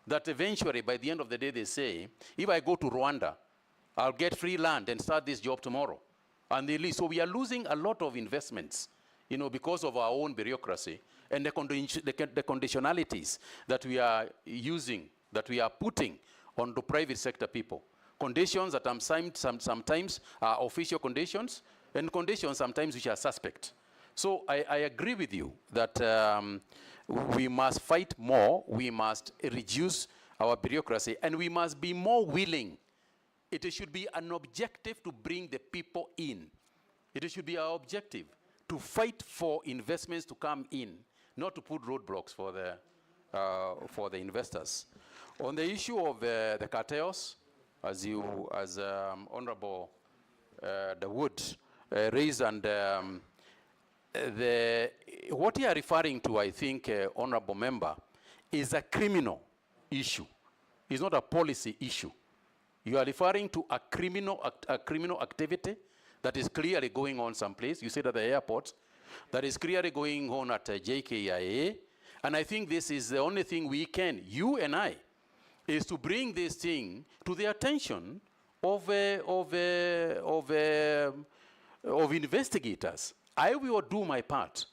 that eventually, by the end of the day, they say, if I go to Rwanda, I'll get free land and start this job tomorrow. And they leave. So we are losing a lot of investments, because of our own bureaucracy and the conditionalities that we are using, that we are putting on the private sector people. Conditions that sometimes are official conditions, and conditions sometimes which are suspect. So I agree with you that we must fight more, we must reduce our bureaucracy, and we must be more willing. It should be an objective to bring the people in. It should be our objective to fight for investments to come in, not to put roadblocks for the investors. On the issue of the cartels, as Honorable Dawood raised, and what you are referring to, I think, Honorable Member, is a criminal issue. It's not a policy issue. You are referring to a criminal activity that is clearly going on someplace. You said at the airport, that is clearly going on at JKIA. And I think this is the only thing we can, you and I, is to bring this thing to the attention of investigators. I will do my part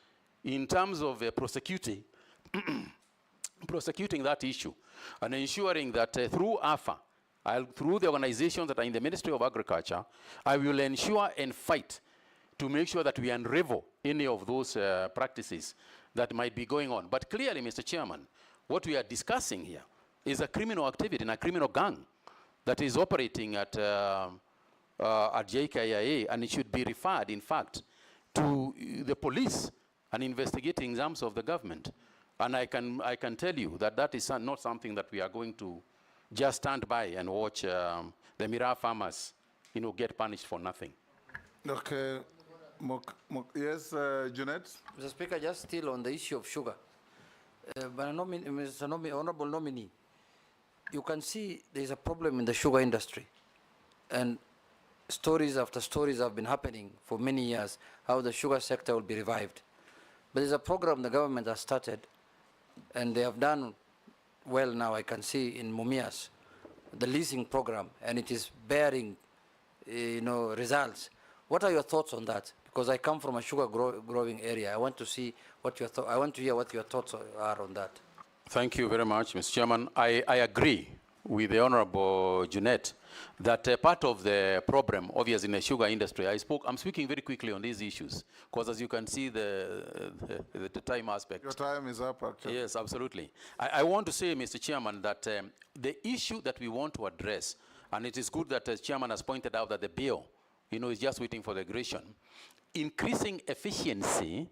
in terms of prosecuting that issue and ensuring that through AFA, through the organizations that are in the Ministry of Agriculture, I will ensure and fight to make sure that we unravel any of those practices that might be going on. But clearly, Mr. Chairman, what we are discussing here is a criminal activity and a criminal gang that is operating at JKIA, and it should be referred, in fact, to the police and investigating arms of the government. And I can tell you that that is not something that we are going to just stand by and watch the Miraa farmers, get punished for nothing. Okay. Yes, Junet? Mr. Speaker, just still on the issue of sugar. Honorable Nominee, you can see there's a problem in the sugar industry. And stories after stories have been happening for many years, how the sugar sector will be revived. But there's a program the government has started, and they have done well now, I can see in Mumias, the leasing program, and it is bearing, results. What are your thoughts on that? Because I come from a sugar growing area. I want to see what your I want to hear what your thoughts are on that. Thank you very much, Mr. Chairman. I agree with the Honorable Junet that part of the problem, obviously in the sugar industry, I'm speaking very quickly on these issues, because as you can see the time aspect. Your time is up, actually. Yes, absolutely. I want to say, Mr. Chairman, that the issue that we want to address, and it is good that the Chairman has pointed out that the bill, is just waiting for the aggression. Increasing efficiency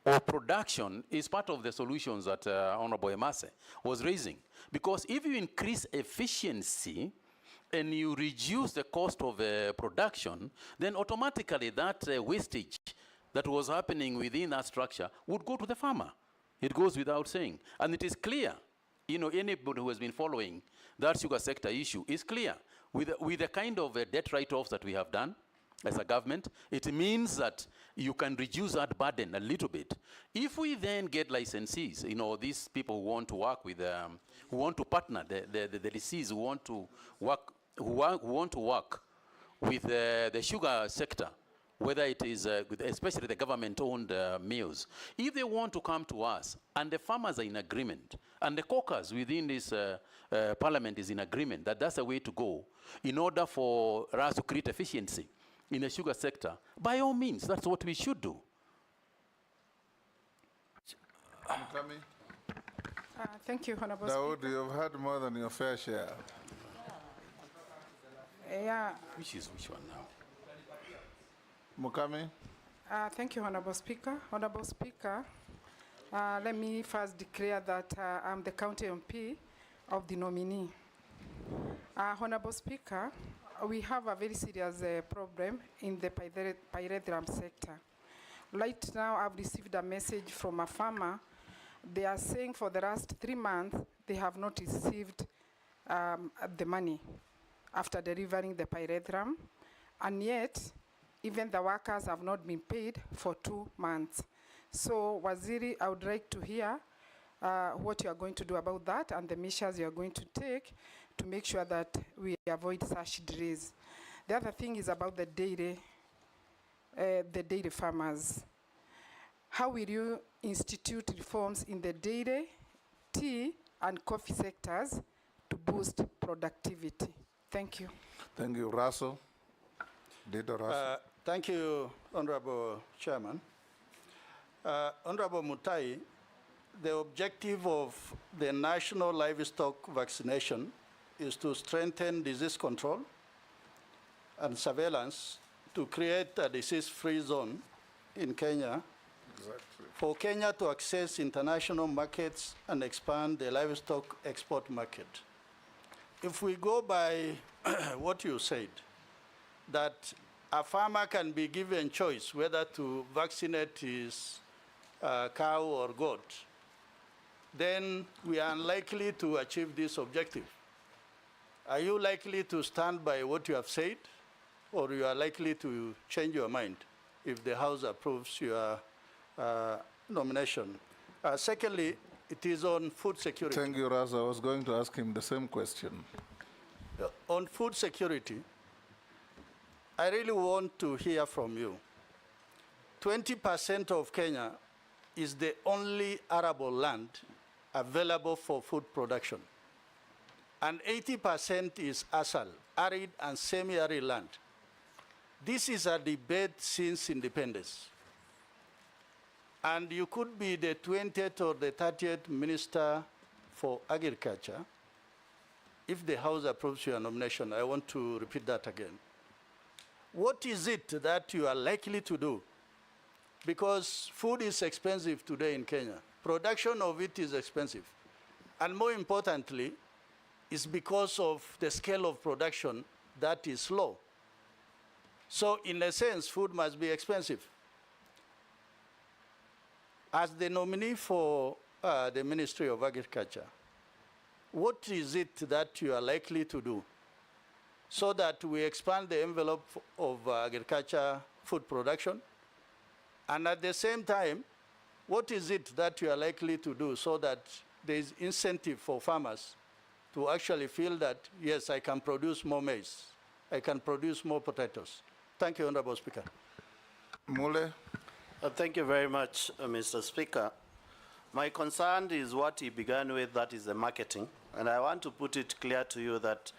of production is part of the solutions that Honorable Emase was raising. Because if you increase efficiency and you reduce the cost of production, then automatically that wastage that was happening within that structure would go to the farmer. It goes without saying. And it is clear, anybody who has been following that sugar sector issue is clear. With the kind of debt write-offs that we have done as a government, it means that you can reduce that burden a little bit. If we then get licensees, these people who want to work with, who want to partner, the lessees who want to work, with the sugar sector, whether it is, especially the government-owned mills, if they want to come to us, and the farmers are in agreement, and the caucus within this parliament is in agreement that that's the way to go, in order for us to create efficiency in the sugar sector, by all means, that's what we should do. Thank you, Honorable Dawood, Speaker. you've had more than your fair share. Yeah. Which one now? Mukami? Thank you, Honorable Speaker. Honorable Speaker, let me first declare that I'm the county MP of the nominee. Honorable Speaker, we have a very serious problem in the pyrethrum sector. Right now, I've received a message from a farmer. They are saying for the last 3 months, they have not received the money after delivering the pyrethrum. And yet, Even the workers have not been paid for 2 months. So, Waziri, I would like to hear what you are going to do about that and the measures you are going to take to make sure that we avoid such delays. The other thing is about the dairy farmers. How will you institute reforms in the dairy, tea, and coffee sectors to boost productivity? Thank you. Thank you. Russell. Leader Russell. Thank you, Honorable Chairman. Honorable Mutahi, the objective of the national livestock vaccination is to strengthen disease control and surveillance to create a disease-free zone in Kenya, for Kenya to access international markets and expand the livestock export market. If we go by what you said, that a farmer can be given choice whether to vaccinate his cow or goat, then we are unlikely to achieve this objective. Are you likely to stand by what you have said, or you are likely to change your mind if the House approves your nomination? Secondly, it is on food security. Thank you, Raz. I was going to ask him the same question. On food security, I really want to hear from you. 20% of Kenya is the only arable land available for food production. And 80% is ASAL, arid and semi-arid land. This is a debate since independence. And you could be the 20th or the 30th Minister for Agriculture. If the House approves your nomination, I want to repeat that again. What is it that you are likely to do? Because food is expensive today in Kenya. Production of it is expensive. And more importantly, it's because of the scale of production that is low. So in a sense, food must be expensive. As the nominee for the Ministry of Agriculture, what is it that you are likely to do so that we expand the envelope of agriculture food production? And at the same time, what is it that you are likely to do so that there is incentive for farmers to actually feel that, yes, I can produce more maize, I can produce more potatoes? Thank you, Honorable Speaker. Mule. Thank you very much, Mr. Speaker. My concern is what he began with, that is the marketing. And I want to put it clear to you that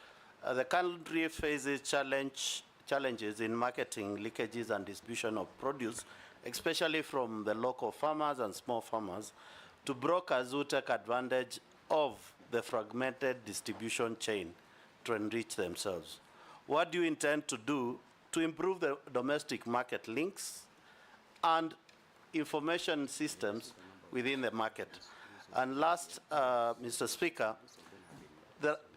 the country faces challenges in marketing, leakages, and distribution of produce, especially from the local farmers and small farmers, to brokers who take advantage of the fragmented distribution chain to enrich themselves. What do you intend to do to improve the domestic market links and information systems within the market? And last, Mr. Speaker,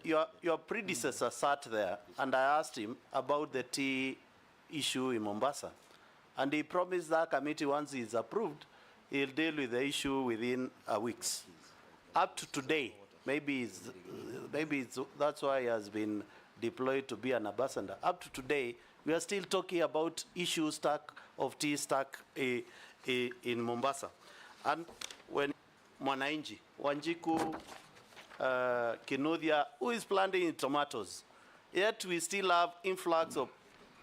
your predecessor sat there, and I asked him about the tea issue in Mombasa. And he promised that committee, once he's approved, he'll deal with the issue within weeks. Up to today, maybe that's why he has been deployed to be an ambassador. Up to today, we are still talking about issues of tea stack in Mombasa. And when Mwanainji, Wanjiku, Kinuthia, who is planting tomatoes, yet we still have influx of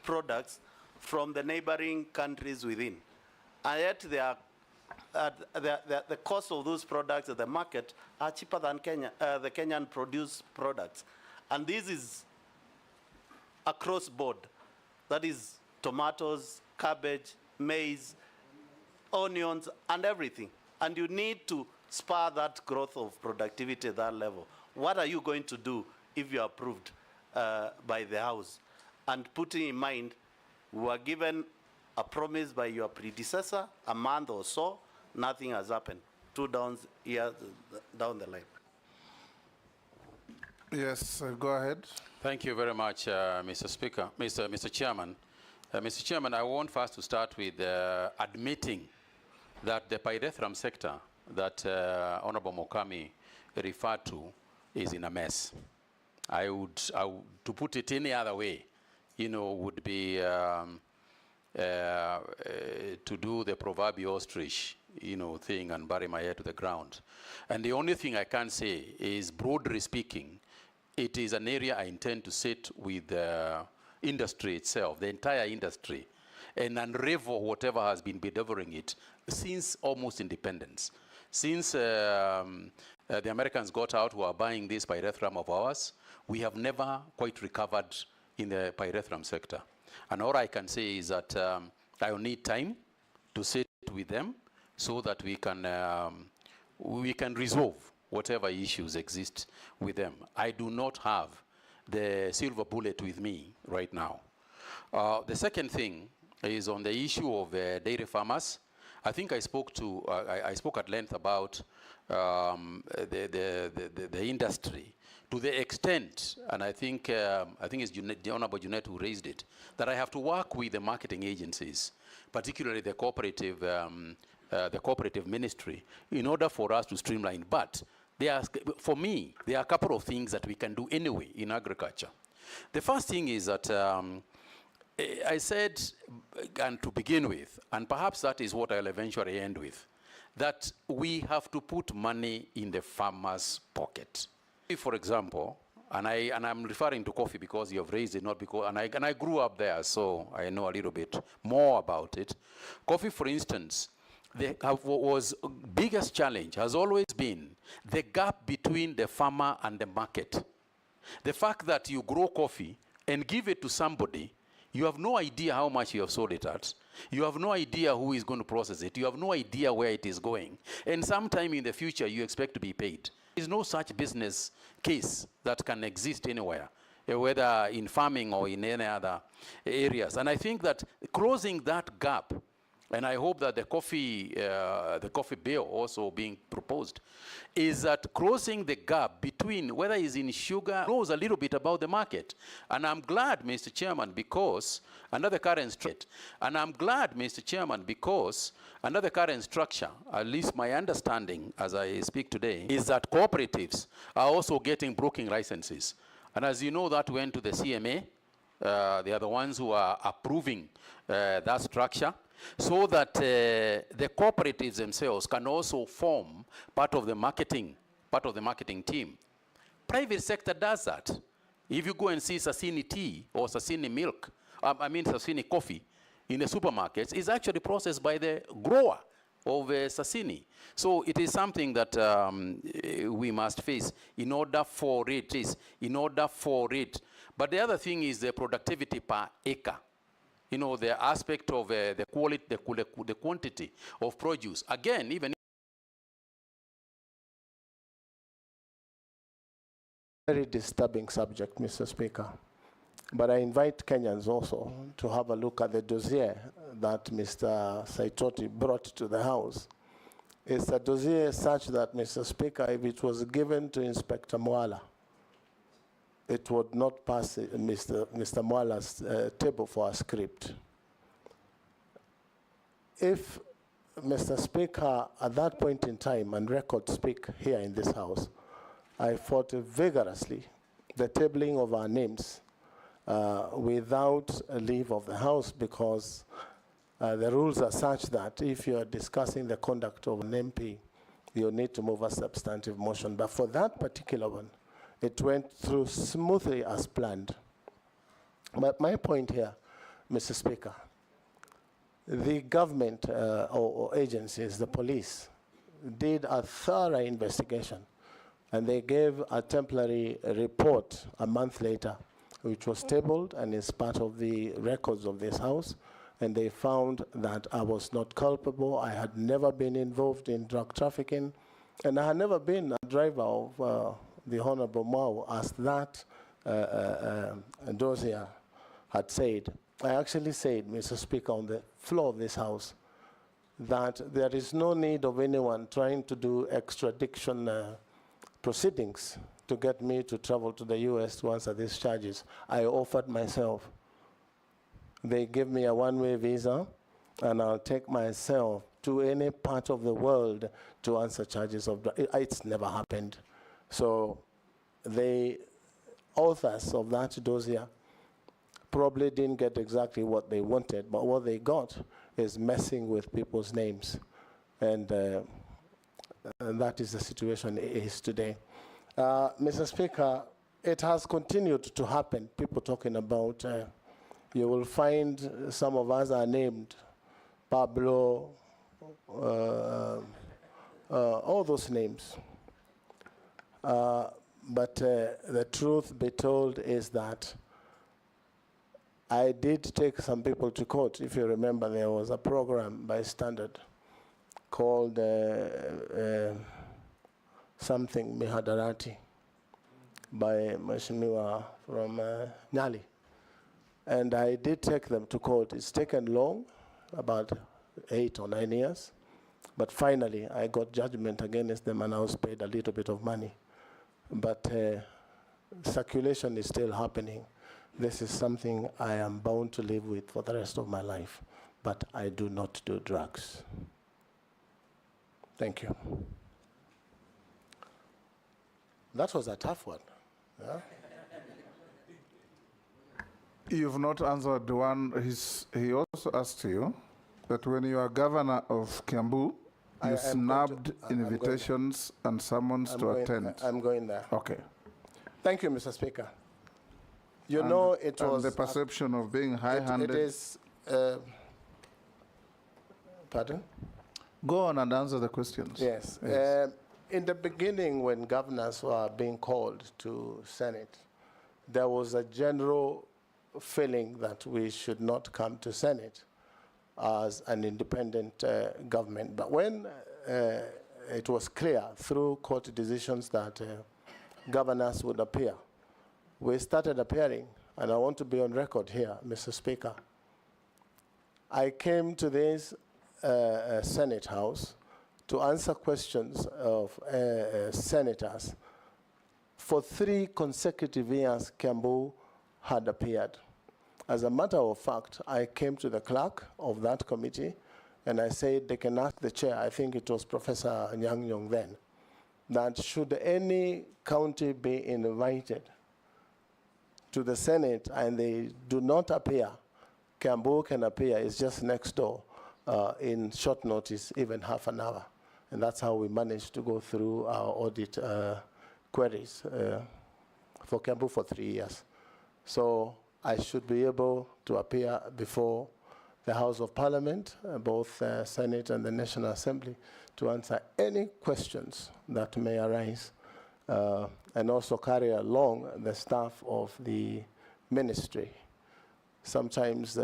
products from the neighboring countries within. And yet the cost of those products at the market are cheaper than the Kenyan produced products. And this is across board. That is tomatoes, cabbage, maize, onions, and everything. And you need to spur that growth of productivity at that level. What are you going to do if you're approved by the House? And putting in mind, we were given a promise by your predecessor a month or so, nothing has happened. 2 years down the line. Yes, go ahead. Thank you very much, Mr. Speaker, Mr. Chairman. Mr. Chairman, I want first to start with admitting that the pyrethrum sector that Honorable Mokami referred to is in a mess. I would, to put it any other way, would be to do the proverbial ostrich, thing and bury my head to the ground. And the only thing I can say is, broadly speaking, it is an area I intend to sit with the industry itself, the entire industry, and unravel whatever has been bedeviling it since almost independence. Since the Americans got out who are buying this pyrethrum of ours, we have never quite recovered in the pyrethrum sector. And all I can say is that I will need time to sit with them so that we can resolve whatever issues exist with them. I do not have the silver bullet with me right now. The second thing is on the issue of dairy farmers. I think I spoke at length about the industry to the extent, and I think it's the Honorable Junet who raised it, that I have to work with the marketing agencies, particularly the cooperative ministry, in order for us to streamline. But for me, there are a couple of things that we can do anyway in agriculture. The first thing is that I said, and to begin with, and perhaps that is what I'll eventually end with, that we have to put money in the farmer's pocket. For example, and I'm referring to coffee because you have raised it, not because, and I grew up there, so I know a little bit more about it. Coffee, for instance, was biggest challenge has always been the gap between the farmer and the market. The fact that you grow coffee and give it to somebody, you have no idea how much you have sold it at. You have no idea who is going to process it. You have no idea where it is going. And sometime in the future, you expect to be paid. There is no such business case that can exist anywhere, whether in farming or in any other areas. And I think that closing that gap, and I hope that the coffee bill also being proposed, is that closing the gap between whether it's in sugar, knows a little bit about the market. And I'm glad, Mr. Chairman, because under the current structure, at least my understanding as I speak today, is that cooperatives are also getting broking licenses. And as you know, that went to the CMA. They are the ones who are approving that structure, so that the cooperatives themselves can also form part of the marketing team. Private sector does that. If you go and see Sasini tea or Sasini milk, Sasini coffee in the supermarkets, is actually processed by the grower of Sasini. So it is something that we must face in order for it. But the other thing is the productivity per acre. The aspect of the quality, the quantity of produce. Again, even very disturbing subject, Mr. Speaker. But I invite Kenyans also to have a look at the dossier that Mr. Saitoti brought to the House. It's a dossier such that, Mr. Speaker, if it was given to Inspector Mwala, it would not pass Mr. Mwala's table for a script. If, Mr. Speaker, at that point in time, and records speak here in this House, I fought vigorously the tabling of our names without a leave of the House, because the rules are such that if you are discussing the conduct of an MP, you need to move a substantive motion. But for that particular one, it went through smoothly as planned. But my point here, Mr. Speaker, the government or agencies, the police, did a thorough investigation, and they gave a temporary report a month later, which was tabled and is part of the records of this House, and they found that I was not culpable. I had never been involved in drug trafficking, and I had never been a driver of the Honorable Mao, as that dossier had said. I actually said, Mr. Speaker, on the floor of this House, that there is no need of anyone trying to do extradition proceedings to get me to travel to the US to answer these charges. I offered myself. They give me a one-way visa, and I'll take myself to any part of the world to answer charges of drugs. It's never happened. So the authors of that dossier probably didn't get exactly what they wanted, but what they got is messing with people's names. And that is the situation it is today. Mr. Speaker, it has continued to happen. People talking about, you will find some of us are named Pablo, all those names. But the truth be told is that I did take some people to court. If you remember, there was a program by Standard called something Mihadarati by Mheshimiwa from Nyali. And I did take them to court. It's taken long, about 8 or 9 years. But finally, I got judgment against them, and I was paid a little bit of money. But circulation is still happening. This is something I am bound to live with for the rest of my life. But I do not do drugs. Thank you. That was a tough one. Yeah? You've not answered one. He also asked you that when you are governor of Kiambu, you snubbed invitations and summons to attend. I'm going there. Okay. Thank you, Mr. Speaker. You know, it was... the perception of being high-handed. It is... pardon? Go on and answer the questions. Yes. Yes. In the beginning, when governors were being called to Senate, there was a general feeling that we should not come to Senate as an independent government. But when it was clear through court decisions that governors would appear, we started appearing. And I want to be on record here, Mr. Speaker. I came to this Senate House to answer questions of senators. For 3 consecutive years, Kiambu had appeared. As a matter of fact, I came to the clerk of that committee and I said they can ask the chair, I think it was Professor Nyang Yong then, that should any county be invited to the Senate and they do not appear, Kiambu can appear. It's just next door in short notice, even half an hour. And that's how we managed to go through our audit queries for Kiambu for 3 years. So I should be able to appear before the House of Parliament, both Senate and the National Assembly, to answer any questions that may arise, and also carry along the staff of the ministry. Sometimes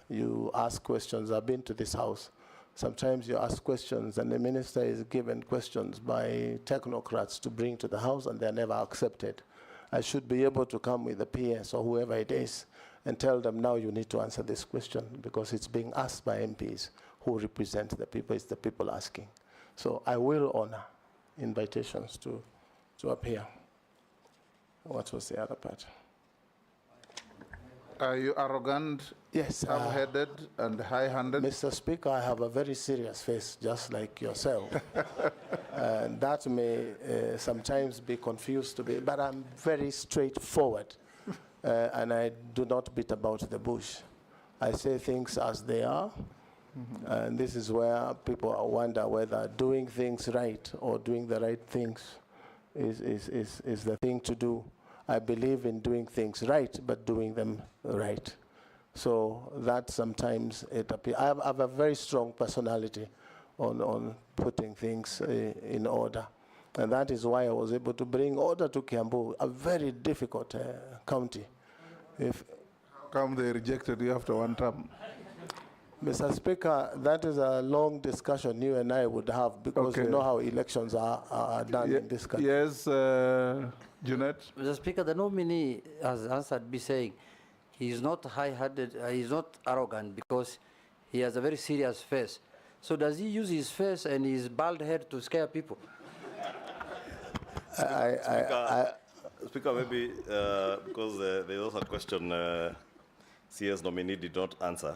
you ask questions. I've been to this house. Sometimes you ask questions and the minister is given questions by technocrats to bring to the house and they're never accepted. I should be able to come with the PS or whoever it is and tell them, now you need to answer this question because it's being asked by MPs who represent the people. It's the people asking. So I will honor invitations to appear. What was the other part? Are you arrogant, yes, hard-headed, and high-handed? Mr. Speaker, I have a very serious face, just like yourself. And that may sometimes be confused to be, but I'm very straightforward. And I do not beat about the bush. I say things as they are. Mm-hmm. And this is where people wonder whether doing things right or doing the right things is the thing to do. I believe in doing things right, but doing them right. So that sometimes it appears. I have a very strong personality on putting things in order. And that is why I was able to bring order to Kiambu, a very difficult county. How come they rejected you after one term? Mr. Speaker, that is a long discussion you and I would have because you know how elections are done in this country. Yes, Junet? Mr. Speaker, the nominee has answered by saying he is not high-handed, he is not arrogant because he has a very serious face. So does he use his face and his bald head to scare people? Speaker, maybe because there's also a question CS nominee did not answer,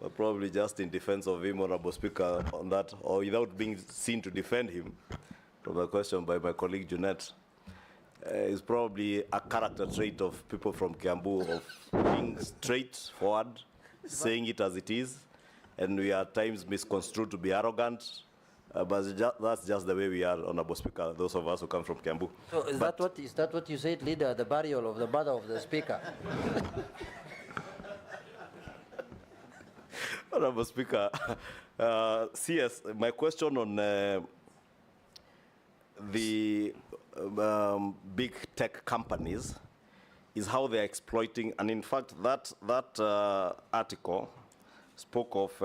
but probably just in defense of him, Honorable Speaker, on that, or without being seen to defend him, from a question by my colleague Junet. is probably a character trait of people from Kiambu, of being straightforward, saying it as it is, and we are at times misconstrued to be arrogant. But that's just the way we are, Honorable Speaker, those of us who come from Kiambu. So is that what you said, leader, the burial of the mother of the speaker? Honorable Speaker, CS, my question on the big tech companies is how they're exploiting, and in fact, that article spoke of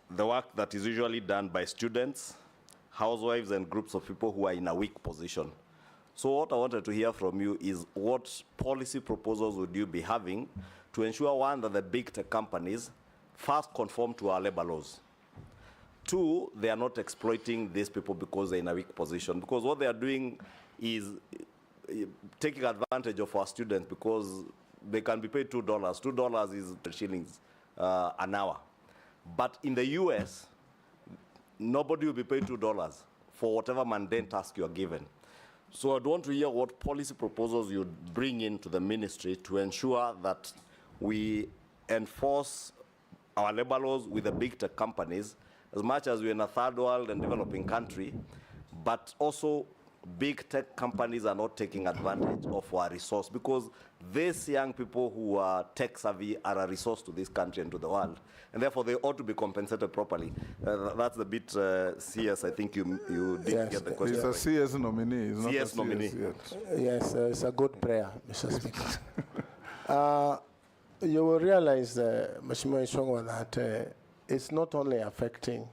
the work that is usually done by students, housewives, and groups of people who are in a weak position. So what I wanted to hear from you is what policy proposals would you be having to ensure, one, that the big tech companies first conform to our labor laws. Two, they are not exploiting these people because they're in a weak position. Because what they are doing is taking advantage of our students because they can be paid $2. $2 is shillings an hour. But in the US, nobody will be paid $2 for whatever mundane task you are given. So I'd want to hear what policy proposals you'd bring into the ministry to ensure that we enforce our labor laws with the big tech companies, as much as we're in a third world and developing country, but also big tech companies are not taking advantage of our resource, because these young people who are tech savvy are a resource to this country and to the world, and therefore they ought to be compensated properly. That's the bit CS, I think you didn't get the question. He's a CS nominee. He's CS not a nominee. CS yet. Yes, it's a good prayer, Mr. Speaker. You will realize, Mheshimiwa Ishongwa, that it's not only affecting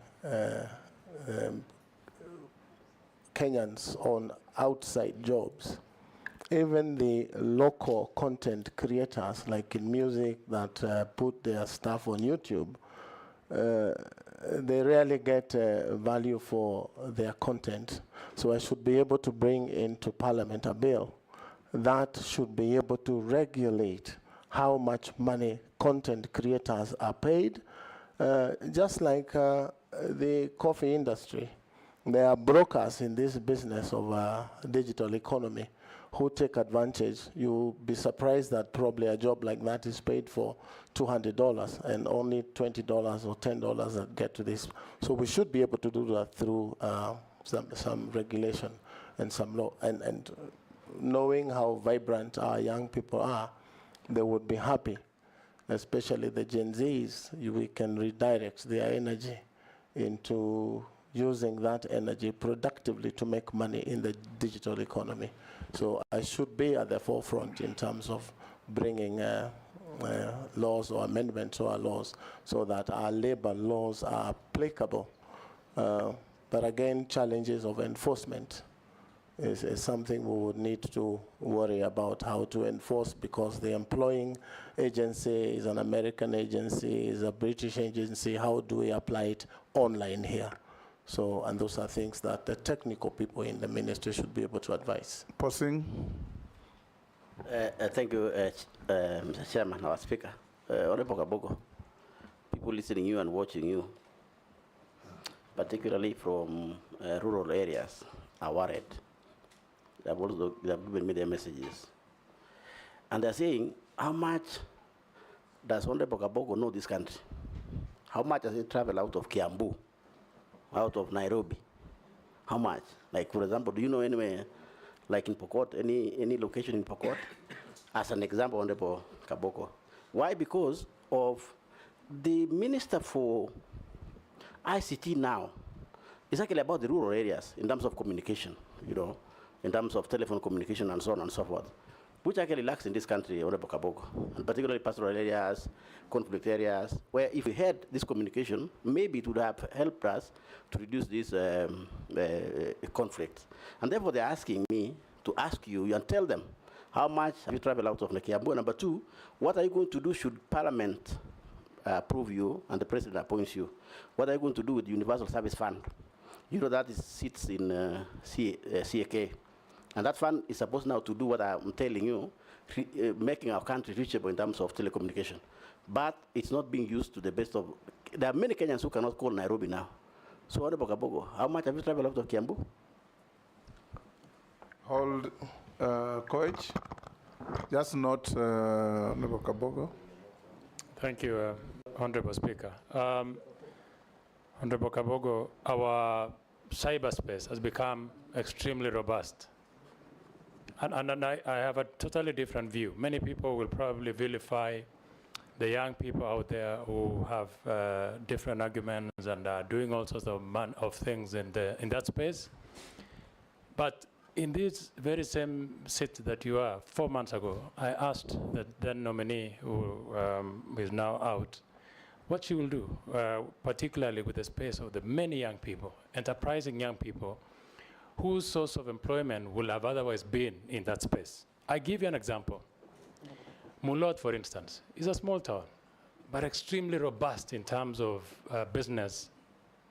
Kenyans on outside jobs. Even the local content creators, like in music, that put their stuff on YouTube, they rarely get value for their content. So I should be able to bring into Parliament a bill that should be able to regulate how much money content creators are paid, just like the coffee industry. There are brokers in this business of digital economy who take advantage. You'll be surprised that probably a job like that is paid for $200 and only $20 or $10 that get to this. So we should be able to do that through some regulation and some law. And knowing how vibrant our young people are, they would be happy, especially the Gen Zs. We can redirect their energy into using that energy productively to make money in the digital economy. So I should be at the forefront in terms of bringing laws or amendments to our laws so that our labor laws are applicable. But again, challenges of enforcement is something we would need to worry about how to enforce, because the employing agency is an American agency, is a British agency. How do we apply it online here? So, and those are things that the technical people in the ministry should be able to advise. Pausing. Thank you, Mr. Chairman, our Speaker. Honorable Kabogo, people listening you and watching you, particularly from rural areas, are worried. They have given me their messages. And they're saying, how much does Honorable Kabogo know this country? How much does he travel out of Kiambu, out of Nairobi? How much? Like, for example, do you know anywhere, like in Pokot, any location in Pokot? As an example, Honorable Kabogo. Why? Because of the Minister for ICT now is actually about the rural areas in terms of communication, you know, in terms of telephone communication and so on and so forth, which actually lacks in this country, Honorable Kabogo, and particularly pastoral areas, conflict areas, where if we had this communication, maybe it would have helped us to reduce this conflict. And therefore, they're asking me to ask you and tell them, how much have you traveled out of Kiambu? Number two, what are you going to do should Parliament approve you and the President appoints you? What are you going to do with the Universal Service Fund? You know that sits in CAK. And that fund is supposed now to do what I'm telling you, making our country reachable in terms of telecommunication. But it's not being used to the best of. There are many Kenyans who cannot call Nairobi now. So, Honorable Kabogo, how much have you traveled out of Kiambu? hold coach. Just not Honorable Kabogo. Thank you, Honorable Speaker. Honorable Kabogo, our cyberspace has become extremely robust. And I have a totally different view. Many people will probably vilify the young people out there who have different arguments and are doing all sorts of things in that space. But in this very same seat that you are, 4 months ago, I asked the then nominee, who is now out, what she will do, particularly with the space of the many young people, enterprising young people, whose source of employment will have otherwise been in that space. I give you an example. Mulot, for instance, is a small town, but extremely robust in terms of business.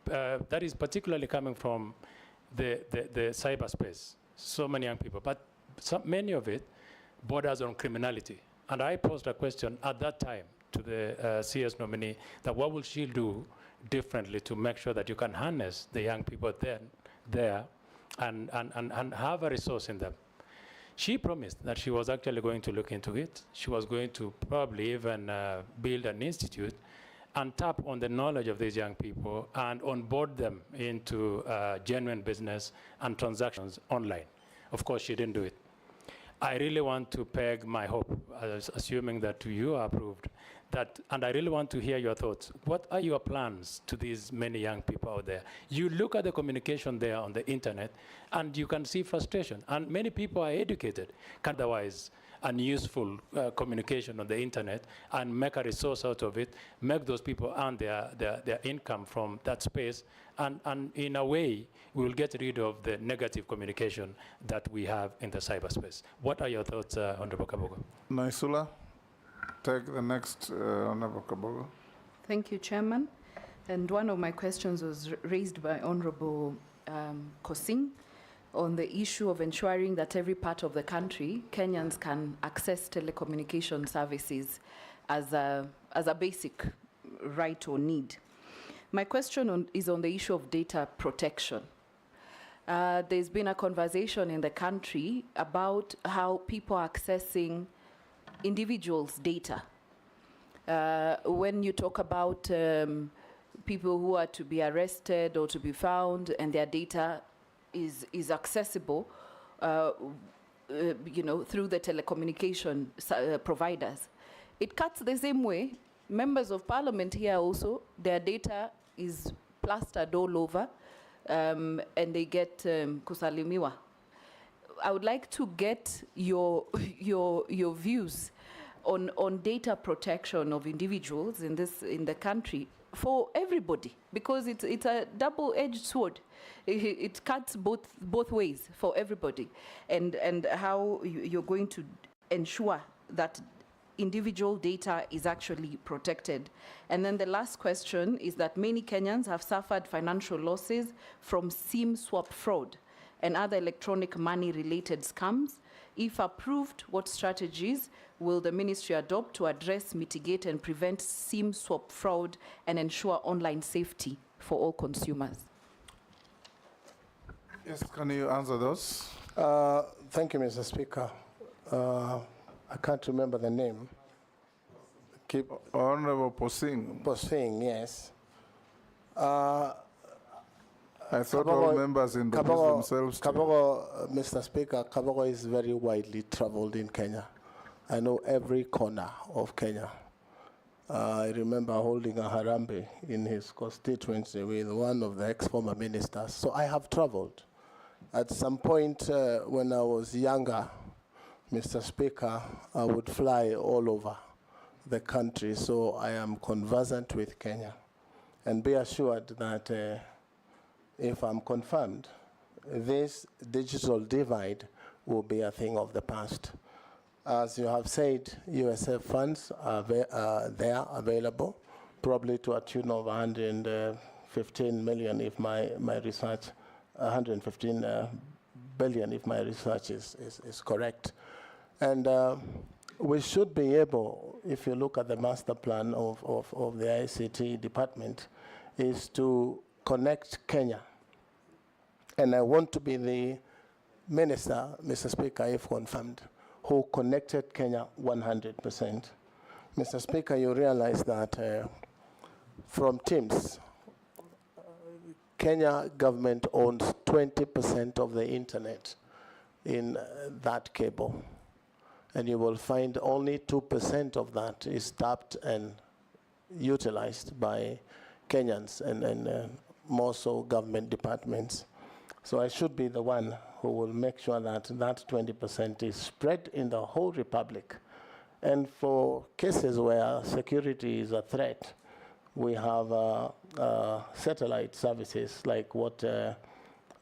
That is particularly coming from the cyberspace. So many young people, but many of it borders on criminality. And I posed a question at that time to the CS nominee that what will she do differently to make sure that you can harness the young people there and have a resource in them. She promised that she was actually going to look into it. She was going to probably even build an institute and tap on the knowledge of these young people and onboard them into genuine business and transactions online. Of course, she didn't do it. I really want to peg my hope, assuming that you are approved, and I really want to hear your thoughts. What are your plans to these many young people out there? You look at the communication there on the internet, and you can see frustration. And many people are educated, otherwise unuseful communication on the internet, and make a resource out of it, make those people earn their income from that space, and in a way, we will get rid of the negative communication that we have in the cyberspace. What are your thoughts, Honorable Kabogo? Naisula, take the next Honorable Kabogo. Thank you, Chairman. And one of my questions was raised by Honorable Kosing on the issue of ensuring that every part of the country, Kenyans can access telecommunication services as a basic right or need. My question is on the issue of data protection. There's been a conversation in the country about how people are accessing individuals' data. When you talk about people who are to be arrested or to be found and their data is accessible, through the telecommunication providers, it cuts the same way. Members of Parliament here also, their data is plastered all over, and they get kusalimiwa. I would like to get your views on data protection of individuals in the country for everybody, because it's a double-edged sword. It cuts both ways for everybody, and how you're going to ensure that individual data is actually protected. And then the last question is that many Kenyans have suffered financial losses from SIM swap fraud and other electronic money-related scams. If approved, what strategies will the ministry adopt to address, mitigate, and prevent SIM swap fraud and ensure online safety for all consumers? Yes, can you answer those? Thank you, Mr. Speaker. I can't remember the name. Honorable Posing. Posing, yes. I thought all members introduced themselves. Kabogo, Mr. Speaker, Kabogo is very widely traveled in Kenya. I know every corner of Kenya. I remember holding a harambe in his constituency with one of the ex-former ministers. So I have traveled. At some point when I was younger, Mr. Speaker, I would fly all over the country, so I am conversant with Kenya. And be assured that if I'm confirmed, this digital divide will be a thing of the past. As you have said, USF funds are there available, probably to a tune of 115 million if my research, 115 billion if my research is correct. And we should be able, if you look at the master plan of the ICT department, is to connect Kenya. And I want to be the minister, Mr. Speaker, if confirmed, who connected Kenya 100%. Mr. Speaker, you realize that from TIMS, Kenya government owns 20% of the internet in that cable. And you will find only 2% of that is tapped and utilized by Kenyans and more so government departments. So I should be the one who will make sure that that 20% is spread in the whole republic. And for cases where security is a threat, we have satellite services like what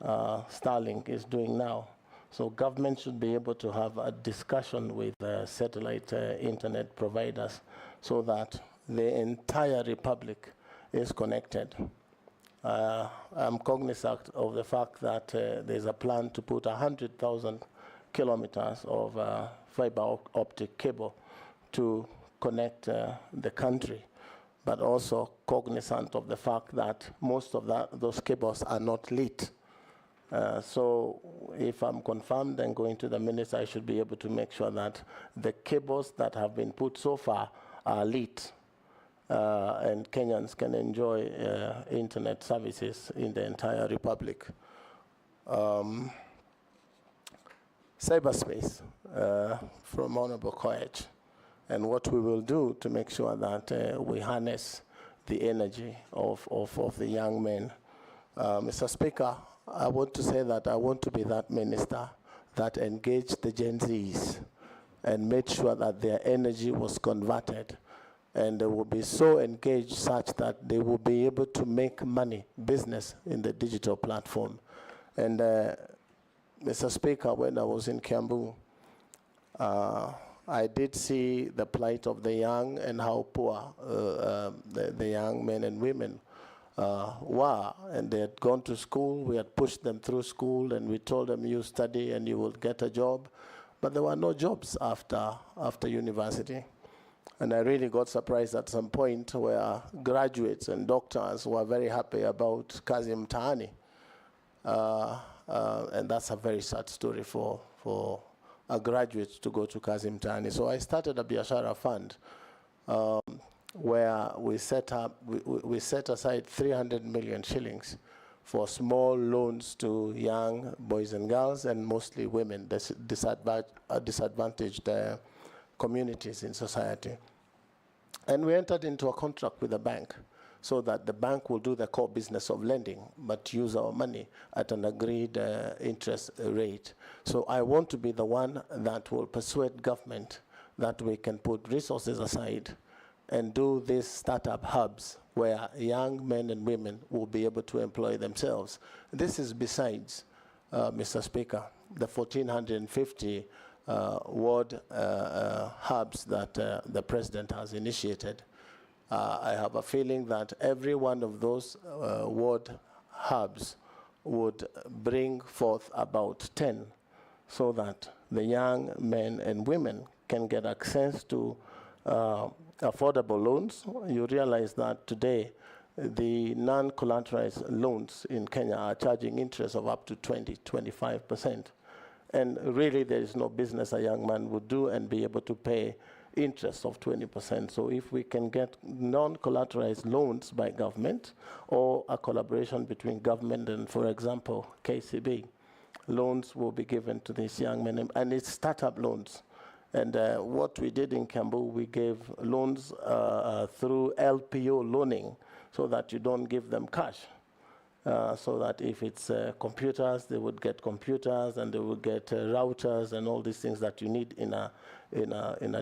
Starlink is doing now. So government should be able to have a discussion with satellite internet providers so that the entire republic is connected. I'm cognizant of the fact that there's a plan to put 100,000 kilometers of fiber optic cable to connect the country, but also cognizant of the fact that most of those cables are not lit. So if I'm confirmed and going to the minister, I should be able to make sure that the cables that have been put so far are lit. And Kenyans can enjoy internet services in the entire republic. Cyberspace from Honorable Koech, and what we will do to make sure that we harness the energy of the young men. Mr. Speaker, I want to say that I want to be that minister that engaged the Gen Zs and made sure that their energy was converted, and they will be so engaged such that they will be able to make money, business in the digital platform. And Mr. Speaker, when I was in Kiambu, I did see the plight of the young and how poor the young men and women were. And they had gone to school, we had pushed them through school, and we told them, you study and you will get a job. But there were no jobs after university. And I really got surprised at some point where graduates and doctors were very happy about Kazi Mutahi. And that's a very sad story for a graduate to go to Kazi Mutahi. So I started a Biashara fund where we set aside 300 million shillings for small loans to young boys and girls, and mostly women, disadvantaged communities in society. And we entered into a contract with the bank so that the bank will do the core business of lending, but use our money at an agreed interest rate. So I want to be the one that will persuade government that we can put resources aside and do these startup hubs where young men and women will be able to employ themselves. This is besides, Mr. Speaker, the 1,450 ward hubs that the president has initiated. I have a feeling that every one of those ward hubs would bring forth about 10 so that the young men and women can get access to affordable loans. You realize that today the non-collateralized loans in Kenya are charging interest of up to 20–25%. And really there is no business a young man would do and be able to pay interest of 20%. So if we can get non-collateralized loans by government, or a collaboration between government and, for example, KCB, loans will be given to these young men, and it's startup loans. And what we did in Kiambu, we gave loans through LPO loaning, so that you don't give them cash. So that if it's computers, they would get computers, and they would get routers and all these things that you need in a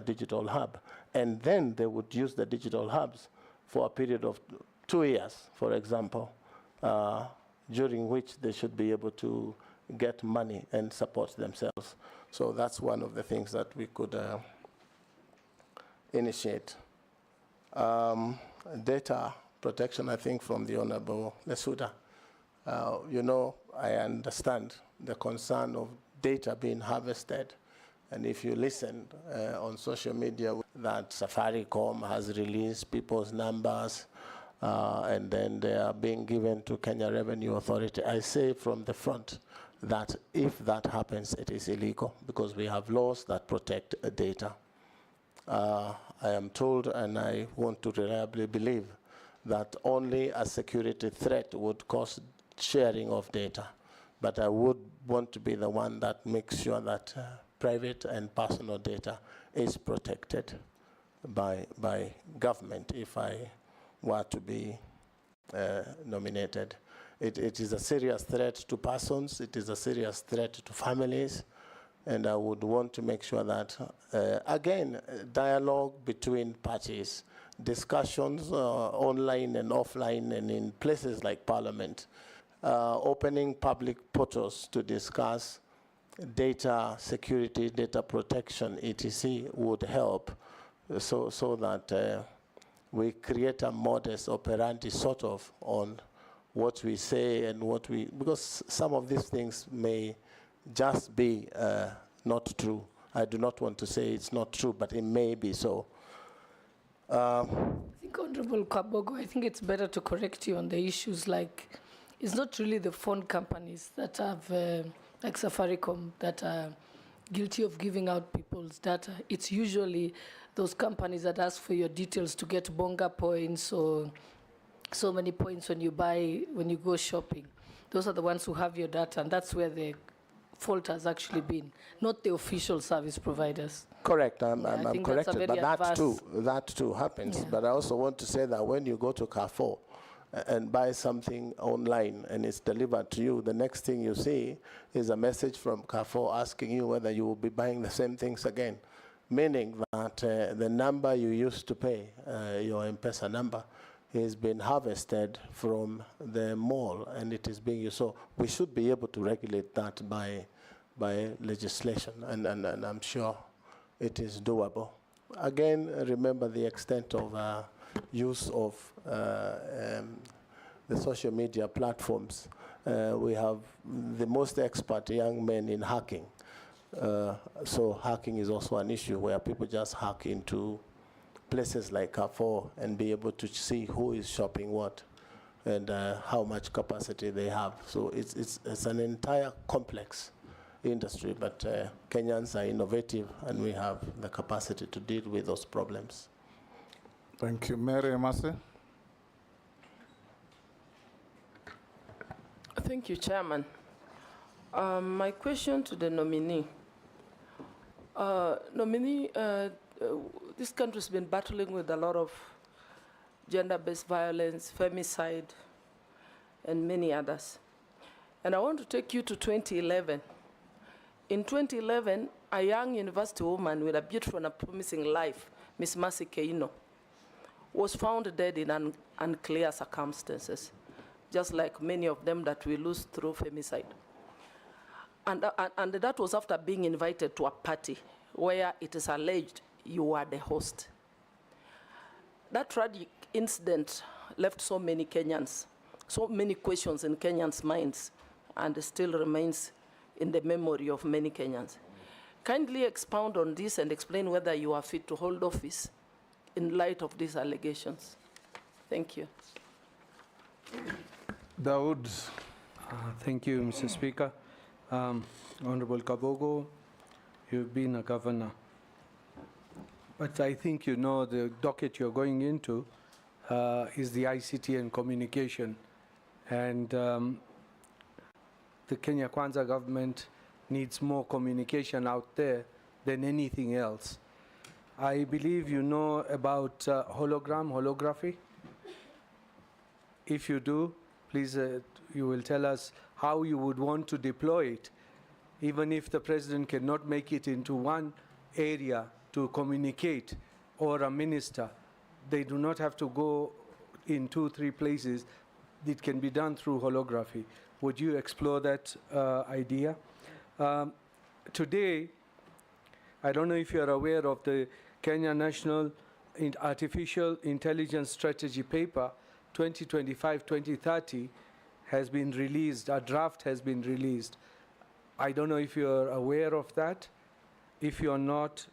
digital hub. And then they would use the digital hubs for a period of 2 years, for example, during which they should be able to get money and support themselves. So that's one of the things that we could initiate. Data protection, I think, from the Honorable Lesuda. You know, I understand the concern of data being harvested. And if you listen on social media, that Safaricom has released people's numbers, and then they are being given to Kenya Revenue Authority. I say from the front that if that happens, it is illegal because we have laws that protect data. I am told, and I want to reliably believe, that only a security threat would cause sharing of data. But I would want to be the one that makes sure that private and personal data is protected by government if I were to be nominated. It is a serious threat to persons, it is a serious threat to families, and I would want to make sure that, again, dialogue between parties, discussions online and offline and in places like Parliament, opening public portals to discuss data security, data protection, etc. would help so that we create a modus operandi sort of on what we say and what we, because some of these things may just be not true. I do not want to say it's not true, but it may be so. I think, Honorable Kabogo, I think it's better to correct you on the issues like, it's not really the phone companies that have, like Safaricom, that are guilty of giving out people's data. It's usually those companies that ask for your details to get bonga points or so many points when you go shopping. Those are the ones who have your data, and that's where the fault has actually been, not the official service providers. Correct, I'm corrected, but that too happens. Yeah. But I also want to say that when you go to Carrefour and buy something online and it's delivered to you, the next thing you see is a message from Carrefour asking you whether you will be buying the same things again, meaning that the number you used to pay, your M-Pesa number, has been harvested from the mall and it is being used. So we should be able to regulate that by legislation, and I'm sure it is doable. Again, remember the extent of use of the social media platforms. We have the most expert young men in hacking. So hacking is also an issue where people just hack into places like Carrefour and be able to see who is shopping what and how much capacity they have. So it's an entire complex industry, but Kenyans are innovative and we have the capacity to deal with those problems. Thank you. Mary Emase. Thank you, Chairman. My question to the nominee. This country's been battling with a lot of gender-based violence, femicide, and many others. And I want to take you to 2011. In 2011, a young university woman with a beautiful and a promising life, Miss Mercy Keino, was found dead in unclear circumstances, just like many of them that we lose through femicide. And that was after being invited to a party where it is alleged you were the host. That tragic incident left so many Kenyans, so many questions in Kenyans' minds, and still remains in the memory of many Kenyans. Kindly expound on this and explain whether you are fit to hold office in light of these allegations. Thank you. Dawood. Thank you, Mr. Speaker. Honorable Kabogo, you've been a governor. But I think you know the docket you're going into is the ICT and communication. And the Kenya Kwanza government needs more communication out there than anything else. I believe you know about holography. If you do, please, you will tell us how you would want to deploy it, even if the president cannot make it into one area to communicate, or a minister. They do not have to go in 2-3 places. It can be done through holography. Would you explore that idea? Today, I don't know if you're aware of the Kenya National Artificial Intelligence Strategy Paper 2025-2030 has been released. A draft has been released. I don't know if you're aware of that. If you're not,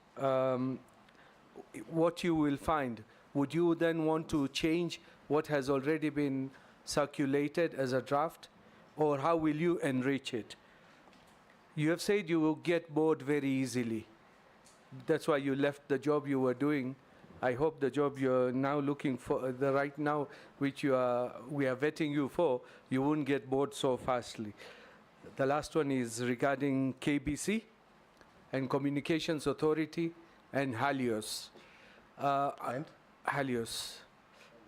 what you will find, would you then want to change what has already been circulated as a draft, or how will you enrich it? You have said you will get bored very easily. That's why you left the job you were doing. I hope the job you're now looking for, the right now, which we are vetting you for, you won't get bored so fastly. The last one is regarding KBC and Communications Authority and Helios. Helios,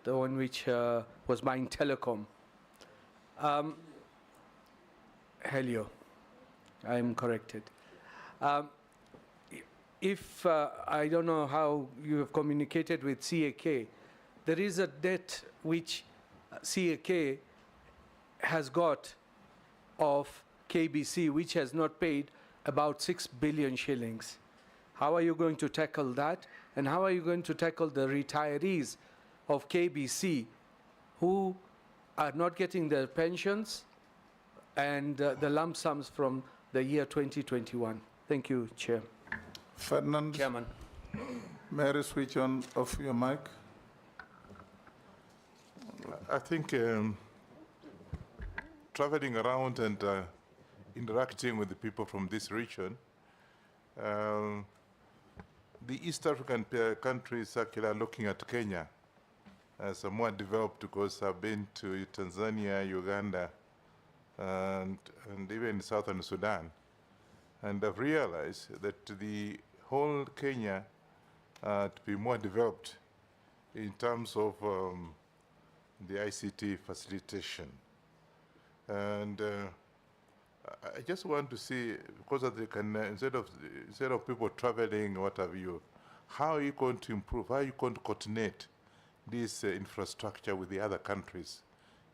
the one which was buying telecom. Helio, I'm corrected. If I don't know how you have communicated with CAK, there is a debt which CAK has got of KBC, which has not paid about 6 billion shillings. How are you going to tackle that? And how are you going to tackle the retirees of KBC who are not getting their pensions and the lump sums from the year 2021? Thank you, Chair. Ferdinand. Chairman. May I switch on off your mic? I think traveling around and interacting with the people from this region, the East African countries actually are looking at Kenya as a more developed, because I've been to Tanzania, Uganda, and even Southern Sudan. And I've realized that the whole Kenya to be more developed in terms of the ICT facilitation. And I just want to see, because they can, instead of people traveling, what have you, how are you going to improve? How are you going to coordinate this infrastructure with the other countries?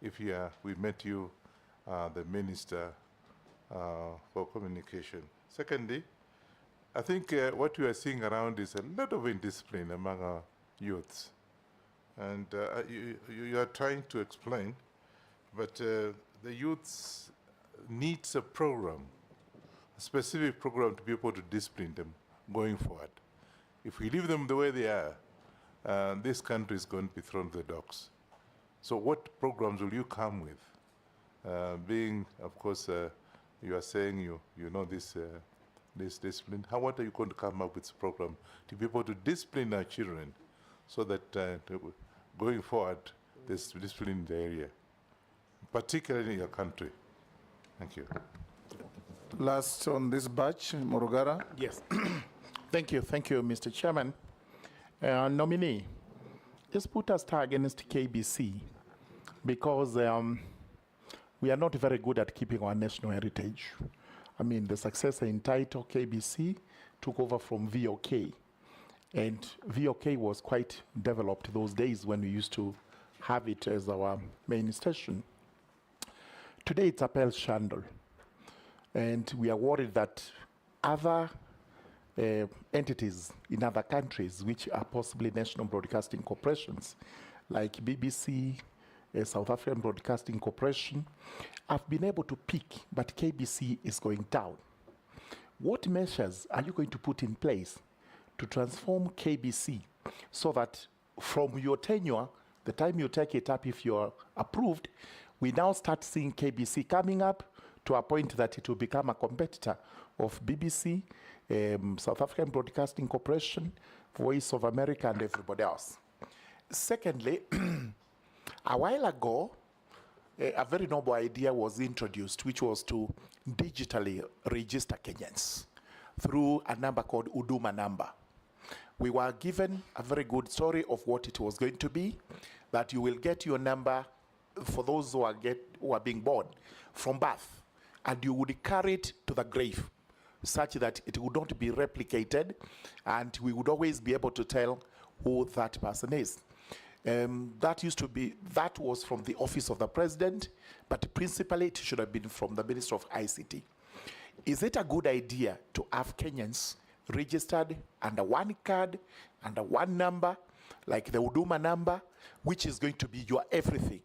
If we met you, the Minister for Communication. Secondly, I think what you are seeing around is a lot of indiscipline among our youths. And you are trying to explain, but the youths needs a program, a specific program to be able to discipline them going forward. If we leave them the way they are, this country is going to be thrown to the dogs. So what programs will you come with? Being, of course, you are saying you know this discipline. What are you going to come up with a program to be able to discipline our children so that going forward, there's discipline in the area, particularly in your country? Thank you. Last on this batch, Morugara. Yes. Thank you, Mr. Chairman. Nominee, just put a star against KBC, because we are not very good at keeping our national heritage. I mean, the successor in title, KBC, took over from VOK. And VOK was quite developed those days when we used to have it as our main station. Today it's a Pearl Shandle. And we are worried that other entities in other countries, which are possibly national broadcasting corporations, like BBC, South African Broadcasting Corporation, have been able to peak, but KBC is going down. What measures are you going to put in place to transform KBC so that from your tenure, the time you take it up, if you're approved, we now start seeing KBC coming up to a point that it will become a competitor of BBC, South African Broadcasting Corporation, Voice of America, and everybody else. Secondly, a while ago, a very noble idea was introduced, which was to digitally register Kenyans through a number called Huduma number. We were given a very good story of what it was going to be, that you will get your number for those who are being born from birth, and you would carry it to the grave, such that it would not be replicated, and we would always be able to tell who that person is. That was from the office of the president, but principally it should have been from the Minister of ICT. Is it a good idea to have Kenyans registered under one card, under one number, like the Huduma number, which is going to be your everything?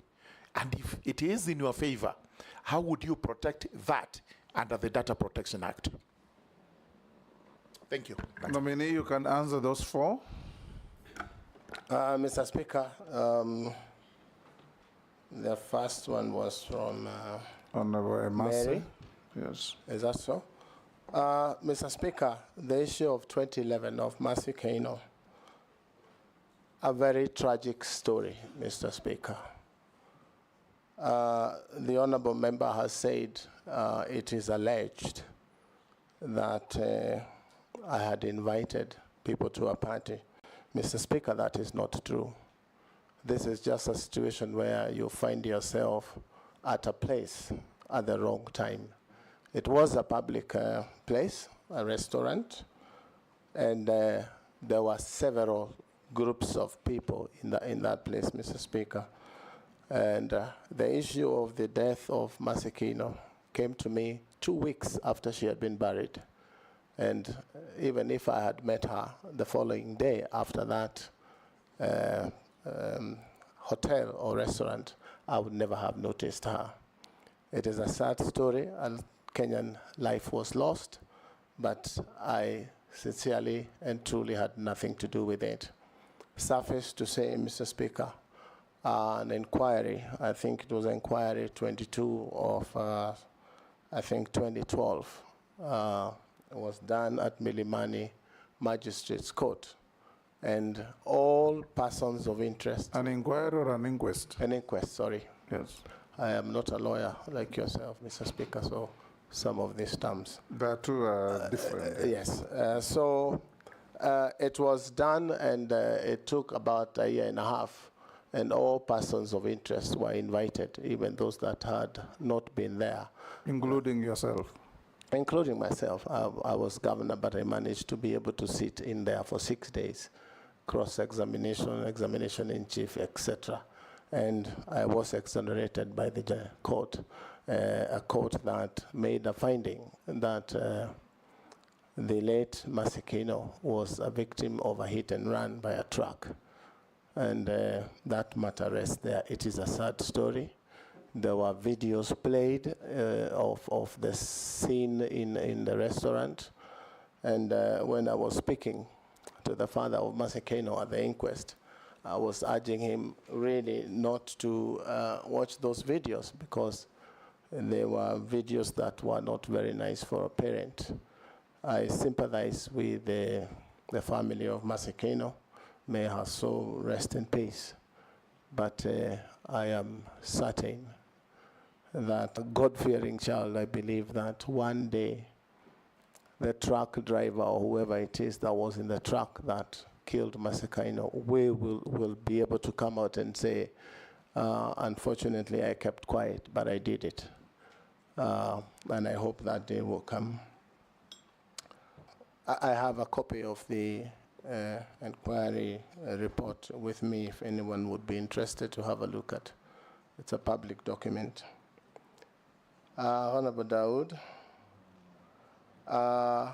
And if it is in your favor, how would you protect that under the Data Protection Act? Thank you. Nominee, you can answer those four. Mr. Speaker, the first one was from Honorable Emasi. Mary. Yes. Is that so? Mr. Speaker, the issue of 2011 of Mercy Kaino, a very tragic story, Mr. Speaker. The honorable member has said it is alleged that I had invited people to a party. Mr. Speaker, that is not true. This is just a situation where you find yourself at a place at the wrong time. It was a public place, a restaurant, and there were several groups of people in that place, Mr. Speaker. And the issue of the death of Mercy Kaino came to me 2 weeks after she had been buried. And even if I had met her the following day after that hotel or restaurant, I would never have noticed her. It is a sad story, and Kenyan life was lost, but I sincerely and truly had nothing to do with it. Suffice to say, Mr. Speaker, an inquiry, I think it was inquiry 22 of, I think 2012, was done at Milimani Magistrates Court. And all persons of interest. An inquiry or an inquest? An inquest, sorry. Yes. I am not a lawyer like yourself, Mr. Speaker, so some of these terms. The two are different. Yes. So it was done, and it took about a year and a half, and all persons of interest were invited, even those that had not been there. Including yourself? Including myself. I was governor, but I managed to be able to sit in there for 6 days. Cross-examination, examination in chief, etc. And I was exonerated by the court, a court that made a finding that the late Mercy Kaino was a victim of a hit and run by a truck. And that matter rests there. It is a sad story. There were videos played of the scene in the restaurant. And when I was speaking to the father of Mercy Kaino at the inquest, I was urging him really not to watch those videos, because they were videos that were not very nice for a parent. I sympathize with the family of Mercy Kaino. May her soul rest in peace. But I am certain that a God-fearing child, I believe that one day the truck driver or whoever it is that was in the truck that killed Mercy Kaino will be able to come out and say, unfortunately, I kept quiet, but I did it. And I hope that day will come. I have a copy of the inquiry report with me if anyone would be interested to have a look at. It's a public document. Honorable Dawood, I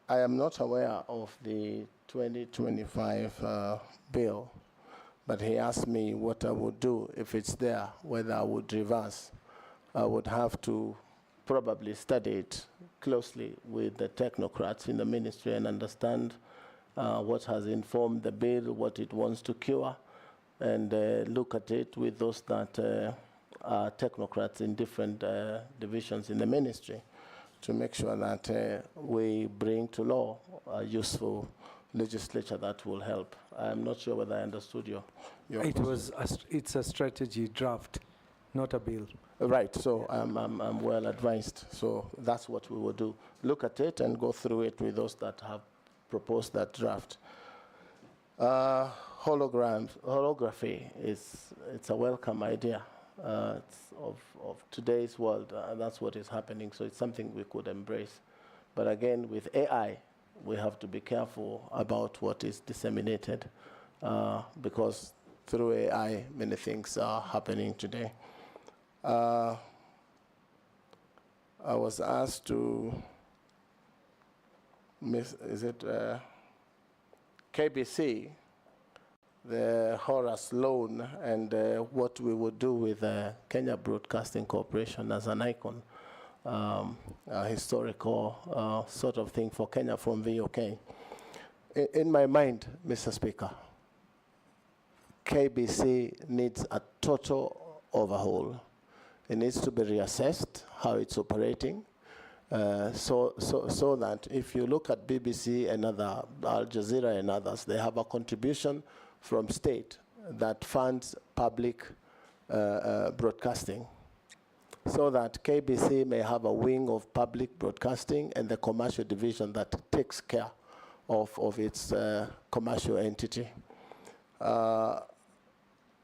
am not aware of the 2025 bill, but he asked me what I would do if it's there, whether I would reverse. I would have to probably study it closely with the technocrats in the ministry and understand what has informed the bill, what it wants to cure, and look at it with those that are technocrats in different divisions in the ministry to make sure that we bring to law a useful legislature that will help. I'm not sure whether I understood your It's a strategy draft, not a bill. Right, so I'm well advised. So that's what we will do. Look at it and go through it with those that have proposed that draft. Holography it's a welcome idea. It's of today's world, that's what is happening, so it's something we could embrace. But again, with AI, we have to be careful about what is disseminated, because through AI, many things are happening today. I was asked to, KBC, the Horace loan, and what we would do with Kenya Broadcasting Corporation as an icon, a historical sort of thing for Kenya from VOK. In my mind, Mr. Speaker, KBC needs a total overhaul. It needs to be reassessed, how it's operating. so that if you look at BBC and other, Al Jazeera and others, they have a contribution from state that funds public broadcasting, so that KBC may have a wing of public broadcasting and the commercial division that takes care of its commercial entity.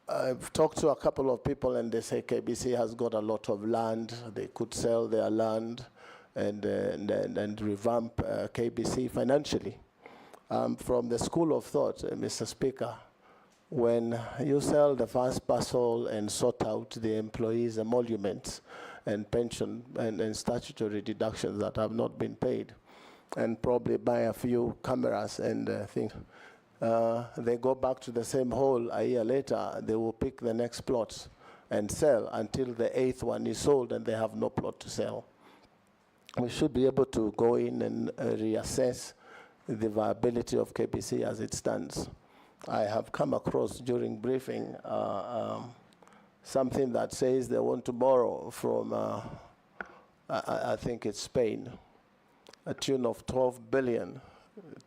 I've talked to a couple of people and they say KBC has got a lot of land. They could sell their land and revamp KBC financially. From the school of thought, Mr. Speaker, when you sell the first parcel and sort out the employees' emoluments and pension and statutory deductions that have not been paid, and probably buy a few cameras and things, they go back to the same hole a year later, they will pick the next plots and sell until the 8th one is sold and they have no plot to sell. We should be able to go in and reassess the viability of KBC as it stands. I have come across during briefing something that says they want to borrow from, I think it's Spain, a tune of 12 billion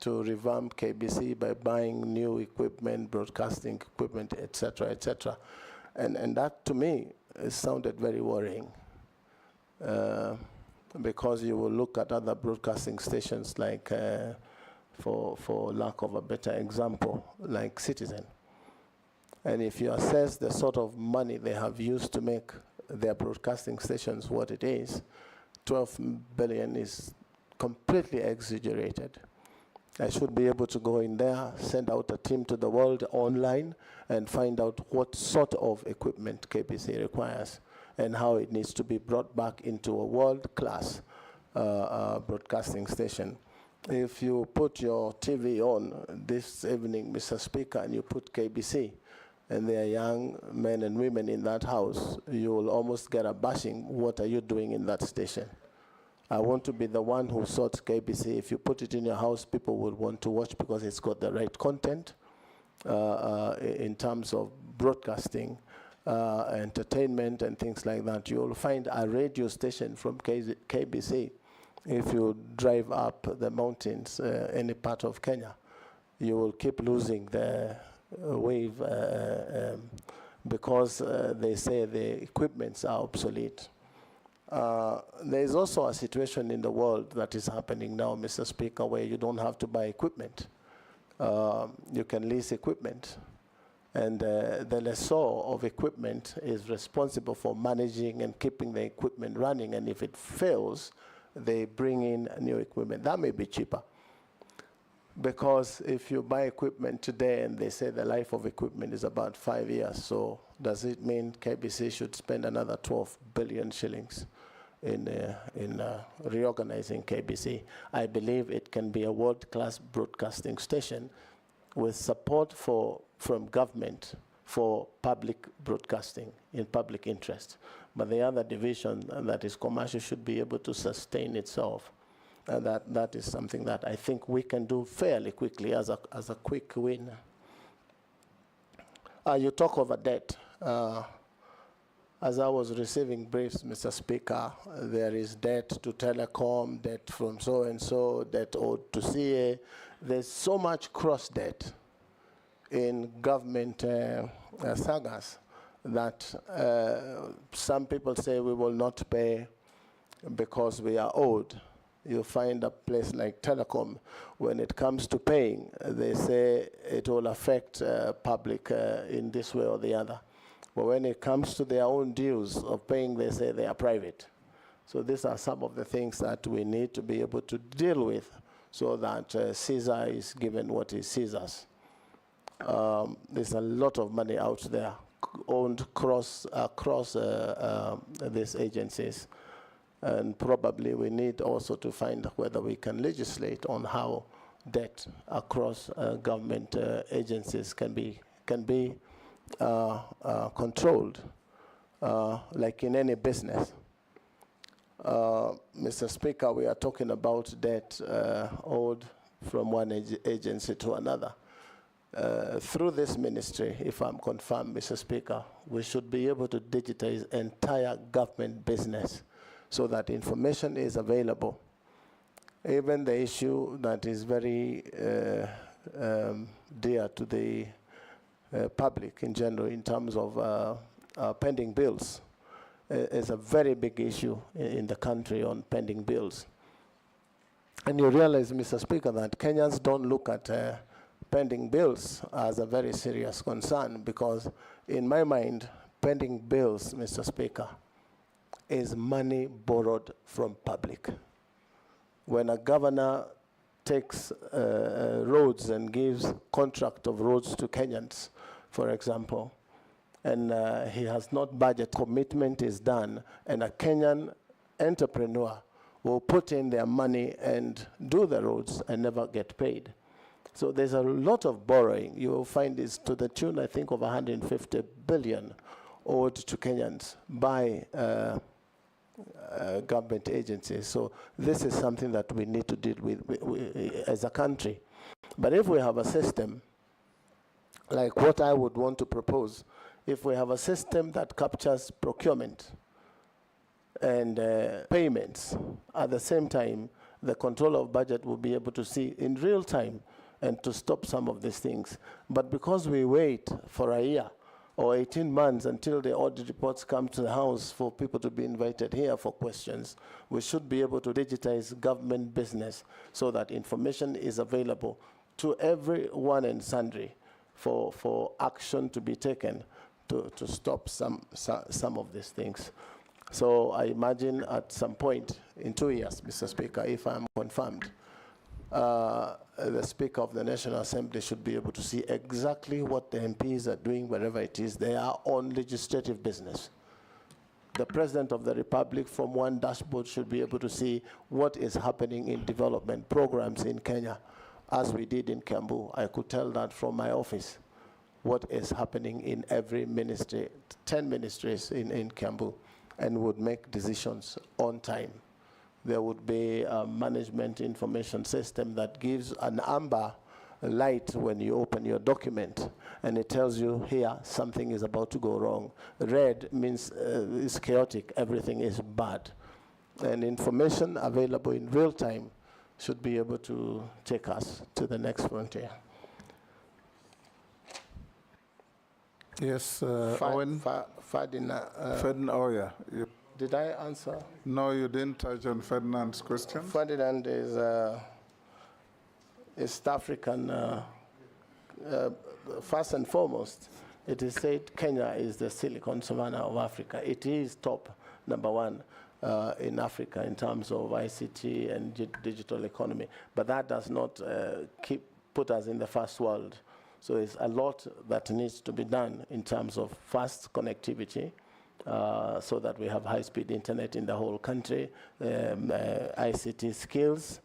to revamp KBC by buying new equipment, broadcasting equipment, etc., etc. And that, to me, sounded very worrying. Because you will look at other broadcasting stations like, for lack of a better example, like Citizen. And if you assess the sort of money they have used to make their broadcasting stations what it is, 12 billion is completely exaggerated. I should be able to go in there, send out a team to the world online, and find out what sort of equipment KBC requires and how it needs to be brought back into a world-class broadcasting station. If you put your TV on this evening, Mr. Speaker, and you put KBC, and there are young men and women in that house, you will almost get a bashing. What are you doing in that station? I want to be the one who sorts KBC. If you put it in your house, people will want to watch because it's got the right content in terms of broadcasting, entertainment, and things like that. You'll find a radio station from KBC. If you drive up the mountains, any part of Kenya, you will keep losing the wave because they say the equipments are obsolete. There is also a situation in the world that is happening now, Mr. Speaker, where you don't have to buy equipment. You can lease equipment. And the lessor of equipment is responsible for managing and keeping the equipment running. And if it fails, they bring in new equipment. That may be cheaper. Because if you buy equipment today and they say the life of equipment is about 5 years, so does it mean KBC should spend another 12 billion shillings in reorganizing KBC? I believe it can be a world-class broadcasting station with support from government for public broadcasting in public interest. But the other division that is commercial should be able to sustain itself. And that is something that I think we can do fairly quickly as a quick win. You talk of a debt. As I was receiving briefs, Mr. Speaker, there is debt to Telecom, debt from so-and-so, debt owed to CA. There's so much cross-debt in government sagas that some people say we will not pay because we are owed. You find a place like Telecom, when it comes to paying, they say it will affect public in this way or the other. But when it comes to their own dues of paying, they say they are private. So these are some of the things that we need to be able to deal with so that Caesar is given what is Caesar's. There's a lot of money out there owned across these agencies. And probably we need also to find whether we can legislate on how debt across government agencies can be controlled, like in any business. Mr. Speaker, we are talking about debt owed from one agency to another. Through this ministry, if I'm confirmed, Mr. Speaker, we should be able to digitize entire government business so that information is available. Even the issue that is very dear to the public in general in terms of pending bills is a very big issue in the country on pending bills. And you realize, Mr. Speaker, that Kenyans don't look at pending bills as a very serious concern, because in my mind, pending bills, Mr. Speaker, is money borrowed from public. When a governor takes roads and gives contract of roads to Kenyans, for example, and he has not budget, commitment is done, and a Kenyan entrepreneur will put in their money and do the roads and never get paid. So there's a lot of borrowing. You will find this to the tune, I think, of 150 billion owed to Kenyans by government agencies. So this is something that we need to deal with as a country. But if we have a system, like what I would want to propose, if we have a system that captures procurement and payments, at the same time, the controller of budget will be able to see in real time and to stop some of these things. But because we wait for a year or 18 months until the audit reports come to the House for people to be invited here for questions, we should be able to digitize government business so that information is available to everyone and sundry for action to be taken to stop some of these things. So I imagine at some point in 2 years, Mr. Speaker, if I'm confirmed, the Speaker of the National Assembly should be able to see exactly what the MPs are doing wherever it is they are on legislative business. The President of the Republic from one dashboard should be able to see what is happening in development programs in Kenya, as we did in Kiambu. I could tell that from my office, what is happening in every ministry, 10 ministries in Kiambu, and would make decisions on time. There would be a management information system that gives an amber light when you open your document, and it tells you here something is about to go wrong. Red means it's chaotic, everything is bad. And information available in real time should be able to take us to the next frontier. Yes, Owen. Ferdinand, oh yeah. Did I answer? No, you didn't touch on Ferdinand's question. Ferdinand is East African, first and foremost, it is said Kenya is the Silicon Savannah of Africa. It is top #1 in Africa in terms of ICT and digital economy. But that does not put us in the first world. So it's a lot that needs to be done in terms of fast connectivity, so that we have high-speed internet in the whole country, ICT skills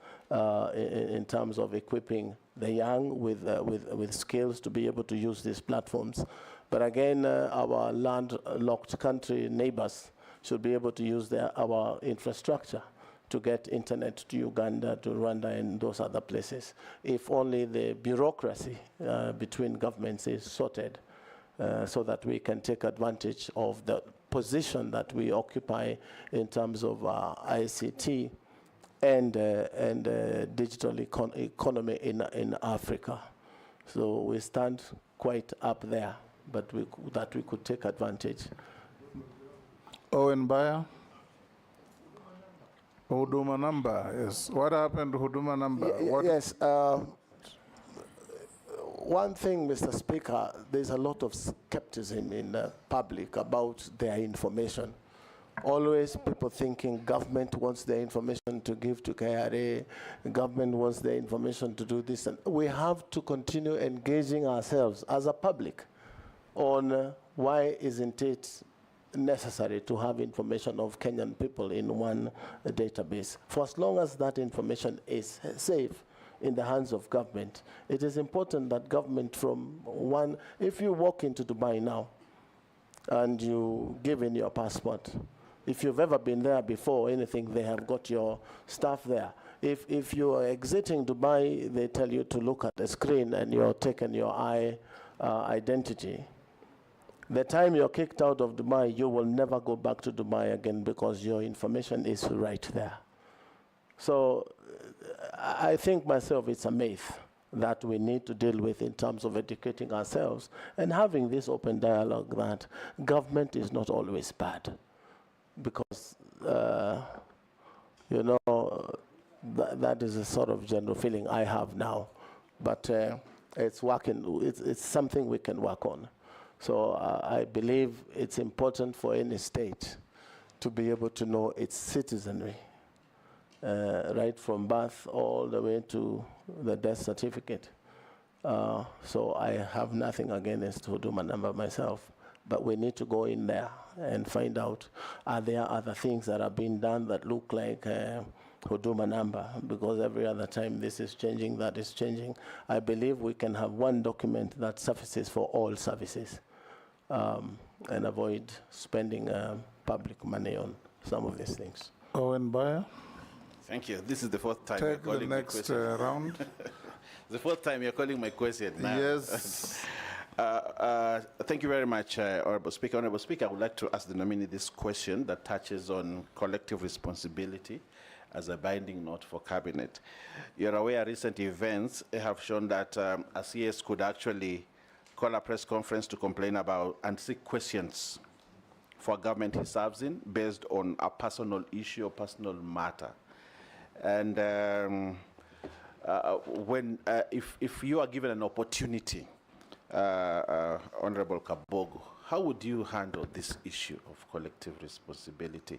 in terms of equipping the young with skills to be able to use these platforms. But again, our landlocked country neighbors should be able to use our infrastructure to get internet to Uganda, to Rwanda, and those other places. If only the bureaucracy between governments is sorted, so that we can take advantage of the position that we occupy in terms of ICT and digital economy in Africa. So we stand quite up there, but that we could take advantage. Owen Bayer. Huduma number, yes. What happened to Huduma number? Yes. One thing, Mr. Speaker, there's a lot of skepticism in the public about their information. Always people thinking government wants their information to give to KRA, government wants their information to do this. And we have to continue engaging ourselves as a public on why isn't it necessary to have information of Kenyan people in one database. For as long as that information is safe in the hands of government, it is important that government if you walk into Dubai now and you give in your passport, if you've ever been there before, anything, they have got your stuff there. If you are exiting Dubai, they tell you to look at the screen and you're taking your identity. The time you're kicked out of Dubai, you will never go back to Dubai again because your information is right there. So I think myself it's a myth that we need to deal with in terms of educating ourselves and having this open dialogue that government is not always bad. Because, you know, that is a sort of general feeling I have now. But it's working, it's something we can work on. So I believe it's important for any state to be able to know its citizenry, right from birth all the way to the death certificate. So I have nothing against Huduma number myself, but we need to go in there and find out, are there other things that are being done that look like Huduma number? Because every other time this is changing, that is changing. I believe we can have one document that suffices for all services and avoid spending public money on some of these things. Owen Bayer. Thank you. This is the fourth time Take you're calling the next round. The fourth time you're calling my question now. Yes. Thank you very much, Honorable Speaker. Honorable Speaker, I would like to ask the nominee this question that touches on collective responsibility as a binding note for Cabinet. You're aware recent events have shown that a CS could actually call a press conference to complain about and seek questions for a government he serves in based on a personal issue or personal matter. And if you are given an opportunity, Honorable Kabogo, how would you handle this issue of collective responsibility?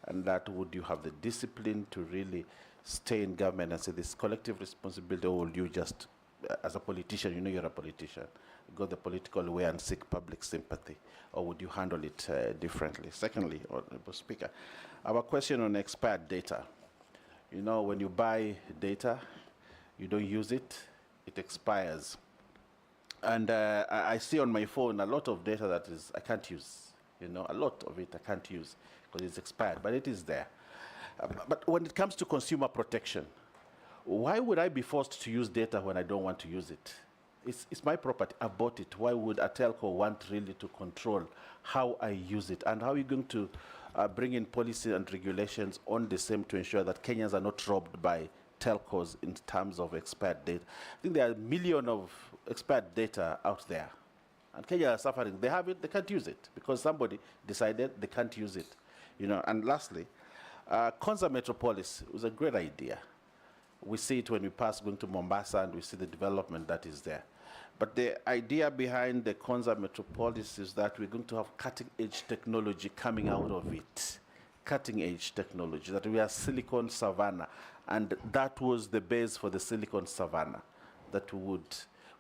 And that would you have the discipline to really stay in government and say this collective responsibility, or will you just, as a politician, you know you're a politician, go the political way and seek public sympathy? Or would you handle it differently? Secondly, Honorable Speaker, our question on expired data. You know, when you buy data, you don't use it, it expires. And I see on my phone a lot of data that I can't use. You know, a lot of it I can't use because it's expired, but it is there. But when it comes to consumer protection, why would I be forced to use data when I don't want to use it? It's my property, I bought it. Why would a telco want really to control how I use it? And how are you going to bring in policy and regulations on the same to ensure that Kenyans are not robbed by telcos in terms of expired data? I think there are millions of expired data out there. And Kenya are suffering. They have it, they can't use it because somebody decided they can't use it. You know, and lastly, Konza Metropolis was a great idea. We see it when we pass going to Mombasa and we see the development that is there. But the idea behind the Konza Metropolis is that we're going to have cutting-edge technology coming out of it. Cutting-edge technology, that we are Silicon Savannah. And that was the base for the Silicon Savannah, that we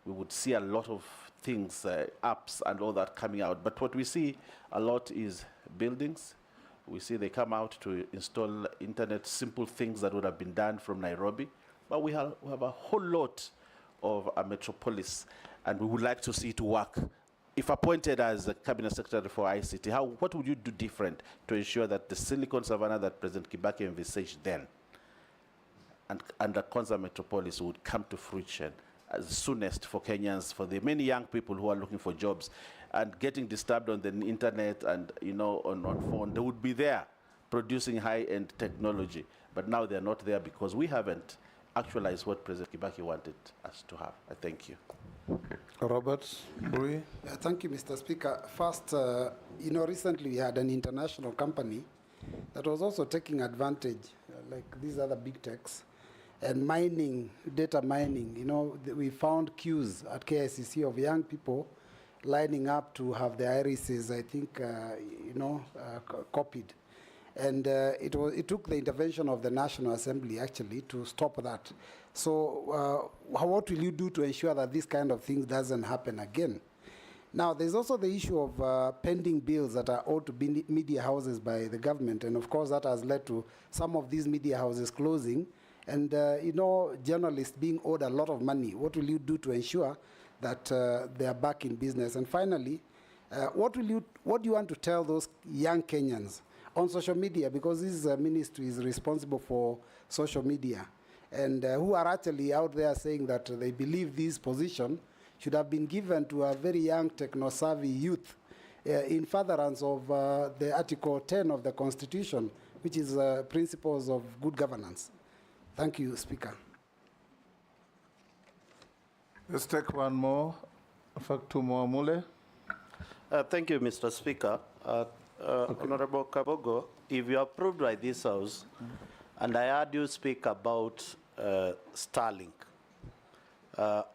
would see a lot of things, apps and all that coming out. But what we see a lot is buildings. We see they come out to install internet, simple things that would have been done from Nairobi. But we have a whole lot of a metropolis, and we would like to see it work. If appointed as the Cabinet Secretary for ICT, what would you do different to ensure that the Silicon Savannah that President Kibaki envisaged then and the Konza Metropolis would come to fruition as soonest for Kenyans, for the many young people who are looking for jobs and getting disturbed on the internet and, you know, on phone? They would be there producing high-end technology, but now they're not there because we haven't actualized what President Kibaki wanted us to have. I thank you. Robert Bui. Thank you, Mr. Speaker. First, you know, recently we had an international company that was also taking advantage, like these other big techs, and mining, data mining. You know, we found queues at KICC of young people lining up to have their irises, I think, copied. And it took the intervention of the National Assembly, actually, to stop that. So what will you do to ensure that this kind of thing doesn't happen again? Now, there's also the issue of pending bills that are owed to media houses by the government. And, of course, that has led to some of these media houses closing and, journalists being owed a lot of money. What will you do to ensure that they are back in business? And finally, what do you want to tell those young Kenyans on social media, because this ministry is responsible for social media, and who are actually out there saying that they believe this position should have been given to a very young techno-savvy youth in furtherance of the Article 10 of the Constitution, which is principles of good governance. Thank you, Speaker. Let's take one more. In fact, two more. Mule. Thank you, Mr. Speaker. Honorable Kabogo, if you are approved by this House, and I heard you speak about Starlink,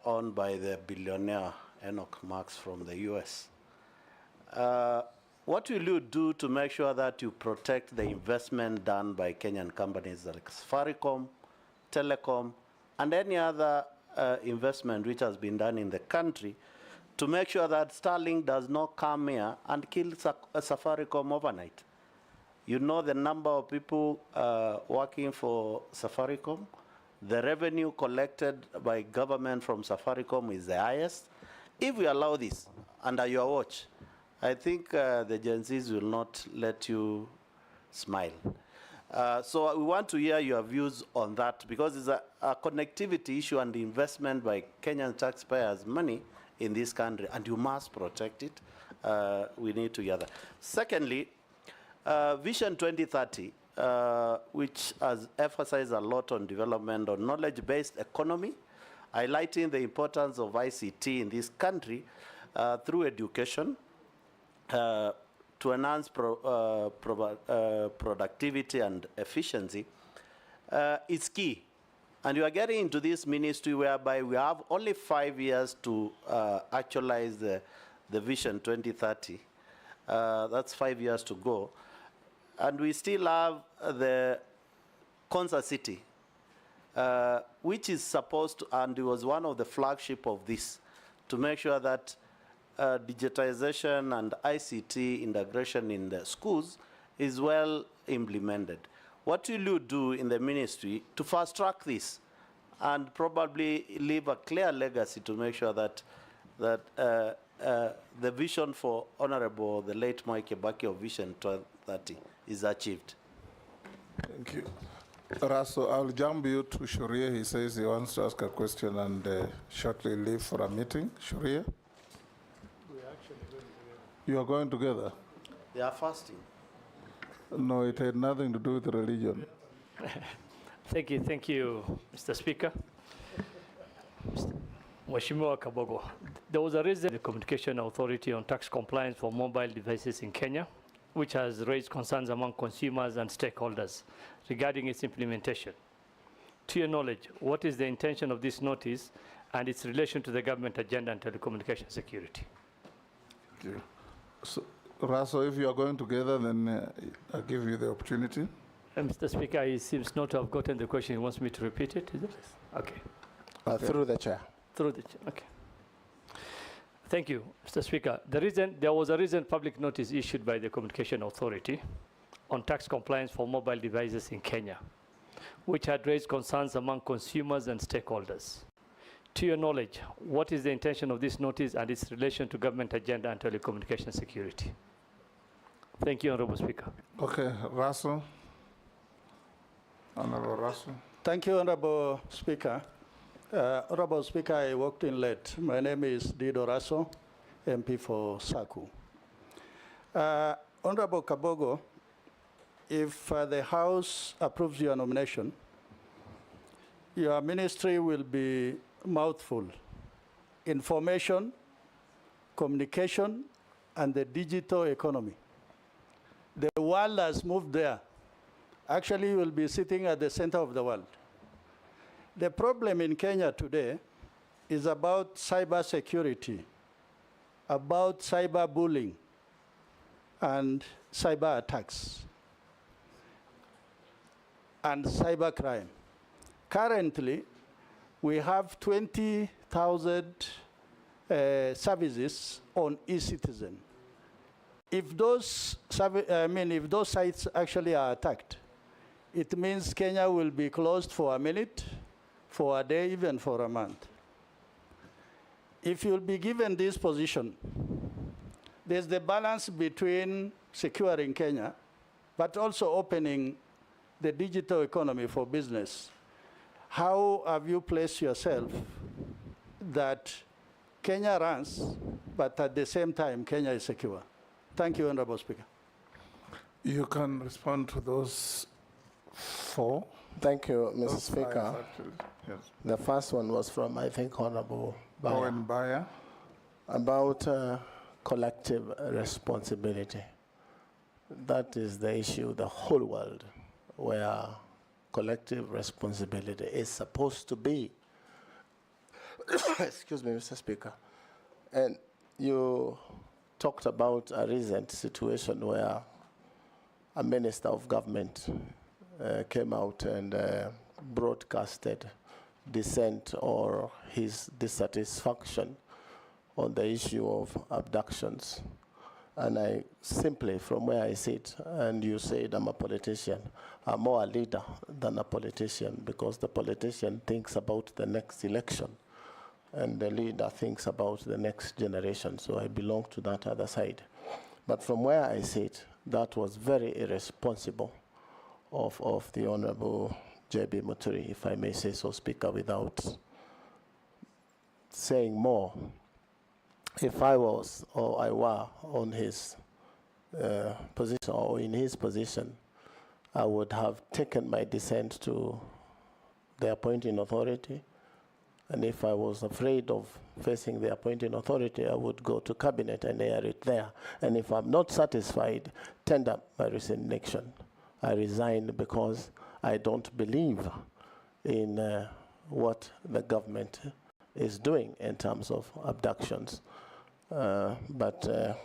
owned by the billionaire Enoch Marx from the US, what will you do to make sure that you protect the investment done by Kenyan companies like Safaricom, Telecom, and any other investment which has been done in the country to make sure that Starlink does not come here and kill Safaricom overnight? You know the number of people working for Safaricom. The revenue collected by government from Safaricom is the highest. If we allow this under your watch, I think the Gen Zs will not let you smile. So we want to hear your views on that, because it's a connectivity issue and investment by Kenyan taxpayers' money in this country, and you must protect it. We need to hear that. Secondly, Vision 2030, which has emphasized a lot on development on knowledge-based economy, highlighting the importance of ICT in this country through education to enhance productivity and efficiency, is key. And you are getting into this ministry whereby we have only 5 years to actualize the Vision 2030. That's 5 years to go. And we still have the Concert City, which is supposed to, and it was one of the flagship of this, to make sure that digitization and ICT integration in the schools is well implemented. What will you do in the ministry to fast track this and probably leave a clear legacy to make sure that the vision for Honorable the late Mwai Kibaki of Vision 2030 is achieved? Thank you. Raso, I'll jump you to Sharia. He says he wants to ask a question and shortly leave for a meeting. Sharia? You are going together? They are fasting. No, it had nothing to do with religion. Thank you, Mr. Speaker. Mheshimiwa Kabogo, there was a recent the Communication Authority on tax compliance for mobile devices in Kenya, which has raised concerns among consumers and stakeholders regarding its implementation. To your knowledge, what is the intention of this notice and its relation to the government agenda on telecommunication security? Thank you. So, Raso, if you are going together, then I'll give you the opportunity. Mr. Speaker, he seems not to have gotten the question. He wants me to repeat it, is it? Okay. Through the chair. Through the chair, okay. Thank you, Mr. Speaker. There was a recent public notice issued by the Communication Authority on tax compliance for mobile devices in Kenya, which had raised concerns among consumers and stakeholders. To your knowledge, what is the intention of this notice and its relation to government agenda and telecommunication security? Thank you, Honorable Speaker. Okay, Russell. Honorable Russell. Thank you, Honorable Speaker. Honorable Speaker, I walked in late. My name is Dido Raso, MP for Saku. Honorable Kabogo, if the House approves your nomination, your ministry will be mouthful: information, communication, and the digital economy. The world has moved there. Actually, you will be sitting at the center of the world. The problem in Kenya today is about cyber security, about cyber bullying, and cyber attacks, and cyber crime. Currently, we have 20,000 services on eCitizen. If those sites actually are attacked, it means Kenya will be closed for a minute, for a day, even for a month. If you'll be given this position, there's the balance between securing Kenya, but also opening the digital economy for business. How have you placed yourself that Kenya runs, but at the same time, Kenya is secure? Thank you, Honorable Speaker. You can respond to those 4. Thank you, Mr. Those Speaker. 5, actually. Yes. The first one was from, I think, Honorable Baya. Owen Baya. About collective responsibility. That is the issue, the whole world, where collective responsibility is supposed to be. Excuse me, Mr. Speaker. And you talked about a recent situation where a minister of government came out and broadcasted dissent or his dissatisfaction on the issue of abductions. And I simply, from where I sit, and you said I'm a politician, I'm more a leader than a politician, because the politician thinks about the next election and the leader thinks about the next generation. So I belong to that other side. But from where I sit, that was very irresponsible of the Honorable J.B. Mutahi, if I may say so, Speaker, without saying more. If I was, or I were, on his position, or in his position, I would have taken my dissent to the appointing authority. And if I was afraid of facing the appointing authority, I would go to cabinet and air it there. And if I'm not satisfied, tender my resignation. I resign because I don't believe in what the government is doing in terms of abductions. But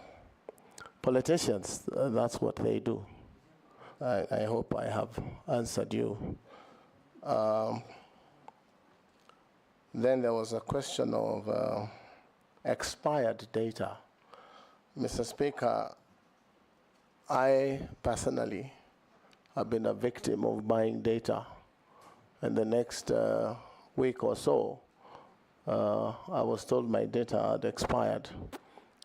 politicians, that's what they do. I hope I have answered you. Then there was a question of expired data. Mr. Speaker, I personally have been a victim of buying data. And the next week or so, I was told my data had expired.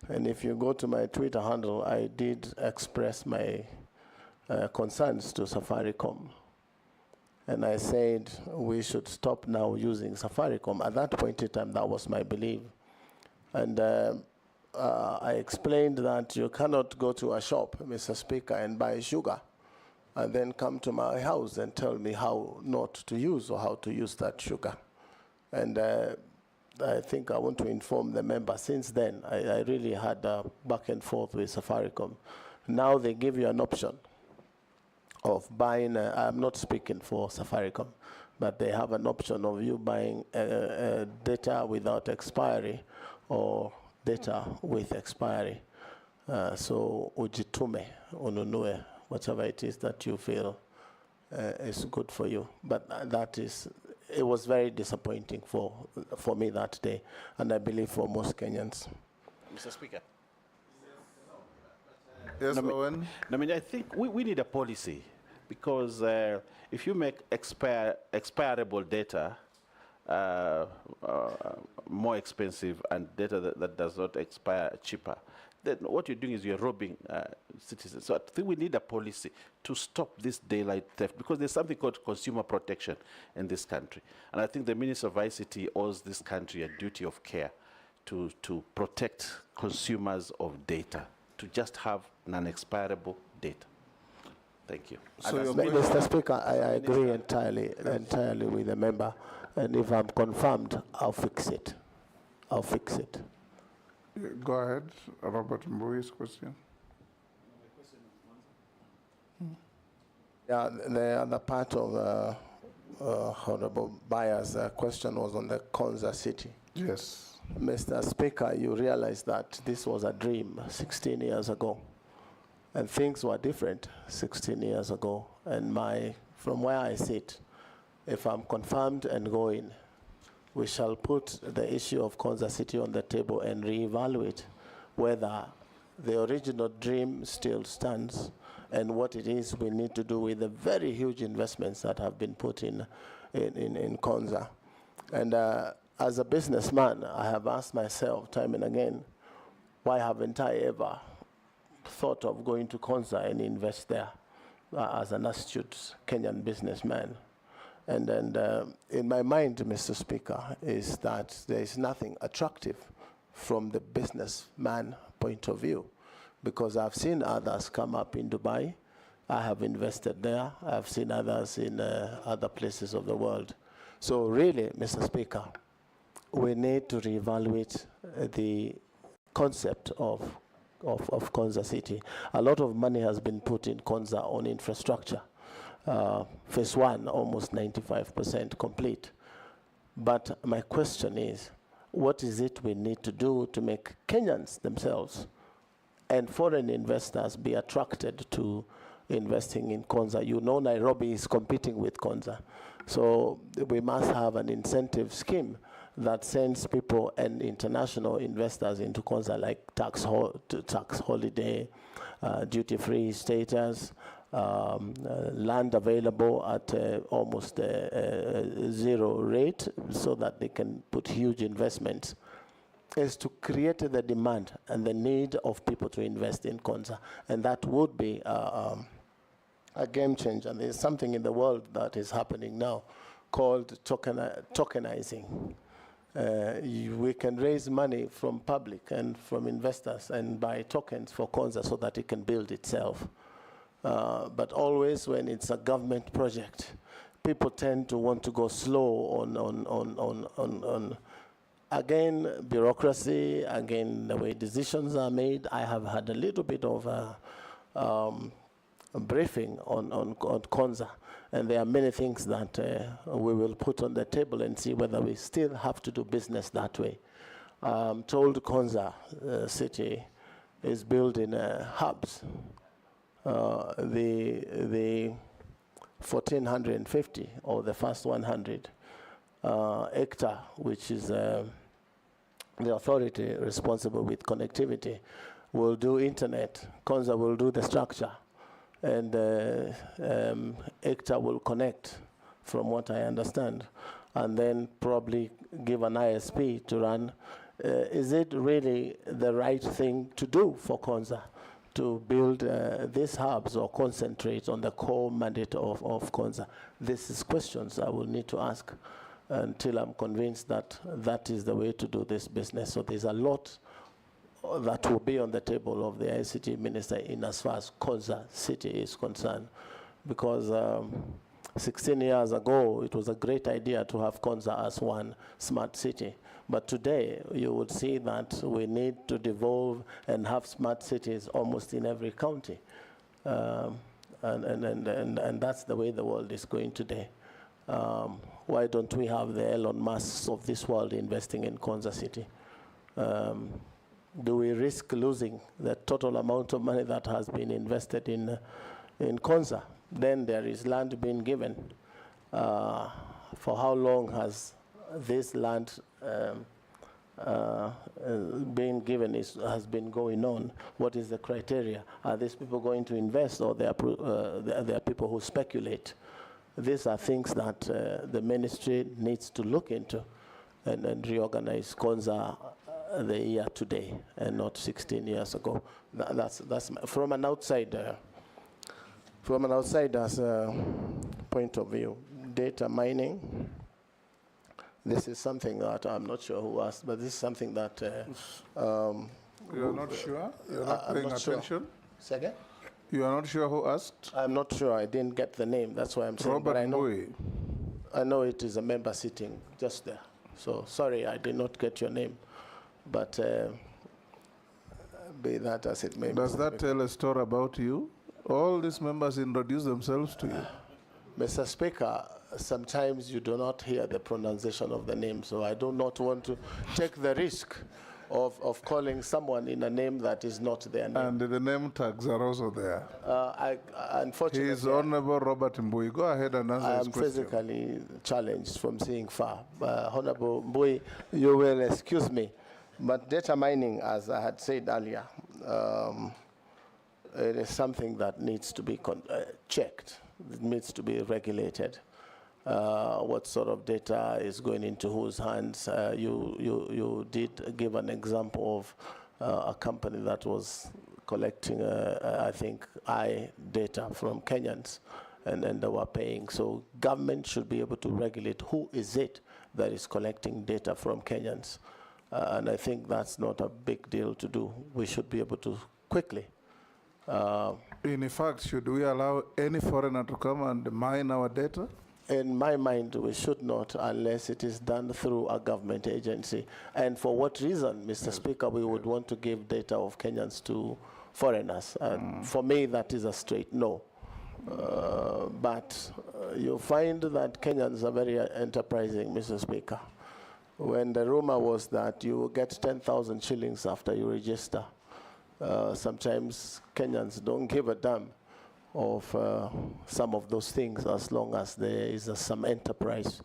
And if you go to my Twitter handle, I did express my concerns to Safaricom. And I said we should stop now using Safaricom. At that point in time, that was my belief. And I explained that you cannot go to a shop, Mr. Speaker, and buy sugar, and then come to my house and tell me how not to use or how to use that sugar. And I think I want to inform the member, since then, I really had a back and forth with Safaricom. Now they give you an option of buying, I'm not speaking for Safaricom, but they have an option of you buying data without expiry or data with expiry. So ujitume, ununue, whatever it is that you feel is good for you. But that is, it was very disappointing for me that day, and I believe for most Kenyans. Mr. Speaker. Yes, Owen. I mean, I think we need a policy, because if you make expirable data more expensive and data that does not expire cheaper, then what you're doing is you're robbing citizens. So I think we need a policy to stop this daylight theft, because there's something called consumer protection in this country. And I think the Minister of ICT owes this country a duty of care to protect consumers of data, to just have non-expirable data. Thank you. So Mr. Speaker, I agree entirely with the member. And if I'm confirmed, I'll fix it. I'll fix it. Go ahead, Robert Mbui's question. Yeah, the other part of Honorable Baya's question was on the Konza city. Yes. Mr. Speaker, you realize that this was a dream 16 years ago. And things were different 16 years ago. And from where I sit, if I'm confirmed and going, we shall put the issue of Konza City on the table and reevaluate whether the original dream still stands and what it is we need to do with the very huge investments that have been put in Konza. And as a businessman, I have asked myself time and again, why haven't I ever thought of going to Konza and invest there as an astute Kenyan businessman? And in my mind, Mr. Speaker, is that there is nothing attractive from the businessman point of view. because I've seen others come up in Dubai. I have invested there. I've seen others in other places of the world. So really, Mr. Speaker, we need to reevaluate the concept of Konza City. A lot of money has been put in Konza on infrastructure. Phase 1, almost 95% complete. But my question is, what is it we need to do to make Kenyans themselves and foreign investors be attracted to investing in Konza? You know, Nairobi is competing with Konza. So we must have an incentive scheme that sends people and international investors into Konza, like tax holiday, duty-free status, land available at almost zero rate so that they can put huge investments, is to create the demand and the need of people to invest in Konza. And that would be a game changer. There's something in the world that is happening now called tokenizing. We can raise money from public and from investors and buy tokens for Konza so that it can build itself. But always when it's a government project, people tend to want to go slow on again, bureaucracy, again, the way decisions are made. I have had a little bit of a briefing on Konza, and there are many things that we will put on the table and see whether we still have to do business that way. I'm told Konza City is building hubs. The 1450 or the first 100 hectare, which is the authority responsible with connectivity, will do internet. Konza will do the structure, and hectare will connect, from what I understand, and then probably give an ISP to run. Is it really the right thing to do for Konza, to build these hubs or concentrate on the core mandate of Konza? This is questions I will need to ask until I'm convinced that that is the way to do this business. So there's a lot that will be on the table of the ICT minister in as far as Konza City is concerned. Because 16 years ago, it was a great idea to have Konza as one smart city. But today, you would see that we need to devolve and have smart cities almost in every county. And that's the way the world is going today. Why don't we have the Elon Musks of this world investing in Konza City? Do we risk losing the total amount of money that has been invested in Konza? Then there is land being given. For how long has this land being given has been going on? What is the criteria? Are these people going to invest, or they are people who speculate? These are things that the ministry needs to look into and reorganize Konza the year today and not 16 years ago. That's from an outsider's point of view. Data mining. This is something that I'm not sure who asked, but this is something that you're not sure? You're not paying attention? Sure. Second? You are not sure who asked? I'm not sure. I didn't get the name. That's why I'm saying. Robert I know it is a member sitting just there. So sorry, I did not get your name. But be that as it may. Does that tell a story about you? All these members introduce themselves to you. Mr. Speaker, sometimes you do not hear the pronunciation of the name, so I do not want to take the risk of calling someone in a name that is not their name. And the name tags are also there. Unfortunately, he is Honorable Robert Mbui. Go ahead and answer his question. I am physically challenged from seeing far. Honorable Mbui, you will excuse me, but data mining, as I had said earlier, it is something that needs to be checked. It needs to be regulated. What sort of data is going into whose hands? You did give an example of a company that was collecting, I think, data from Kenyans, and they were paying. So government should be able to regulate who is it that is collecting data from Kenyans. And I think that's not a big deal to do. We should be able to quickly. In fact, should we allow any foreigner to come and mine our data? In my mind, we should not unless it is done through a government agency. And for what reason, Mr. Speaker, we would want to give data of Kenyans to foreigners? For me, that is a straight no. But you find that Kenyans are very enterprising, Mr. Speaker. When the rumor was that you will get 10,000 shillings after you register, sometimes Kenyans don't give a damn of some of those things as long as there is some enterprise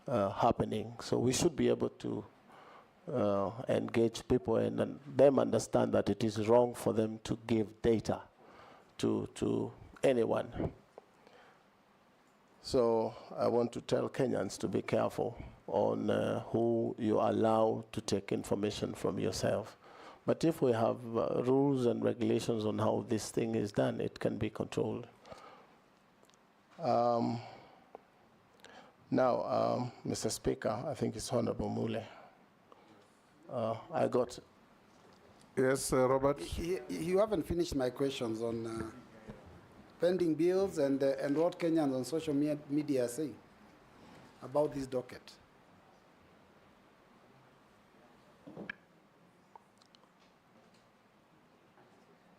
happening. So we should be able to engage people and them understand that it is wrong for them to give data to anyone. So I want to tell Kenyans to be careful on who you allow to take information from yourself. But if we have rules and regulations on how this thing is done, it can be controlled. Now, Mr. Speaker, I think it's Honorable Mule. I got... Yes, Robert? You haven't finished my questions on pending bills and what Kenyans on social media are saying about this docket.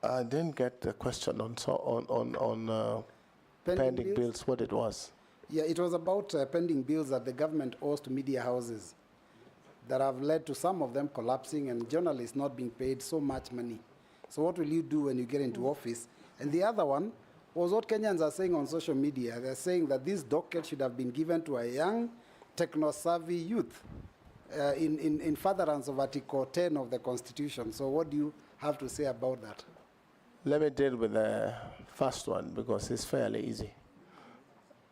I didn't get the question on pending bills, what it was. Yeah, it was about pending bills that the government owes to media houses that have led to some of them collapsing and journalists not being paid so much money. So what will you do when you get into office? And the other one was what Kenyans are saying on social media. They're saying that this docket should have been given to a young, techno-savvy youth in furtherance of Article 10 of the Constitution. So what do you have to say about that? Let me deal with the first one because it's fairly easy.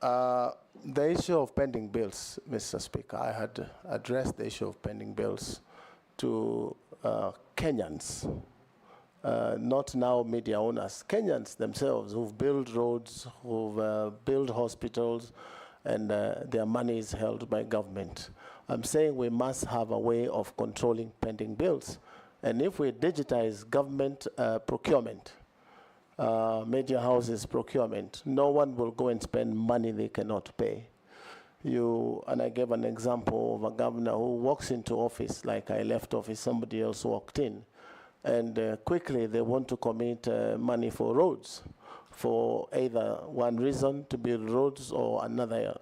The issue of pending bills, Mr. Speaker, I had addressed the issue of pending bills to Kenyans, not now media owners, Kenyans themselves who've built roads, who've built hospitals, and their money is held by government. I'm saying we must have a way of controlling pending bills. And if we digitize government procurement, media houses procurement, no one will go and spend money they cannot pay. And I gave an example of a governor who walks into office, like I left office, somebody else walked in, and quickly they want to commit money for roads, for either one reason to build roads or another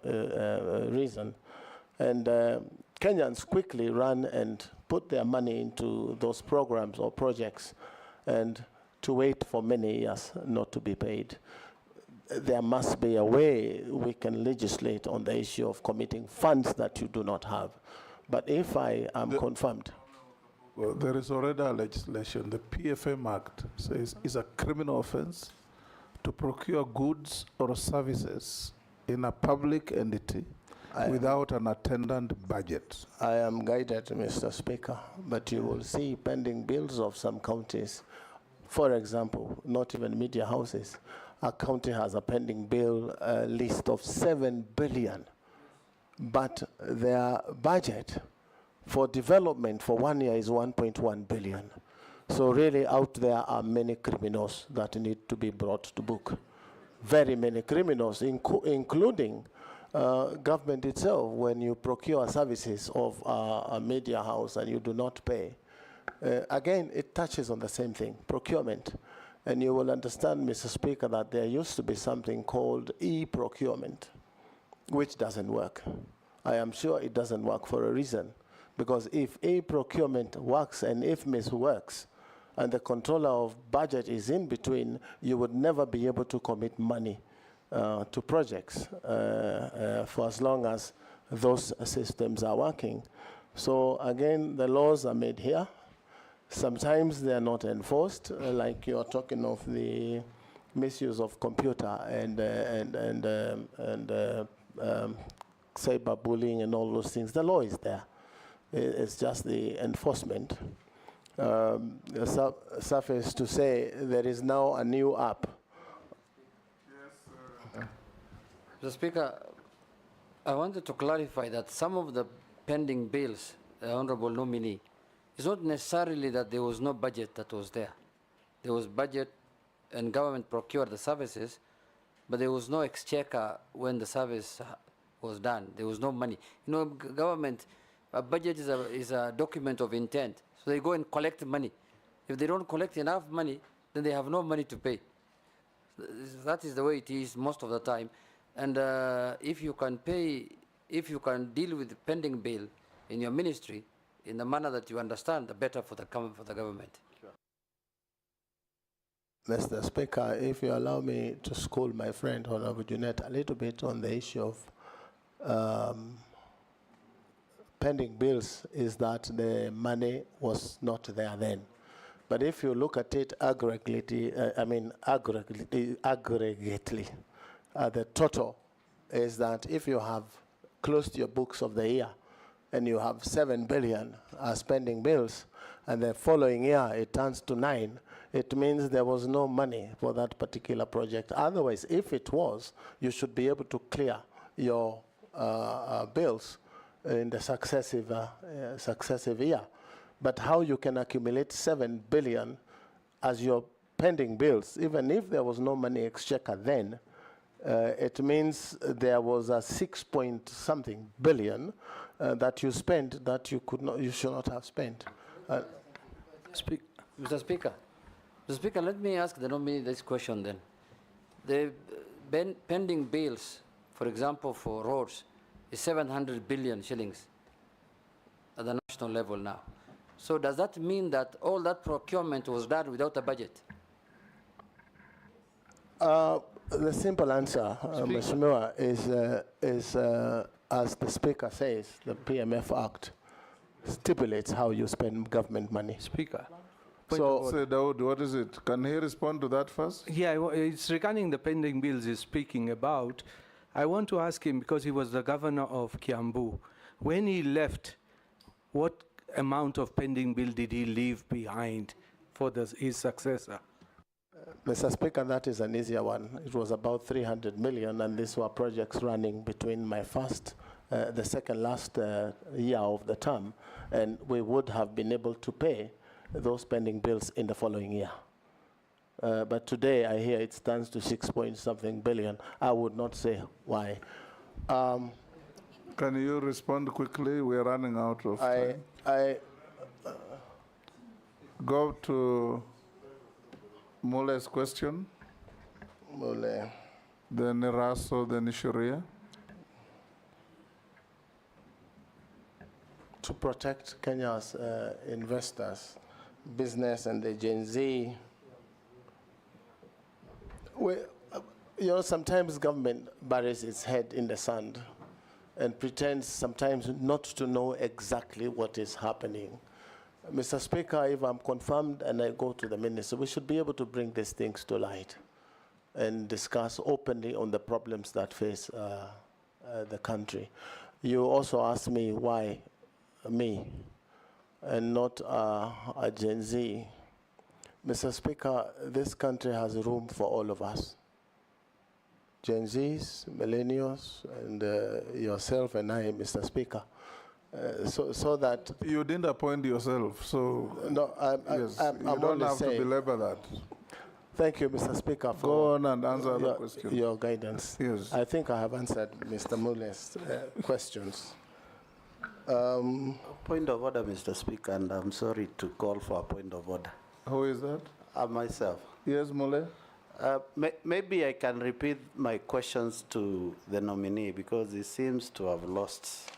reason. And Kenyans quickly run and put their money into those programs or projects and to wait for many years not to be paid. There must be a way we can legislate on the issue of committing funds that you do not have. But if I am confirmed. Well, there is already a legislation. The PFM Act says it's a criminal offense to procure goods or services in a public entity without an attendant budget. I am guided, Mr. Speaker, but you will see pending bills of some counties. For example, not even media houses. A county has a pending bill list of 7 billion, but their budget for development for 1 year is 1.1 billion. So really out there are many criminals that need to be brought to book. Very many criminals, including government itself. When you procure services of a media house and you do not pay, again, it touches on the same thing, procurement. And you will understand, Mr. Speaker, that there used to be something called e-procurement, which doesn't work. I am sure it doesn't work for a reason. Because if e-procurement works and if IFMIS works, and the controller of budget is in between, you would never be able to commit money to projects for as long as those systems are working. So again, the laws are made here. Sometimes they are not enforced, like you are talking of the misuse of computer and cyberbullying and all those things. The law is there. It's just the enforcement. Suffice to say, there is now a new app. Mr. Speaker, I wanted to clarify that some of the pending bills, the Honorable Nominee, it's not necessarily that there was no budget that was there. there was budget and government procured the services, but there was no exchequer when the service was done. There was no money. You know, government, a budget is a document of intent. So they go and collect money. If they don't collect enough money, then they have no money to pay. That is the way it is most of the time. And if you can deal with the pending bill in your ministry in the manner that you understand, the better for the government. Mr. Speaker, if you allow me to school my friend, Honorable Junet, a little bit on the issue of pending bills, is that the money was not there then. But if you look at it aggregately, the total is that if you have closed your books of the year and you have 7 billion spending bills, and the following year it turns to 9, it means there was no money for that particular project. Otherwise, if it was, you should be able to clear your bills in the successive year. But how you can accumulate 7 billion as your pending bills, even if there was no money exchequer then, it means there was a 6-point-something billion that you spent that you should not have spent. Mr. Speaker, let me ask the nominee this question then. The pending bills, for example, for roads, is 700 billion shillings at the national level now. So does that mean that all that procurement was done without a budget? The simple answer, Mheshimiwa, is as the Speaker says, the PMF Act stipulates how you spend government money. Speaker. So, Dawood, what is it? Can he respond to that first? Yeah, it's regarding the pending bills he's speaking about. I want to ask him, because he was the governor of Kiambu, when he left, what amount of pending bill did he leave behind for his successor? Mr. Speaker, that is an easier one. It was about 300 million, and these were projects running between my the second last year of the term, and we would have been able to pay those pending bills in the following year. But today, I hear it stands to 6-point-something billion. I would not say why. Can you respond quickly? We're running out of time. Go to Mule's question. Mule. Then Raso, then Sharia. To protect Kenya's investors, business, and the Gen Z, sometimes government buries its head in the sand and pretends sometimes not to know exactly what is happening. Mr. Speaker, if I'm confirmed and I go to the minister, we should be able to bring these things to light and discuss openly on the problems that face the country. You also asked me why me and not a Gen Z. Mr. Speaker, this country has room for all of us. Gen Zs, millennials, and yourself and I, Mr. Speaker. So that you didn't appoint yourself, so no, you don't have to belabor that. Thank you, Mr. Speaker, for go on and answer the question. Your guidance. Yes, I think I have answered Mr. Mule's questions. Point of order, Mr. Speaker, and I'm sorry to call for a point of order. Who is that? Myself. Yes, Mule. Maybe I can repeat my questions to the nominee because he seems to have lost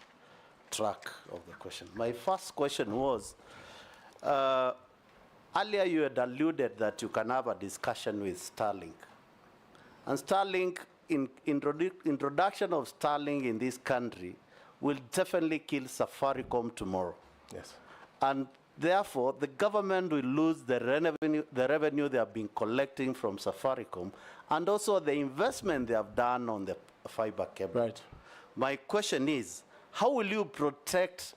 track of the question. My first question was, earlier you had alluded that you can have a discussion with Starlink. And Starlink, introduction of Starlink in this country will definitely kill Safaricom tomorrow. Yes. And therefore, the government will lose the revenue they have been collecting from Safaricom and also the investment they have done on the fiber cable. Right. My question is, how will you protect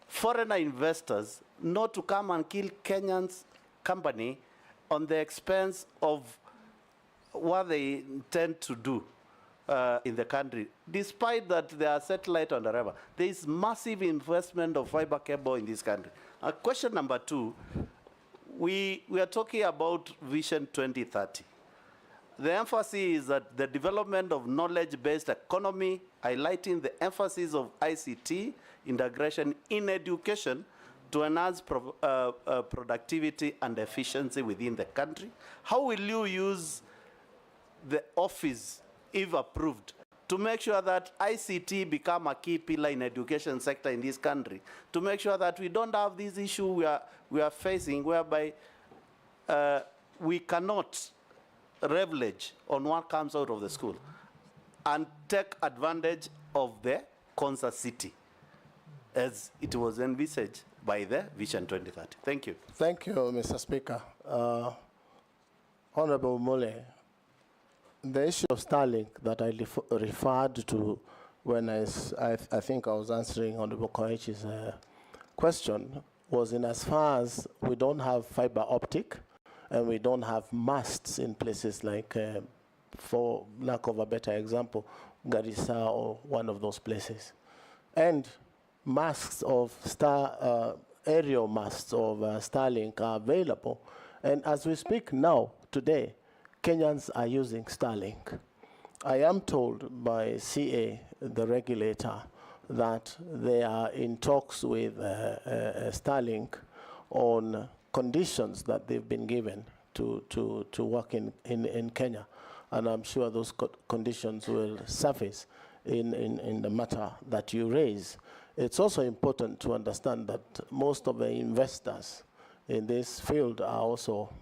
foreign investors not to come and kill Kenyan's company on the expense of what they intend to do in the country, despite that there are satellite on the river? There is massive investment of fiber cable in this country. Question number 2, we are talking about Vision 2030. The emphasis is that the development of knowledge-based economy, highlighting the emphasis of ICT integration in education to enhance productivity and efficiency within the country. How will you use the office, if approved, to make sure that ICT become a key pillar in education sector in this country, to make sure that we don't have this issue we are facing whereby we cannot leverage on what comes out of the school and take advantage of the concert city as it was envisaged by the Vision 2030. Thank you. Thank you, Mr. Speaker. Honorable Mule, the issue of Starlink that I referred to when I think I was answering Honorable Koichi's question was in as far as we don't have fiber optic and we don't have masts in places like, for lack of a better example, Garissa or one of those places. And masts of aerial masts of Starlink are available. And as we speak now, today, Kenyans are using Starlink. I am told by CA, the regulator, that they are in talks with Starlink on conditions that they've been given to work in Kenya. And I'm sure those conditions will surface in the matter that you raise. It's also important to understand that most of the investors in this field are also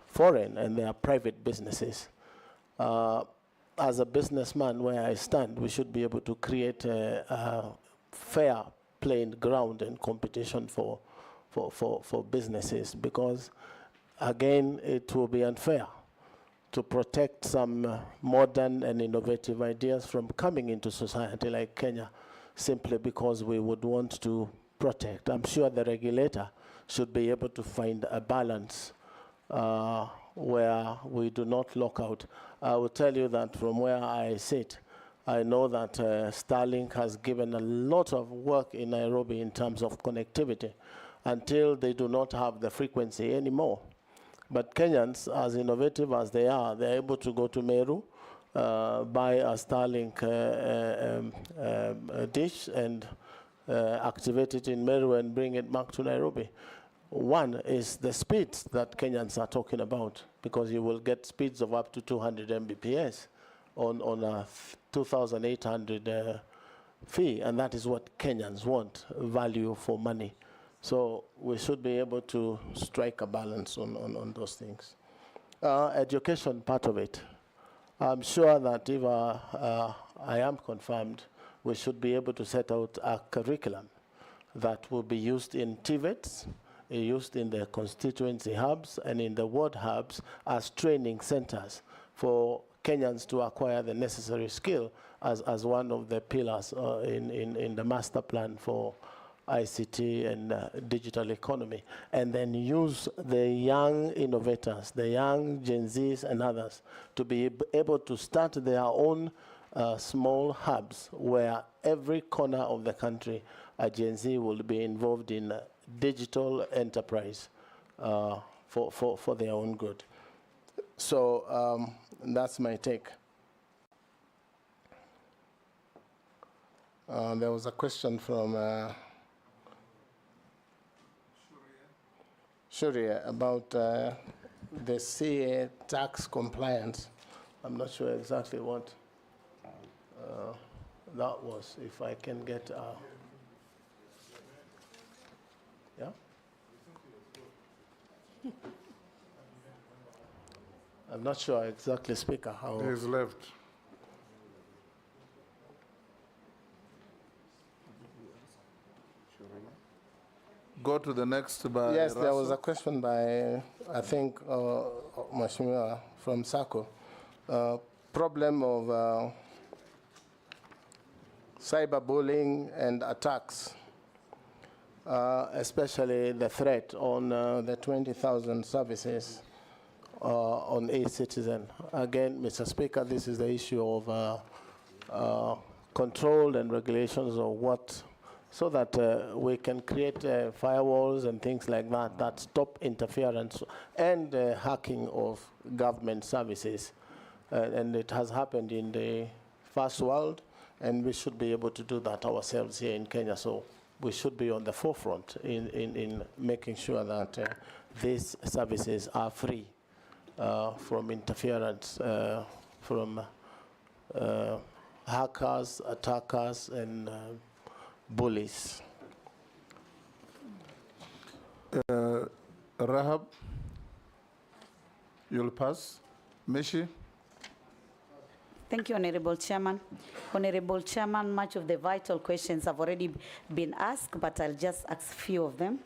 foreign, and they are private businesses. As a businessman, where I stand, we should be able to create a fair playing ground and competition for businesses, because again, it will be unfair to protect some modern and innovative ideas from coming into society like Kenya, simply because we would want to protect. I'm sure the regulator should be able to find a balance where we do not lock out. I will tell you that from where I sit, I know that Starlink has given a lot of work in Nairobi in terms of connectivity until they do not have the frequency anymore. But Kenyans, as innovative as they are, they're able to go to Meru, buy a Starlink dish and activate it in Meru and bring it back to Nairobi. One is the speeds that Kenyans are talking about, because you will get speeds of up to 200 Mbps on a 2,800 fee, and that is what Kenyans want, value for money. So we should be able to strike a balance on those things. Education part of it. I'm sure that if I am confirmed, we should be able to set out a curriculum that will be used in TVETs, used in the constituency hubs and in the ward hubs as training centers for Kenyans to acquire the necessary skill as one of the pillars in the master plan for ICT and digital economy, and then use the young innovators, the young Gen Zs and others to be able to start their own small hubs where every corner of the country a Gen Z will be involved in digital enterprise for their own good. So that's my take. There was a question from Shuria about the CA tax compliance. I'm not sure exactly what that was. If I can get yeah? I'm not sure exactly, Speaker, how... He's left. Go to the next by Yes, there Russell. was a question by, I think, Mheshimiwa from SACCO. Problem of cyberbullying and attacks, especially the threat on the 20,000 services on e-citizen. Again, Mr. Speaker, this is the issue of control and regulations of what so that we can create firewalls and things like that that stop interference and hacking of government services. And it has happened in the first world, and we should be able to do that ourselves here in Kenya. So we should be on the forefront in making sure that these services are free from interference from hackers, attackers, and bullies. Rahab, you'll pass. Mishi? Thank you, Honorable Chairman. Honorable Chairman, much of the vital questions have already been asked, but I'll just ask a few of them.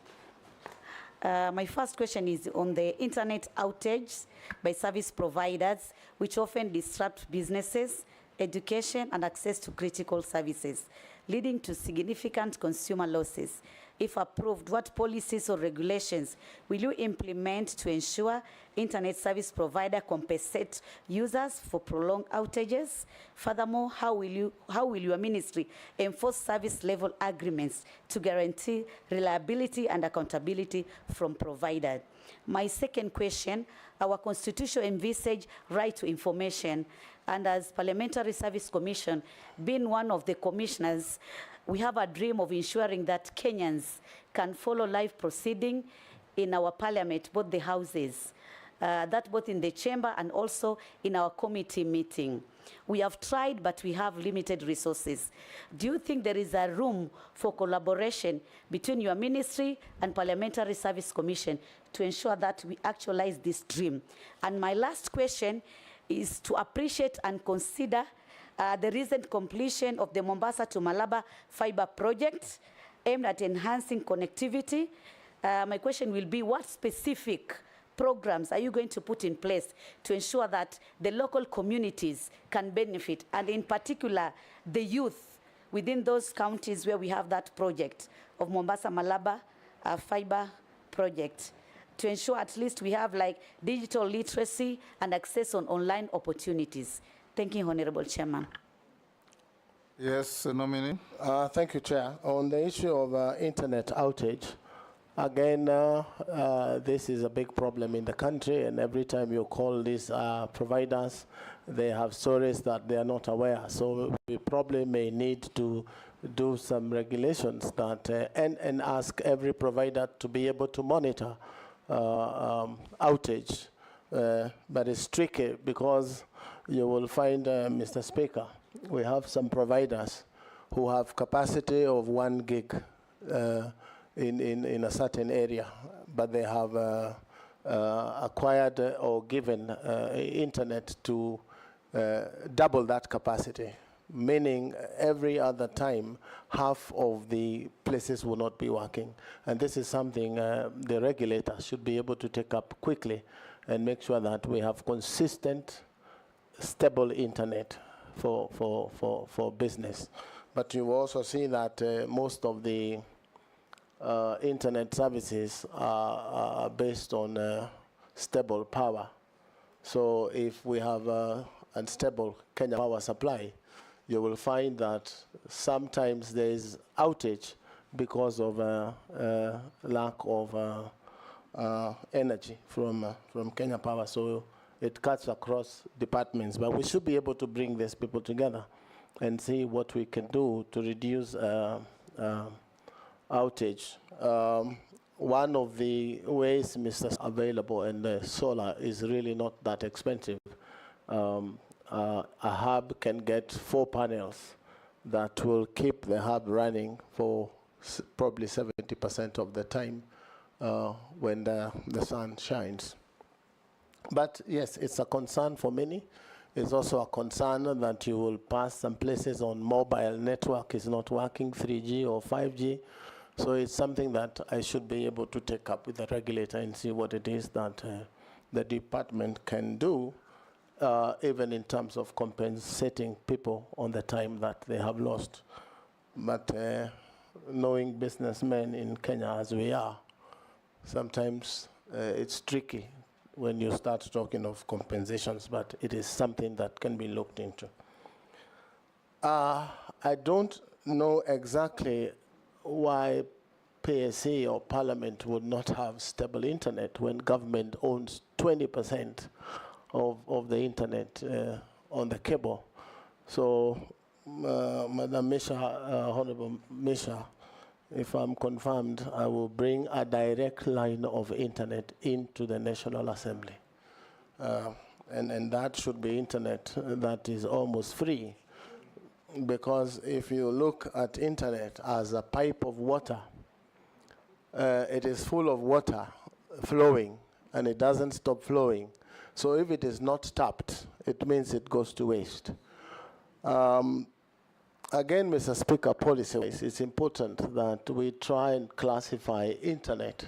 My first question is on the internet outage by service providers, which often disrupt businesses, education, and access to critical services, leading to significant consumer losses. If approved, what policies or regulations will you implement to ensure internet service provider compensate users for prolonged outages? Furthermore, how will your ministry enforce service level agreements to guarantee reliability and accountability from providers? My second question, our constitution envisage right to information, and as Parliamentary Service Commission, being one of the commissioners, we have a dream of ensuring that Kenyans can follow live proceeding in our parliament, both the houses, that both in the chamber and also in our committee meeting. We have tried, but we have limited resources. Do you think there is a room for collaboration between your ministry and Parliamentary Service Commission to ensure that we actualize this dream? And my last question is to appreciate and consider the recent completion of the Mombasa to Malaba fiber project aimed at enhancing connectivity. My question will be, what specific programs are you going to put in place to ensure that the local communities can benefit, and in particular, the youth within those counties where we have that project of Mombasa Malaba fiber project, to ensure at least we have like digital literacy and access on online opportunities? Thank you, Honorable Chairman. Yes, Nominee. Thank you, Chair. On the issue of internet outage, again, this is a big problem in the country, and every time you call these providers, they have stories that they are not aware. So we probably may need to do some regulations that and ask every provider to be able to monitor outage. But it's tricky because you will find, Mr. Speaker, we have some providers who have capacity of 1 gig in a certain area, but they have acquired or given internet to double that capacity, meaning every other time half of the places will not be working. And this is something the regulator should be able to take up quickly and make sure that we have consistent, stable internet for business. But you also see that most of the internet services are based on stable power. So if we have unstable Kenya power supply, you will find that sometimes there is outage because of lack of energy from Kenya Power. So it cuts across departments, but we should be able to bring these people together and see what we can do to reduce outage. One of the ways, Mr. Available, and solar is really not that expensive. A hub can get 4 panels that will keep the hub running for probably 70% of the time when the sun shines. But yes, it's a concern for many. It's also a concern that you will pass some places on mobile network is not working, 3G or 5G. So it's something that I should be able to take up with the regulator and see what it is that the department can do, even in terms of compensating people on the time that they have lost. But knowing businessmen in Kenya as we are, sometimes it's tricky when you start talking of compensations, but it is something that can be looked into. I don't know exactly why PSC or Parliament would not have stable internet when government owns 20% of the internet on the cable. So, Madam Misha, Honorable Misha, if I'm confirmed, I will bring a direct line of internet into the National Assembly. And that should be internet that is almost free. Because if you look at internet as a pipe of water, it is full of water flowing, and it doesn't stop flowing. So if it is not tapped, it means it goes to waste. Again, Mr. Speaker, policy-wise, it's important that we try and classify internet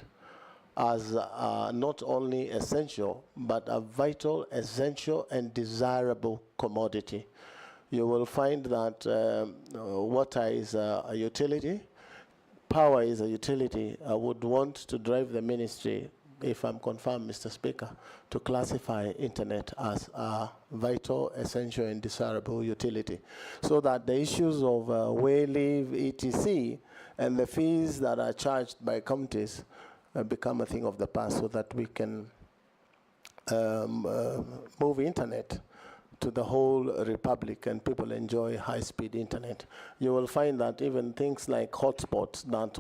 as not only essential, but a vital, essential, and desirable commodity. You will find that water is a utility, power is a utility. I would want to drive the ministry, if I'm confirmed, Mr. Speaker, to classify internet as a vital, essential, and desirable utility, so that the issues of way leave, etc., and the fees that are charged by counties become a thing of the past, so that we can move internet to the whole republic and people enjoy high-speed internet. You will find that even things like hotspots that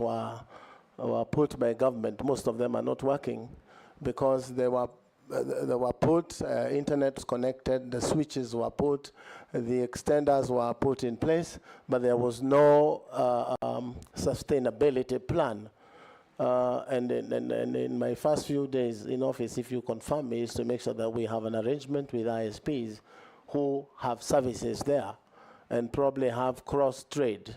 were put by government, most of them are not working because they were put, internet connected, the switches were put, the extenders were put in place, but there was no sustainability plan. And in my first few days in office, if you confirm me, is to make sure that we have an arrangement with ISPs who have services there and probably have cross-trade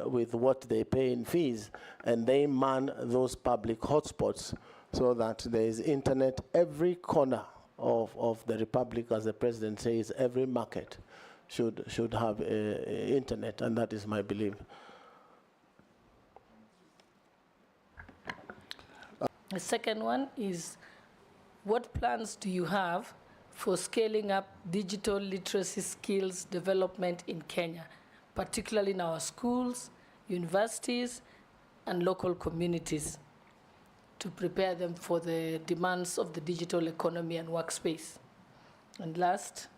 with what they pay in fees, and they man those public hotspots so that there is internet every corner of the republic. As the president says, every market should have internet, and that is my belief. The second one is, what plans do you have for scaling up digital literacy skills development in Kenya, particularly in our schools, universities, and local communities, to prepare them for the demands of the digital economy and workspace? And last,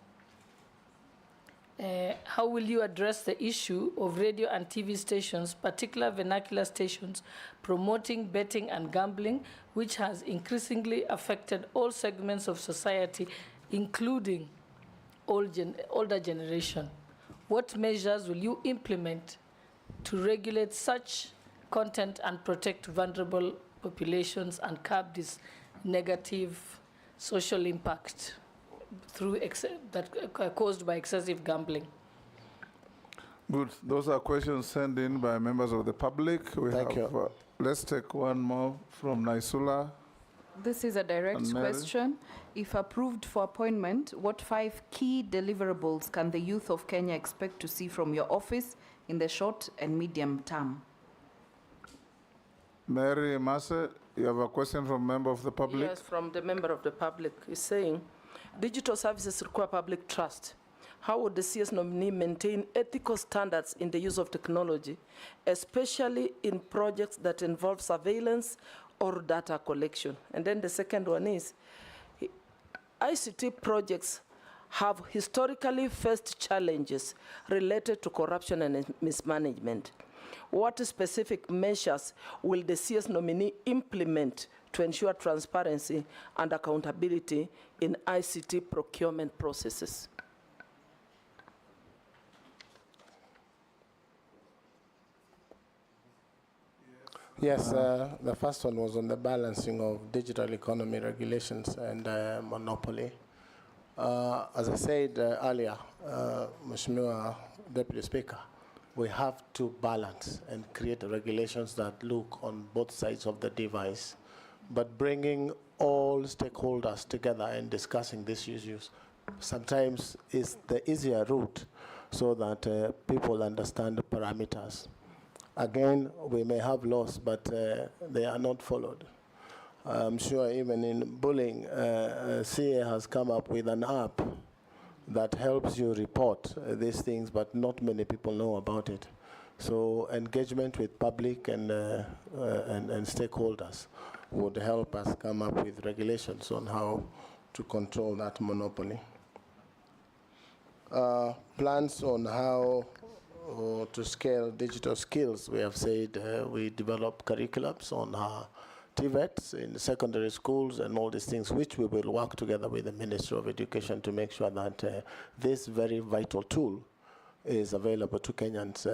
how will you address the issue of radio and TV stations, particular vernacular stations, promoting betting and gambling, which has increasingly affected all segments of society, including older generation? What measures will you implement to regulate such content and protect vulnerable populations and curb this negative social impact through caused by excessive gambling? Good. Those are questions sent in by members of the public. Thank you. Let's take one more from Naisula. This is a direct question. If approved for appointment, what 5 key deliverables can the youth of Kenya expect to see from your office in the short and medium term? Mary Masse, you have a question from a member of the public? Yes, from the member of the public. He's saying, digital services require public trust. How would the CS nominee maintain ethical standards in the use of technology, especially in projects that involve surveillance or data collection? And then the second one is, ICT projects have historically faced challenges related to corruption and mismanagement. What specific measures will the CS nominee implement to ensure transparency and accountability in ICT procurement processes? Yes, the first one was on the balancing of digital economy regulations and monopoly. As I said earlier, Mheshimiwa Deputy Speaker, we have to balance and create regulations that look on both sides of the device, but bringing all stakeholders together and discussing these issues sometimes is the easier route, so that people understand the parameters. Again, we may have laws, but they are not followed. I'm sure even in bullying, CA has come up with an app that helps you report these things, but not many people know about it. So engagement with public and stakeholders would help us come up with regulations on how to control that monopoly. Plans on how to scale digital skills. We have said we develop curriculums on TVETs in secondary schools and all these things, which we will work together with the Ministry of Education to make sure that this very vital tool is available to Kenyans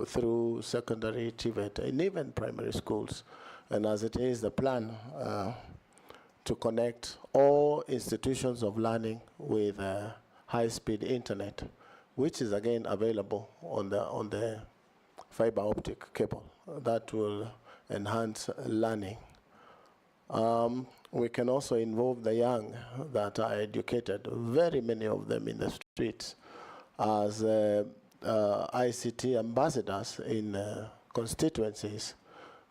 through secondary TVET and even primary schools. And as it is the plan to connect all institutions of learning with high-speed internet, which is again available on the fiber optic cable. That will enhance learning. We can also involve the young that are educated, very many of them in the streets, as ICT ambassadors in constituencies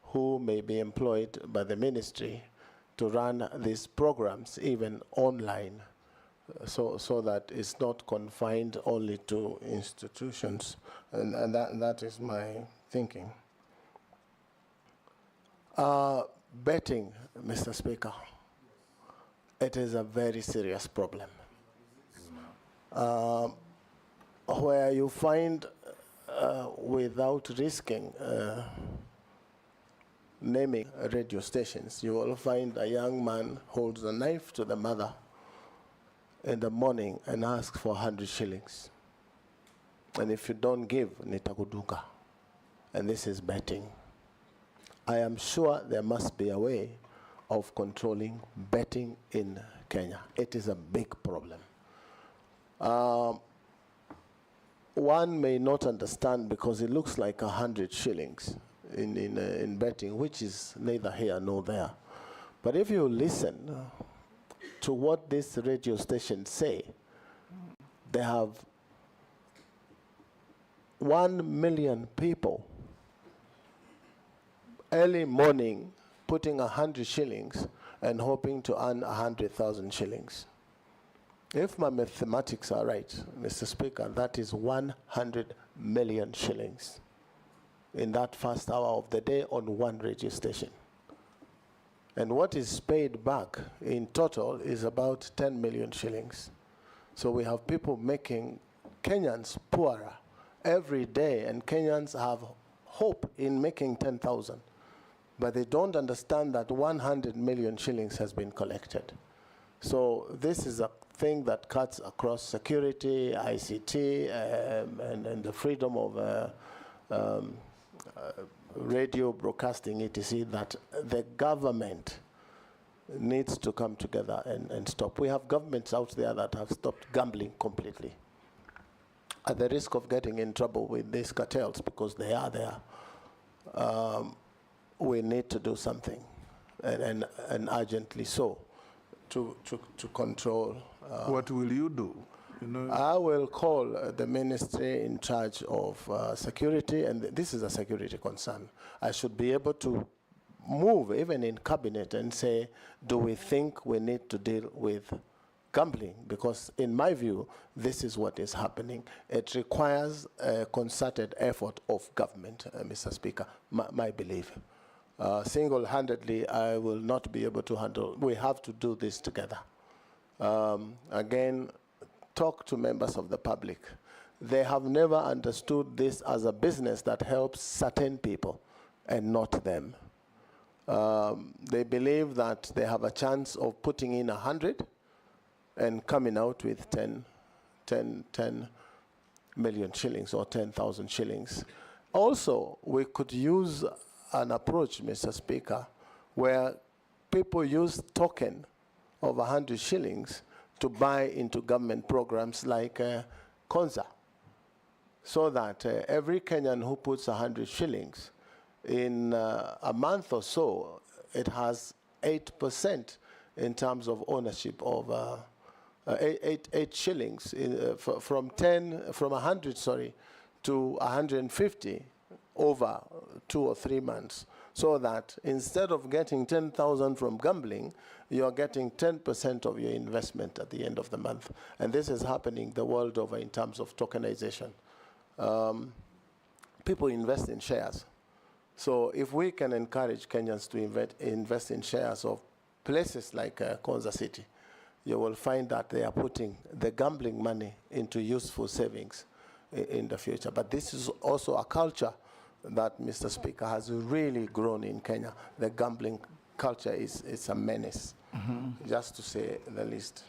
who may be employed by the ministry to run these programs even online, so that it's not confined only to institutions. And that is my thinking. Betting, Mr. Speaker, it is a very serious problem. Where you find, without risking naming radio stations, you will find a young man holds a knife to the mother in the morning and asks for 100 shillings. And if you don't give, nitakuduka. And this is betting. I am sure there must be a way of controlling betting in Kenya. It is a big problem. One may not understand because it looks like 100 shillings in betting, which is neither here nor there. But if you listen to what these radio stations say, they have 1 million people early morning putting 100 shillings and hoping to earn 100,000 shillings. If my mathematics are right, Mr. Speaker, that is 100 million shillings in that first hour of the day on one radio station. And what is paid back in total is about 10 million shillings. So we have people making Kenyans poorer every day, and Kenyans have hope in making 10,000. But they don't understand that 100 million shillings has been collected. So this is a thing that cuts across security, ICT, and the freedom of radio broadcasting, etc., that the government needs to come together and stop. We have governments out there that have stopped gambling completely, at the risk of getting in trouble with these cartels because they are there. We need to do something, and urgently so, to control. What will you do? You know, I will call the ministry in charge of security, and this is a security concern. I should be able to move even in cabinet and say, do we think we need to deal with gambling? Because in my view, this is what is happening. It requires a concerted effort of government, Mr. Speaker, my belief. Single-handedly, I will not be able to handle. We have to do this together. Again, talk to members of the public. They have never understood this as a business that helps certain people and not them. They believe that they have a chance of putting in 100 and coming out with 10 million shillings or 10,000 shillings. Also, we could use an approach, Mr. Speaker, where people use token of 100 shillings to buy into government programs like Konza, so that every Kenyan who puts 100 shillings, in a month or so, it has 8% in terms of ownership of 8 shillings from 100, sorry, to 150 over 2 or 3 months, so that instead of getting 10,000 from gambling, you're getting 10% of your investment at the end of the month. And this is happening the world over in terms of tokenization. people invest in shares. So if we can encourage Kenyans to invest in shares of places like Konza City, you will find that they are putting the gambling money into useful savings in the future. But this is also a culture that, Mr. Speaker, has really grown in Kenya. The gambling culture is a menace, just to say the least.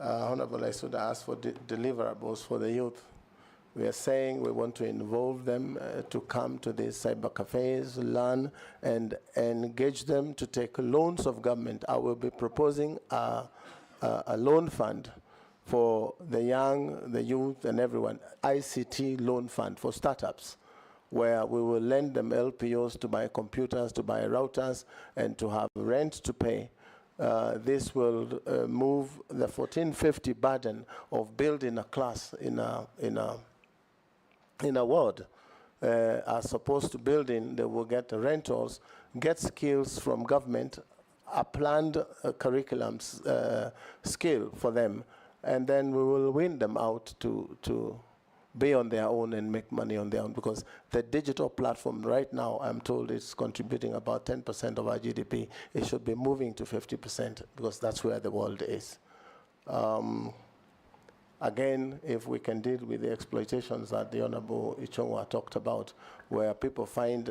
Honorable, I should ask for deliverables for the youth. We are saying we want to involve them to come to these cyber cafes, learn, and engage them to take loans of government. I will be proposing a loan fund for the young, the youth, and everyone, ICT loan fund for startups, where we will lend them LPOs to buy computers, to buy routers, and to have rent to pay. This will move the 1450 burden of building a class in a ward, as opposed to building. They will get rentals, get skills from government, a planned curriculum skill for them, and then we will win them out to be on their own and make money on their own, because the digital platform right now, I'm told, is contributing about 10% of our GDP. It should be moving to 50%, because that's where the world is. Again, if we can deal with the exploitations that the Honorable Ichongwa talked about, where people find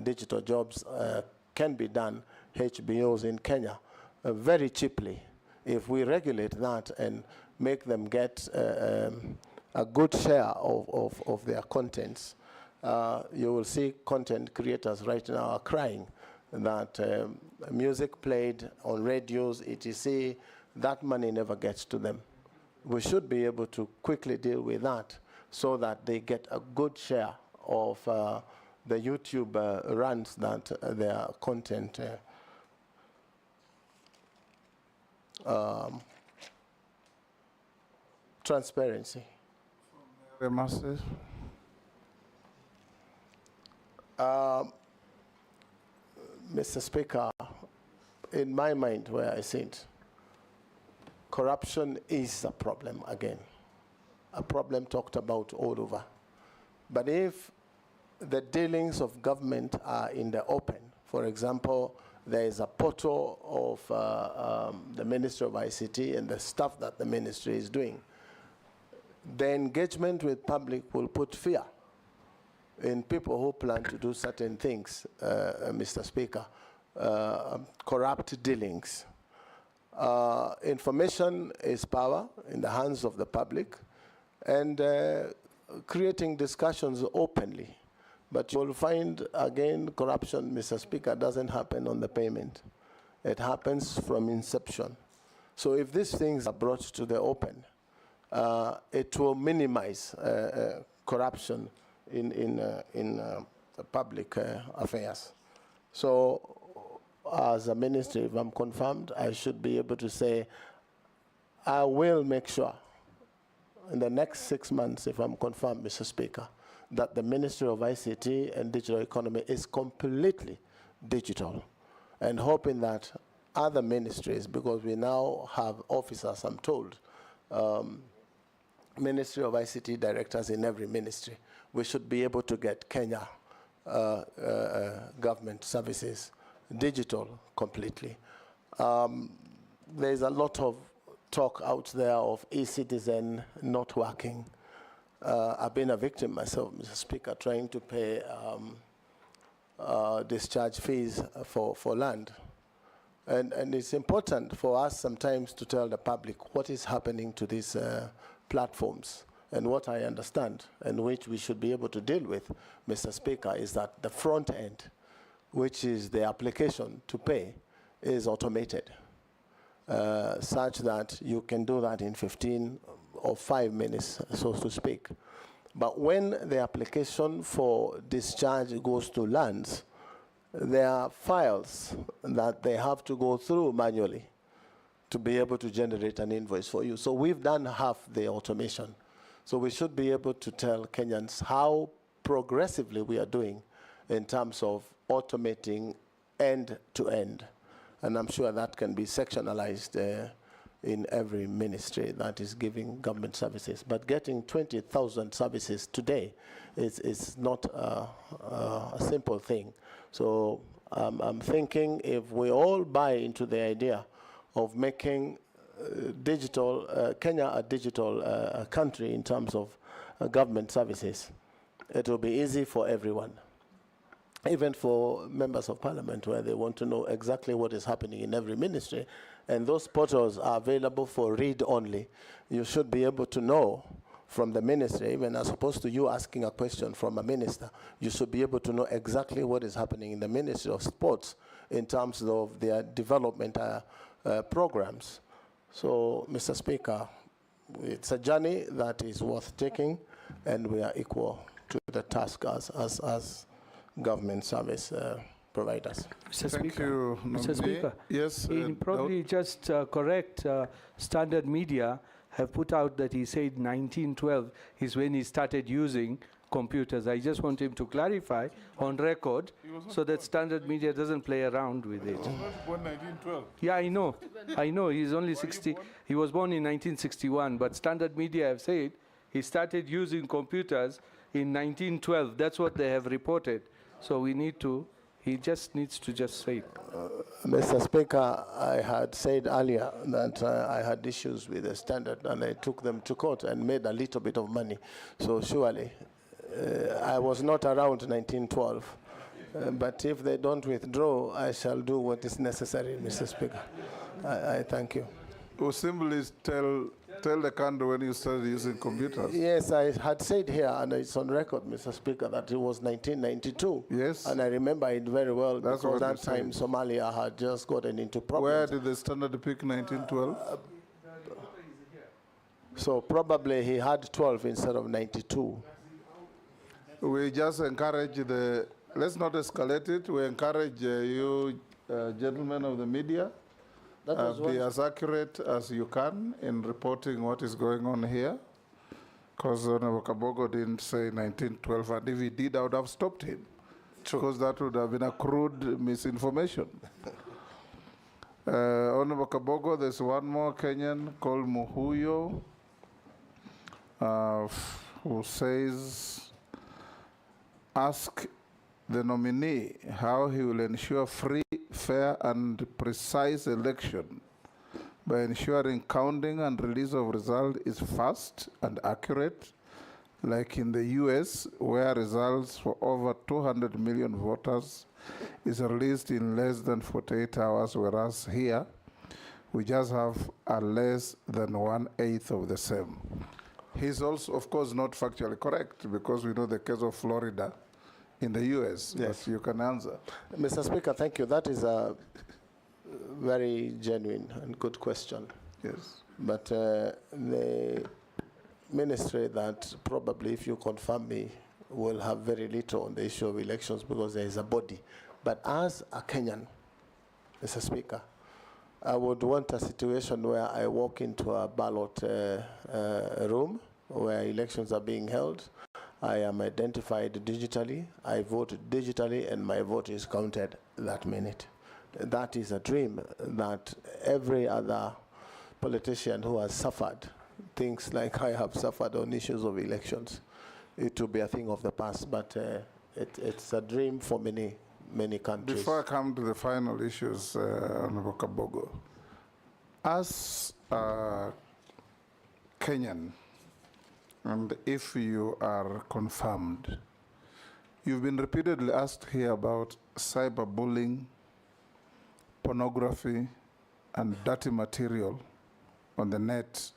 digital jobs can be done, HBOs in Kenya, very cheaply. If we regulate that and make them get a good share of their contents, you will see content creators right now are crying that music played on radios, etc., that money never gets to them. We should be able to quickly deal with that so that they get a good share of the YouTube runs that their content transparency. Mr. Speaker, in my mind, where I sit, corruption is a problem again, a problem talked about all over. But if the dealings of government are in the open, for example, there is a portal of the Ministry of ICT and the stuff that the ministry is doing, the engagement with public will put fear in people who plan to do certain things, Mr. Speaker, corrupt dealings. Information is power in the hands of the public, and creating discussions openly. But you will find, again, corruption, Mr. Speaker, doesn't happen on the payment. It happens from inception. So if these things are brought to the open, it will minimize corruption in public affairs. So as a ministry, if I'm confirmed, I should be able to say, I will make sure in the next 6 months, if I'm confirmed, Mr. Speaker, that the Ministry of ICT and Digital Economy is completely digital, and hoping that other ministries, because we now have officers, I'm told, Ministry of ICT directors in every ministry, we should be able to get Kenya government services digital completely. There's a lot of talk out there of e-citizen not working. I've been a victim myself, Mr. Speaker, trying to pay discharge fees for land. And it's important for us sometimes to tell the public what is happening to these platforms. And what I understand, and which we should be able to deal with, Mr. Speaker, is that the front end, which is the application to pay, is automated, such that you can do that in 15 or 5 minutes, so to speak. But when the application for discharge goes to lands, there are files that they have to go through manually to be able to generate an invoice for you. So we've done half the automation. So we should be able to tell Kenyans how progressively we are doing in terms of automating end to end. And I'm sure that can be sectionalized in every ministry that is giving government services. But getting 20,000 services today is not a simple thing. So I'm thinking if we all buy into the idea of making Kenya a digital country in terms of government services, it will be easy for everyone, even for members of parliament, where they want to know exactly what is happening in every ministry. And those portals are available for read only. You should be able to know from the ministry, even as opposed to you asking a question from a minister, you should be able to know exactly what is happening in the Ministry of Sports in terms of their development programs. So, Mr. Speaker, it's a journey that is worth taking, and we are equal to the task as government service providers. Mr. Speaker. Mr. Speaker. Yes. Probably just correct, Standard Media have put out that he said 1912 is when he started using computers. I just want him to clarify on record so that Standard Media doesn't play around with it. He was born 1912. Yeah, I know. I know. He's only 60. He was born in 1961, but Standard Media have said he started using computers in 1912. That's what they have reported. So we need to, he just needs to just say it. Mr. Speaker, I had said earlier that I had issues with the Standard, and I took them to court and made a little bit of money. So surely, I was not around 1912. But if they don't withdraw, I shall do what is necessary, Mr. Speaker. I thank you. Or simply tell the country when you started using computers. Yes, I had said here, and it's on record, Mr. Speaker, that it was 1992. Yes. And I remember it very well. That's because what that time Somalia had just gotten into problems. Where did the Standard pick 1912? So probably he had 12 instead of 92. We just encourage let's not escalate it. We encourage you, gentlemen of the media, be as accurate as you can in reporting what is going on here. Because Honorable Kabogo didn't say 1912, and if he did, I would have stopped him. Because that would have been a crude misinformation. Honorable Kabogo, there's one more Kenyan called Muhuyo, who says, ask the nominee how he will ensure free, fair, and precise election by ensuring counting and release of result is fast and accurate, like in the US, where results for over 200 million voters is released in less than 48 hours, whereas here, we just have a less than 1/8 of the same. He's also, of course, not factually correct, because we know the case of Florida in the US, yes. But you can answer. Mr. Speaker, thank you. That is a very genuine and good question. Yes. But the ministry that probably, if you confirm me, will have very little on the issue of elections, because there is a body. But as a Kenyan, Mr. Speaker, I would want a situation where I walk into a ballot room where elections are being held. I am identified digitally, I vote digitally, and my vote is counted that minute. That is a dream that every other politician who has suffered things like I have suffered on issues of elections, it will be a thing of the past, but it's a dream for many countries. Before I come to the final issues, Honorable Kabogo, as a Kenyan, and if you are confirmed, you've been repeatedly asked here about cyberbullying, pornography, and dirty material on the net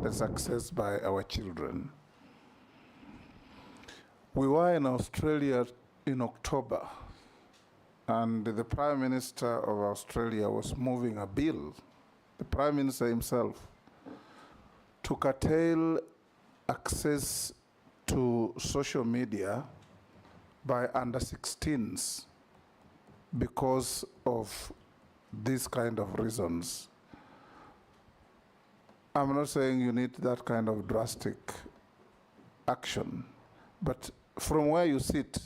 that's accessed by our children. We were in Australia in October, and the Prime Minister of Australia was moving a bill, the Prime Minister himself, to curtail access to social media by under 16s because of these kind of reasons. I'm not saying you need that kind of drastic action, but from where you sit,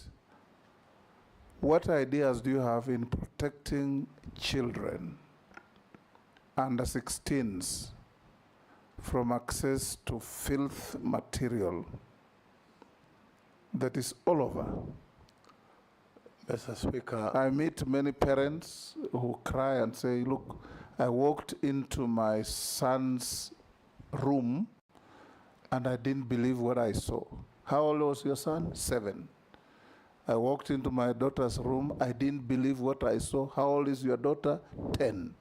what ideas do you have in protecting children under 16s from access to filth material that is all over. Mr. Speaker. I meet many parents who cry and say, look, I walked into my son's room and I didn't believe what I saw. How old was your son? 7. I walked into my daughter's room. I didn't believe what I saw. How old is your daughter? 10.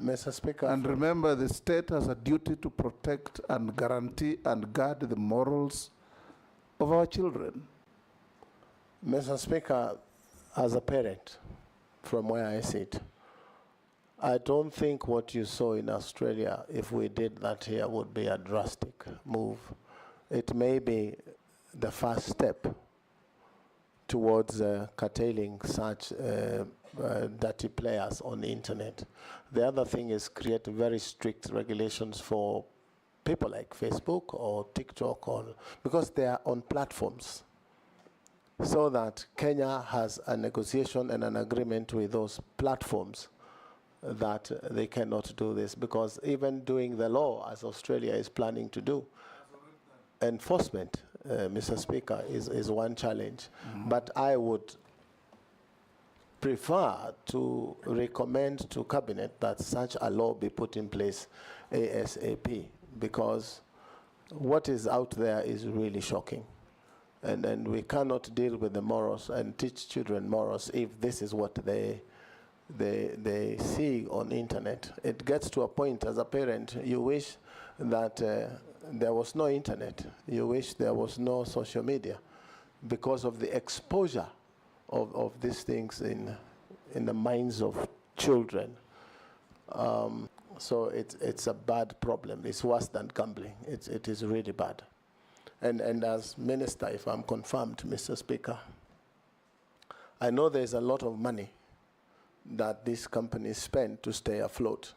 Mr. Speaker. And remember, the state has a duty to protect and guarantee and guard the morals of our children. Mr. Speaker, as a parent, from where I sit, I don't think what you saw in Australia, if we did that here, would be a drastic move. It may be the first step towards curtailing such dirty players on the internet. The other thing is create very strict regulations for people like Facebook or TikTok, because they are on platforms, so that Kenya has a negotiation and an agreement with those platforms that they cannot do this, because even doing the law, as Australia is planning to do, enforcement, Mr. Speaker, is one challenge. But I would prefer to recommend to Cabinet that such a law be put in place ASAP, because what is out there is really shocking. And we cannot deal with the morals and teach children morals if this is what they see on the internet. It gets to a point, as a parent, you wish that there was no internet. You wish there was no social media, because of the exposure of these things in the minds of children. So it's a bad problem. It's worse than gambling. It is really bad. And as minister, if I'm confirmed, Mr. Speaker, I know there's a lot of money that these companies spend to stay afloat.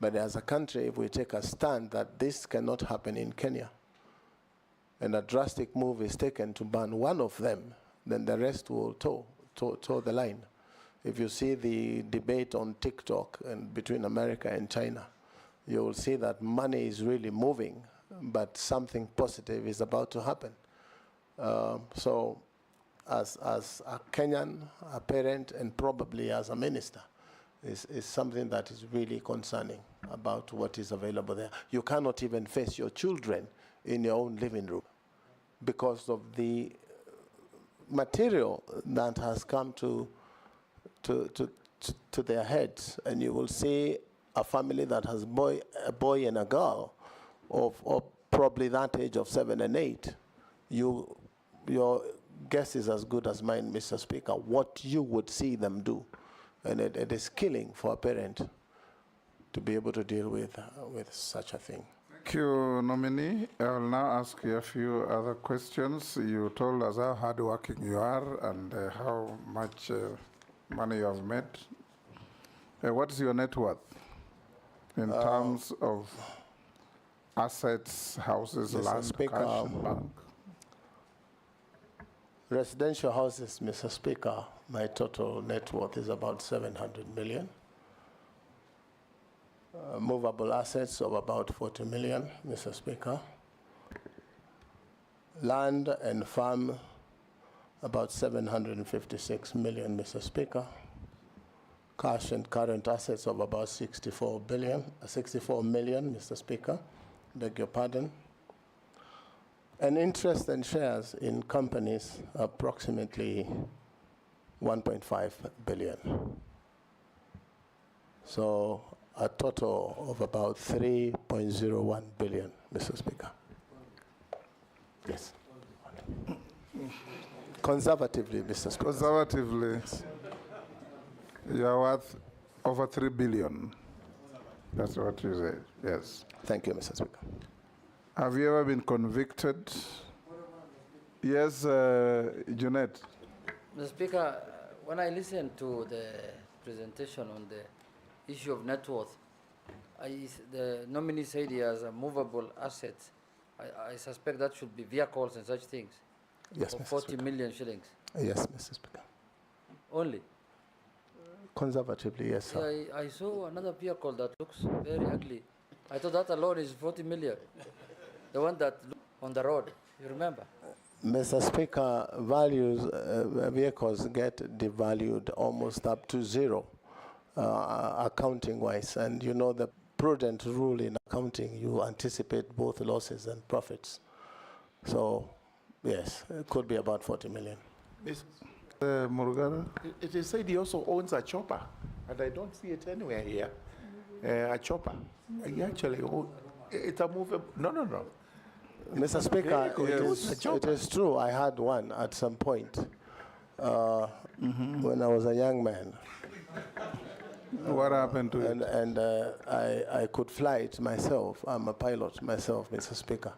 But as a country, if we take a stand that this cannot happen in Kenya, and a drastic move is taken to ban one of them, then the rest will toe the line. If you see the debate on TikTok and between America and China, you will see that money is really moving, but something positive is about to happen. So as a Kenyan, a parent, and probably as a minister, is something that is really concerning about what is available there. You cannot even face your children in your own living room because of the material that has come to their heads. And you will see a family that has a boy and a girl of probably that age of 7 and 8. Your guess is as good as mine, Mr. Speaker, what you would see them do. And it is killing for a parent to be able to deal with such a thing. Thank you, Nominee. I will now ask you a few other questions. You told us how hardworking you are and how much money you have made. What is your net worth in terms of assets, houses, Mr. land, Speaker, cash, and bank? Residential houses, Mr. Speaker, my total net worth is about 700 million. Movable assets of about 40 million, Mr. Speaker. Land and farm, about 756 million, Mr. Speaker. Cash and current assets of about 64 million, Mr. Speaker. Beg your pardon. And interest and shares in companies, approximately 1.5 billion. So a total of about 3.01 billion, Mr. Speaker. Yes. Conservatively, Mr. Speaker. Conservatively, you are worth over 3 billion. That's what you said, yes. Thank you, Mr. Speaker. Have you ever been convicted? Yes, Junet. Mr. Speaker, when I listened to the presentation on the issue of net worth, the nominee said he has a movable assets. I suspect that should be vehicles and such things. Yes, for Mr. 40 Speaker. million shillings. Yes, Mr. Speaker. Only? Conservatively, yes, sir. Yeah, I saw another vehicle that looks very ugly. I thought that alone is 40 million. The one that on the road, you remember? Mr. Speaker, vehicles get devalued almost up to zero, accounting-wise. And you know the prudent rule in accounting, you anticipate both losses and profits. So, yes, it could be about 40 million. Murugara? It is said he also owns a chopper, and I don't see it anywhere here. A chopper. He actually, it's a movable. No. Mr. Speaker, it is true. I had one at some point when I was a young man. What happened to it? And I could fly it myself. I'm a pilot myself, Mr. Speaker.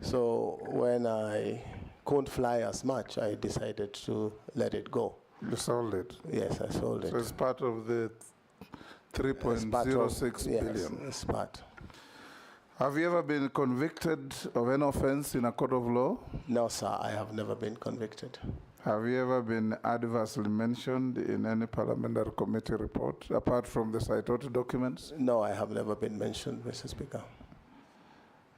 So when I couldn't fly as much, I decided to let it go. You sold it? Yes, I sold it. So it's part of the 3.06 billion. Yes, it's part. Have you ever been convicted of any offense in a court of law? No, sir, I have never been convicted. Have you ever been adversely mentioned in any parliamentary committee report, apart from the cited documents? No, I have never been mentioned, Mr. Speaker.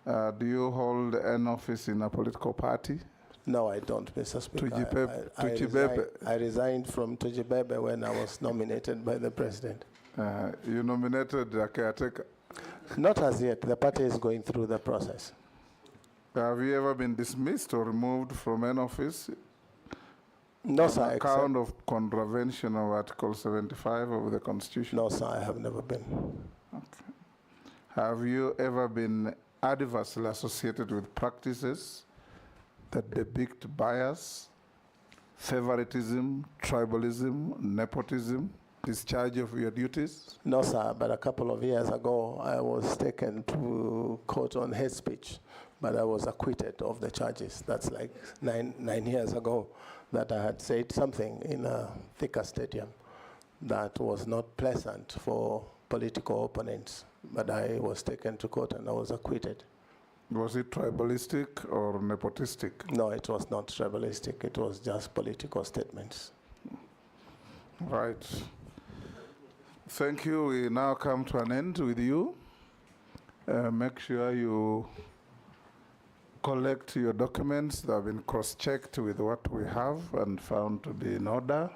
Do you hold an office in a political party? No, I don't, Mr. Speaker. Tujibebe. I resigned from Tujibebe when I was nominated by the president. You nominated a caretaker? Not as yet. The party is going through the process. Have you ever been dismissed or removed from an office? No, sir. On account of contravention of Article 75 of the Constitution? No, sir, I have never been. Okay. Have you ever been adversely associated with practices that depict bias, favoritism, tribalism, nepotism, discharge of your duties? No, sir, but a couple of years ago, I was taken to court on hate speech, but I was acquitted of the charges. That's like nine years ago that I had said something in a Thika stadium that was not pleasant for political opponents, but I was taken to court and I was acquitted. Was it tribalistic or nepotistic? No, it was not tribalistic. It was just political statements. Right. Thank you. We now come to an end with you. Make sure you collect your documents that have been cross-checked with what we have and found to be in order.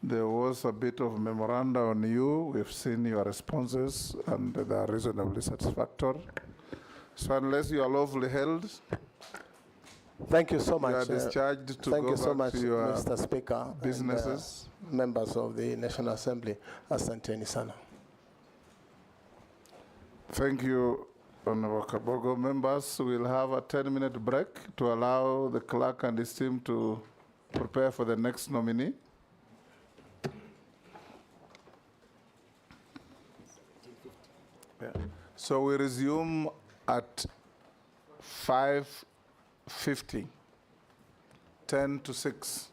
There was a bit of memoranda on you. We've seen your responses and they are reasonably satisfactory. So unless you are lawfully held, thank you so much. You are discharged to thank go you so back much, to your Mr. Speaker. businesses. And, members of the National Assembly, asanteni sana. Thank you, Honorable Kabogo. Members, we'll have a 10-minute break to allow the clerk and his team to prepare for the next nominee. Yeah. So we resume at 5:50, 10 to 6.